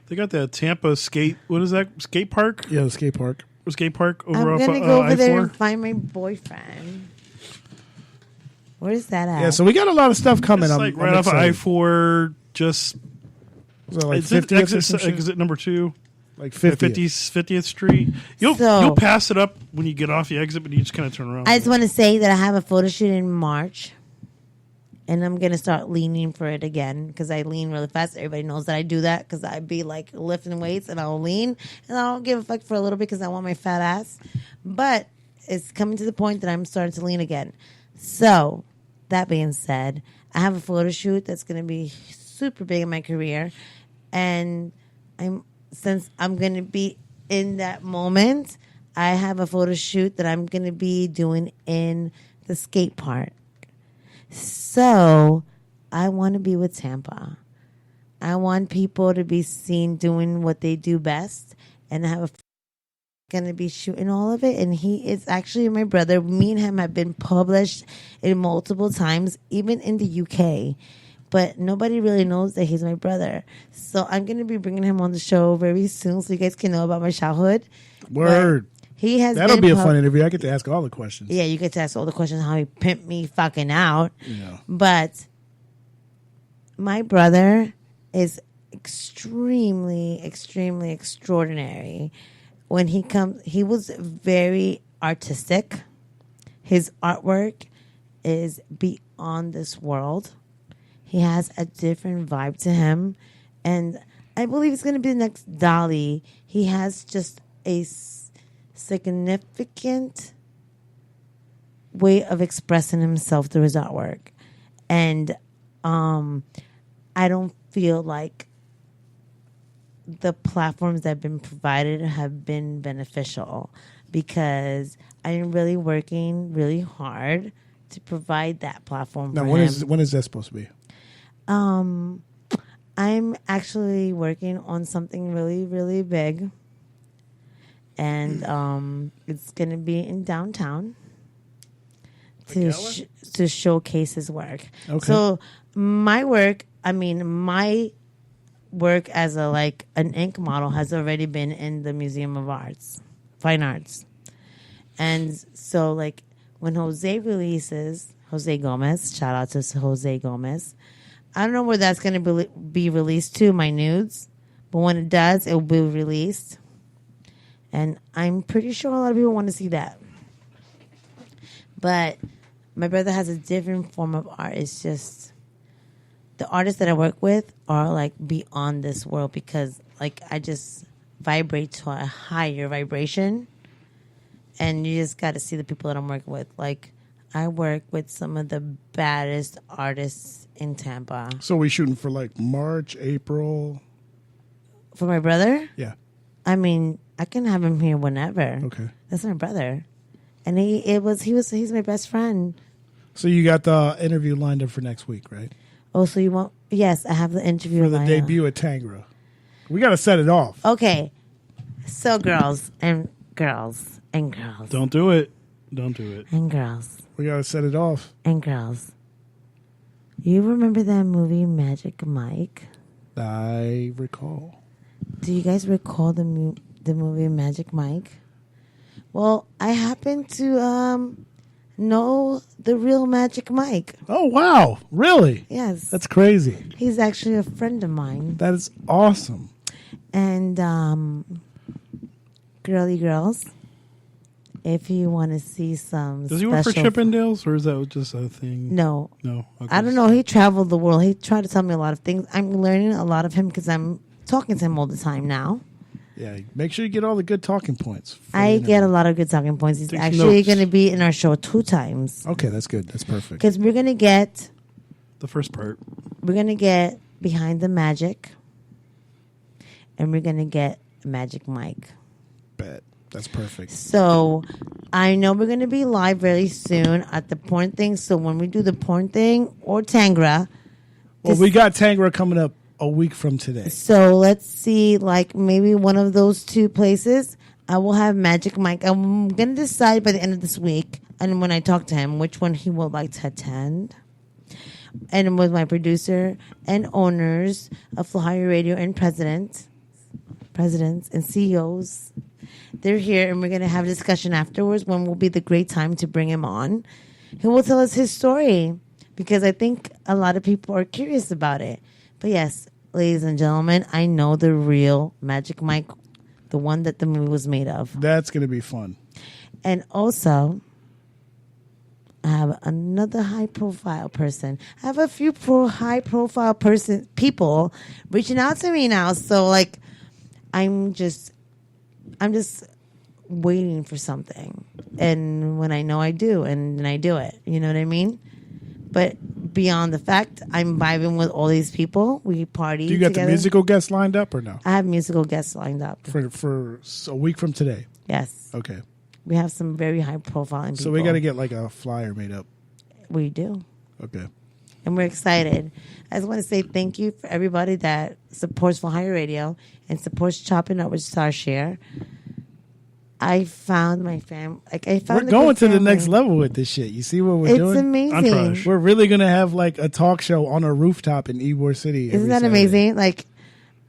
They got that Tampa skate. What is that? Skate park? Yeah, the skate park. Or skate park over I'm off going to go over there I-4? and find my boyfriend. Where's that at? Yeah, so we got a lot of stuff coming. It's I'm, like I'm right off of excited. I-4, just Was that like it's in 50th or exit, some shit? exit number 2, Like 50th Street. You'll So- pass it up when you get off the exit, but you just kind of turn around. I just want to say that I have a photo shoot in March, and I'm gonna start leaning for it again because I lean really fast. Everybody knows that I do that because I be like lifting weights and I'll lean and I don't give a fuck for a little bit because I want my fat ass. But it's coming to the point that I'm starting to lean again. So that being said, I have a photo shoot that's gonna be super big in my career, and since I'm gonna be in that moment, I have a photo shoot that I'm going to be doing in the skate park. So I want to be with Tampa. I want people to be seen doing what they do best, and I have a going to be shooting all of it. And he is actually my brother. Me and him have been published in multiple times, even in the UK. But nobody really knows that he's my brother. So I'm going to be bringing him on the show very soon so you guys can know about my childhood. Word. But he has That'll been be a fun interview. I get to ask all the questions. Yeah, you get to ask all the questions how he pimped me fucking out. Yeah. But my brother is extremely, extremely extraordinary. When he comes, he was very artistic. His artwork is beyond this world. He has a different vibe to him. And I believe he's going to be the next Dali. He has just a significant way of expressing himself through his artwork. And I don't feel like the platforms that have been provided have been beneficial because I'm really working really hard to provide that platform Now, for when him. is that supposed to be? I'm actually working on something really, really big. And it's going to be in downtown to showcase his work. Okay. So my work as an ink model has already been in the Museum of Arts, Fine Arts. And so like when Jose releases, Jose Gomez, shout out to Jose Gomez, I don't know where that's going to be released to, my nudes, but when it does, it will be released. And I'm pretty sure a lot of people want to see that. But my brother has a different form of art. It's just the artists that I work with are like beyond this world because like I just vibrate to a higher vibration. And you just got to see the people that I'm working with. Like I work with some of the baddest artists in Tampa. So we shooting for like March, April. For my brother, Yeah. I mean, I can have him here whenever. Okay. That's my brother, and he's my best friend. So you got the interview lined up for next week, right? Oh, so you want? Yes, I have the interview For the lined up. debut at Tangra. We got to set it off. Okay, so girls and girls and girls Don't do it. Don't do it. and girls We got to set it off. and girls. You remember that movie Magic Mike? I recall. Do you guys recall the movie Magic Mike? Well, I happen to know the real Magic Mike. Oh, wow. Really? Yes, That's crazy. he's actually a friend of mine. That is awesome. And girly girls, if you want to see some, Does he work for special- Chippendales, or is that just a thing? No, No. Okay. I don't know. He traveled the world. He tried to tell me a lot of things. I'm learning a lot of him because I'm talking to him all the time now. Yeah. Make sure you get all the good talking points. for the I interview. get a lot of good talking points. He's Take actually notes. going to be in our show 2 times Okay, that's good. That's perfect. because we're going to get The first part. behind the magic, and we're going to get Magic Mike. Bet. That's perfect. So I know we're going to be live very soon at the porn thing. So when we do the porn thing or Tangra, Well, we got Tangra coming up a week from today. so let's see, like maybe one of those 2 places. I will have Magic Mike. I'm going to decide by the end of this week, and when I talk to him, which one he would like to attend. And with my producer and owners of Flyer Radio and presidents and CEOs, they're here, and we're going to have a discussion afterwards when will be the great time to bring him on. He will tell us his story because I think a lot of people are curious about it. But yes, ladies and gentlemen, I know the real Magic Mike, the one that the movie was made of. That's going to be fun. And also, I have another high-profile person. I have a few high-profile people reaching out to me now. So, like, I'm just waiting for something, and when I know I do, and then I do it. You know what I mean? But beyond the fact, I'm vibing with all these people. We party. Do you got together. the musical guests lined up or no? I have musical guests lined up. For a week from today. Yes, Okay. we have some very high-profile people. So we got to get like a flyer made up. We do. Okay. And we're excited. I just want to say thank you for everybody that supports For Hire Radio and supports Choppin' Up with Star Share. I found my fam. Like I found. We're a going good to the family. next level with this shit. You see what we're It's doing? amazing. Entourage. We're really going to have like a talk show on a rooftop in Ybor City. Isn't every that Saturday. amazing? Like,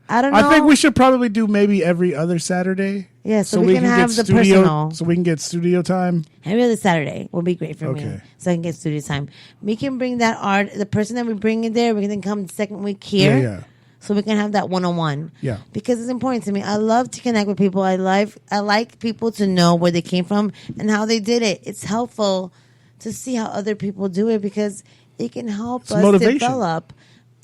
I don't know. I think we should probably do maybe every other Saturday. Yeah, so we can have the studio, personal. So we can get studio time. Every other Saturday will be great for me, Okay. so I can get studio time. We can bring that art. The person that we bring in there, we can come the second week here. Yeah. So we can have that 1-on-1. Yeah. Because it's important to me. I love to connect with people. I like people to know where they came from and how they did it. It's helpful to see how other people do it because it can help us motivation. develop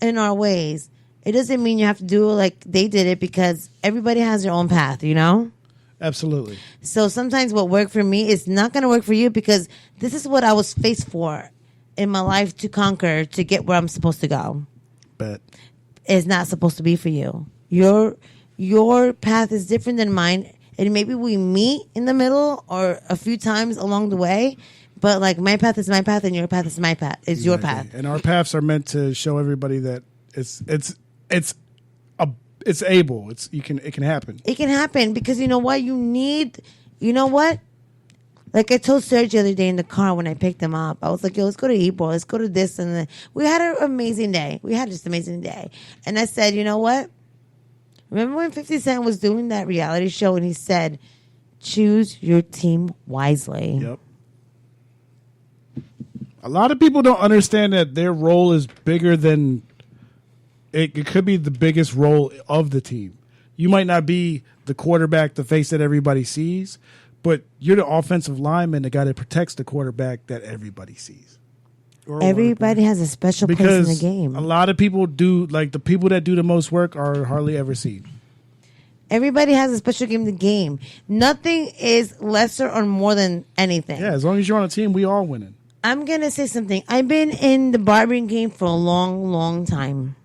in our ways. It doesn't mean you have to do it like they did it because everybody has their own path, you know? Absolutely. So sometimes what worked for me is not going to work for you because this is what I was faced for in my life to conquer to get where I'm supposed to go. Bet. Is not supposed to be for you. Your path is different than mine, and maybe we meet in the middle or a few times along the way. But like my path is my path, and your path is my path. Is your path. And our paths are meant to show everybody that it's able. It can happen. It can happen because you know what you need. You know what? Like I told Serge the other day in the car when I picked him up, I was like, "Yo, let's go to Ybor. Let's go to this." And then we had an amazing day. We had just an amazing day. And I said, "You know what? Remember when 50 Cent was doing that reality show and he said, choose your team wisely." Yep. A lot of people don't understand that their role is bigger than it could be the biggest role of the team. You might not be the quarterback, the face that everybody sees, but you're the offensive lineman, the guy that protects the quarterback that everybody sees. Everybody has a special place in the game. A lot of people do, like the people that do the most work are hardly ever seen. Everybody has a special game in the game. Nothing is lesser or more than anything. Yeah, as long as you're on a team, we all winning. I'm going to say something. I've been in the barbering game for a long, long time.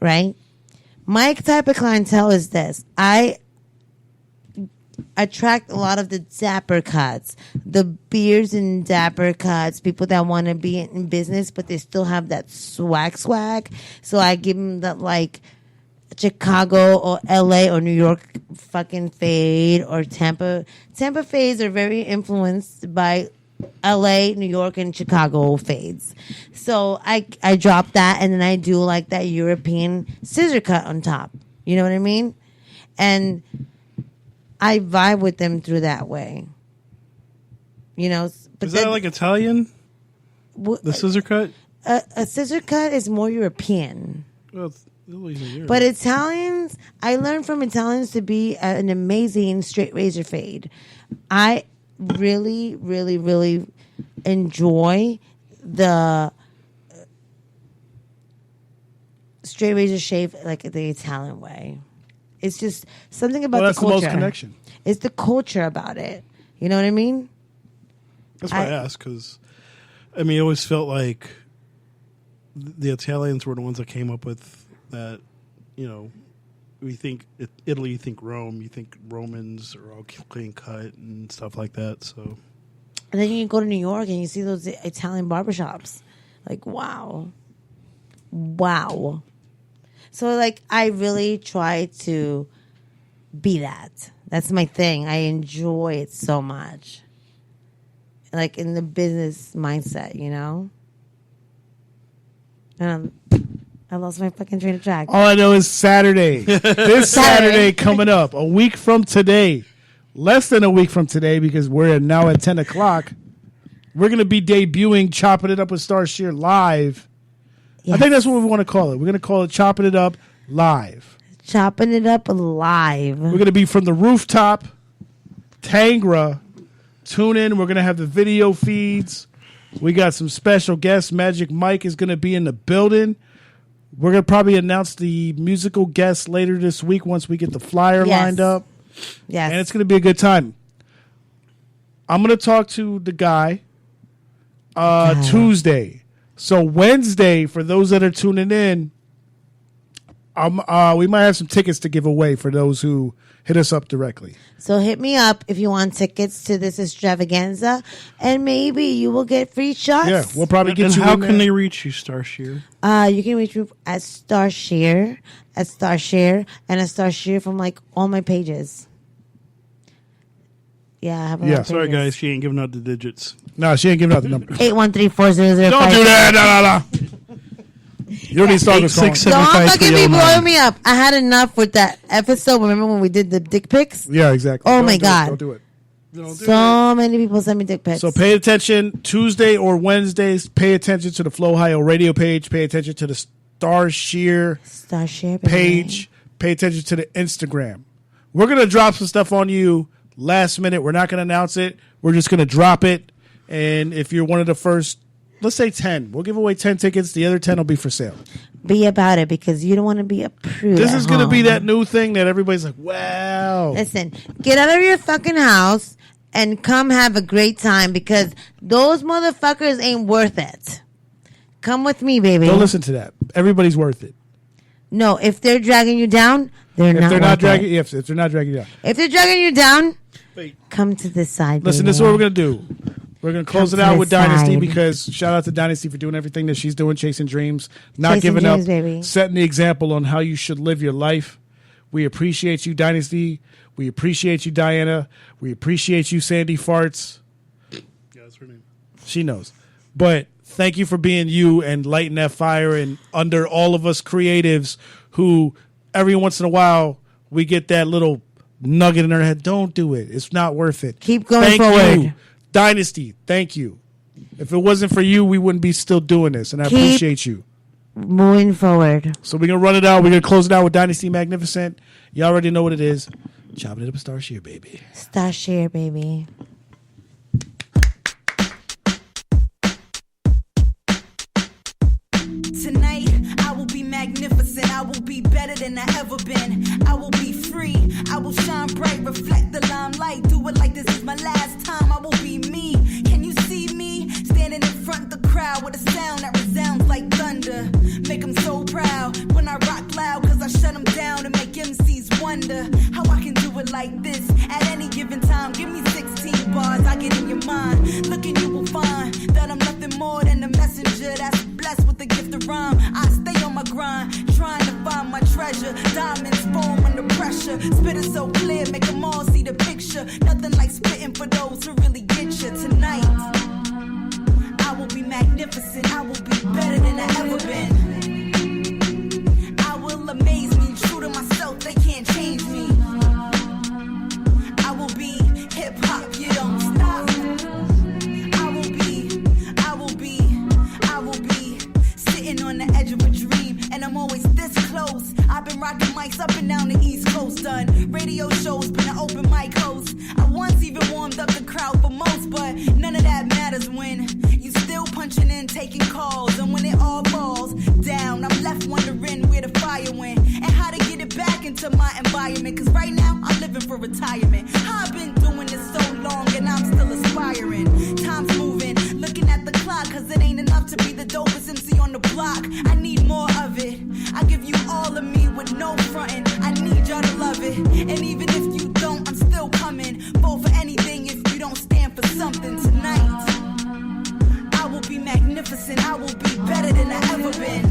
Right? My type of clientele is this. I attract a lot of the dapper cuts, the beards and dapper cuts, people that want to be in business, but they still have that swag. So I give them that like Chicago or LA or New York fucking fade or Tampa. Tampa fades are very influenced by LA, New York, and Chicago fades. So I drop that and then I do like that European scissor cut on top. You know what I mean? And I vibe with them through that way. You know, but is that like Italian? The scissor cut? A scissor cut is more European. Well, but Italians, I learned from Italians to be an amazing straight razor fade. I really, really, really enjoy the straight razor shave like the Italian way. It's just something about that's the culture. The most connection. It's the culture about it. You know what I mean? That's why I asked, because I mean, it always felt like the Italians were the ones that came up with that. You know, we think Italy, you think Rome, you think Romans are all clean cut and stuff like that. So, and then you go to New York and you see those Italian barbershops. Like, wow. So, like, I really try to be that. That's my thing. I enjoy it so much. Like, in the business mindset, you know? I lost my fucking train of track. All I know is Saturday. This Saturday coming up, a week from today. Less than a week from today, because we're now at 10 o'clock. We're going to be debuting Chopping It Up with Star Sheer live. Yes. I think that's what we want to call it. We're going to call it Chopping It Up Live. Chopping It Up Live. We're going to be from the rooftop, Tangra. Tune in. We're going to have the video feeds. We got some special guests. Magic Mike is going to be in the building. We're going to probably announce the musical guests later this week once we get the flyer lined up. Yes. And it's going to be a good time. I'm going to talk to the guy Tuesday. So Wednesday, for those that are tuning in, we might have some tickets to give away for those who hit us up directly. So hit me up if you want tickets to this extravaganza, and maybe you will get free shots. Yeah, we'll probably get and you. How in can they reach you, Star Sheer? You can reach me at Star Sheer, and a Star Sheer from like all my pages. Yeah, I have a lot of Sorry, pages. guys, she ain't giving out the digits. No, she ain't giving out the number. 813-400. Don't do that. No. You don't need to start with calling. Don't fucking be blowing me up. I had enough with that episode. Remember when we did the dick pics? Yeah, exactly. Oh my God. Don't do it. So many people send me dick pics. So pay attention Tuesday or Wednesdays. Pay attention to the Flow Ohio radio page. Pay attention to the Star Sheer page. Pay attention to the Instagram. We're going to drop some stuff on you last minute. We're not going to announce it. We're just going to drop it. And if you're one of the first, let's say 10, we'll give away 10 tickets. The other 10 will be for sale. Be about it, because you don't want to be a prude. This is going to be that new thing that everybody's like, wow. Listen, get out of your fucking house and come have a great time, because those motherfuckers ain't worth it. Come with me, baby. Don't listen to that. Everybody's worth it. No, if they're dragging you down, they're not dragging you down. If they're not dragging you down. If they're dragging you down, come to this side. Listen, baby. this is what we're going to do. We're going to close it out with Dynasty, because shout out to Dynasty for doing everything that she's doing, chasing dreams, not giving up, baby. Setting the example on how you should live your life. We appreciate you, Dynasty. We appreciate you, Diana. We appreciate you, Sandy Farts. Yeah, that's her name. She knows. But thank you for being you and lighting that fire, and under all of us creatives who every once in a while we get that little nugget in our head. Don't do it. It's not worth it. Keep going forward. You. Dynasty, thank you. If it wasn't for you, we wouldn't be still doing this, and I appreciate you. Moving forward. So we're going to run it out. We're going to close it out with Dynasty Magnificent. You already know what it is. Chopping it up with Star Sheer, baby. Star Sheer, baby. Tonight, I will be magnificent. I will be better than I ever been. I will be free. I will shine bright, reflect the limelight. Do it like this is my last time. I will be me. Can you see me? Standing in front of the crowd with a sound that resounds like thunder. Make them so proud when I rock loud, cause I shut them down and make MCs wonder how I can do it like this at any given time. Give me 16 bars, I get in your mind. Look and you will find that I'm nothing more than a messenger that's blessed with the gift of rhyme. I stay on my grind, trying to find my treasure. Diamonds form under pressure. Spit it so clear, make them all see the picture. Nothing like spitting for those who really get you. Tonight, I will be magnificent. I will be better than I ever been. I will amaze me, true to myself, they can't change me. I will be hip-hop, you don't stop. I will be sitting on the edge of a dream, and I'm always this close. I've been rocking mics up and down the East Coast, done radio shows, been an open mic host. I once even warmed up the crowd for most, but none of that matters when you still punching in, taking calls, and when it all falls down, I'm left wondering where the fire went and how to get it back into my environment. Cause right now I'm living for retirement. I've been doing this so long and I'm still aspiring. Time's moving, looking at the clock, cause it ain't enough to be the dopest MC on the block. I need more of it. I give you all of me with no frontin'. I need y'all to love it. And even if you don't, I'm still coming. Vote for anything if you don't stand for something tonight. I will be magnificent. I will be better than I ever been.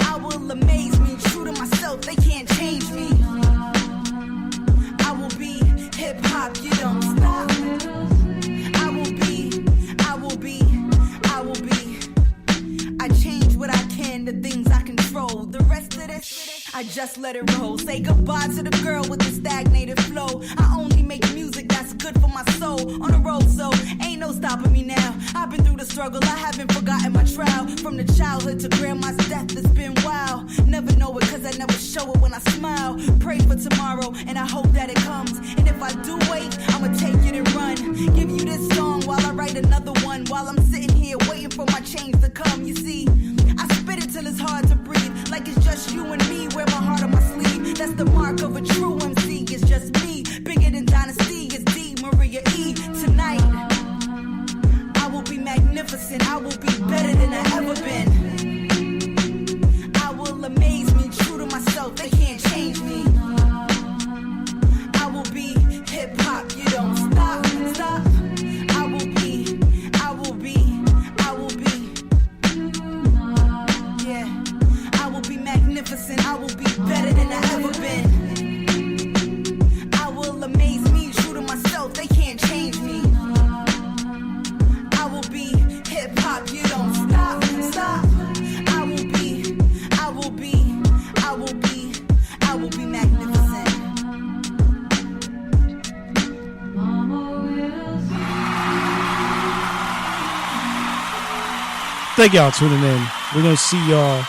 I will amaze me, true to myself, they can't change me. I will be hip-hop, you don't stop. I change what I can, the things I control. The rest of this, I just let it roll. Say goodbye to the girl with the stagnated flow. I only make music that's good for my soul. On the road, so ain't no stopping me now. I've been through the struggle, I haven't forgotten my trial. From the childhood to grandma's death, it's been wild. Never know it, cause I never show it when I smile. Pray for tomorrow, and I hope that it comes. And if I do wait, I'ma take it and run. Give you this song while I write another one. While I'm sitting here waiting for my change to come. You see, I spit it till it's hard to breathe. Like it's just you and me, wear my heart on my sleeve. That's the mark of a true MC, it's just me. Bigger than Dynasty, it's D, Maria E. Tonight, I will be magnificent. I will be better than I ever been. I will amaze me, true to myself, they can't change me. I will be hip-hop, you don't stop, stop. I will be, yeah. I will be magnificent, I will be better than I ever been. I will amaze me, true to myself, they can't change me. I will be hip-hop, you don't stop, stop. I will be magnificent. Thank y'all tuning in. We're gonna see y'all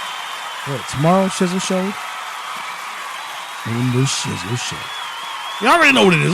tomorrow. Shizzle Show. On the Shizzle Show. You already know what it is.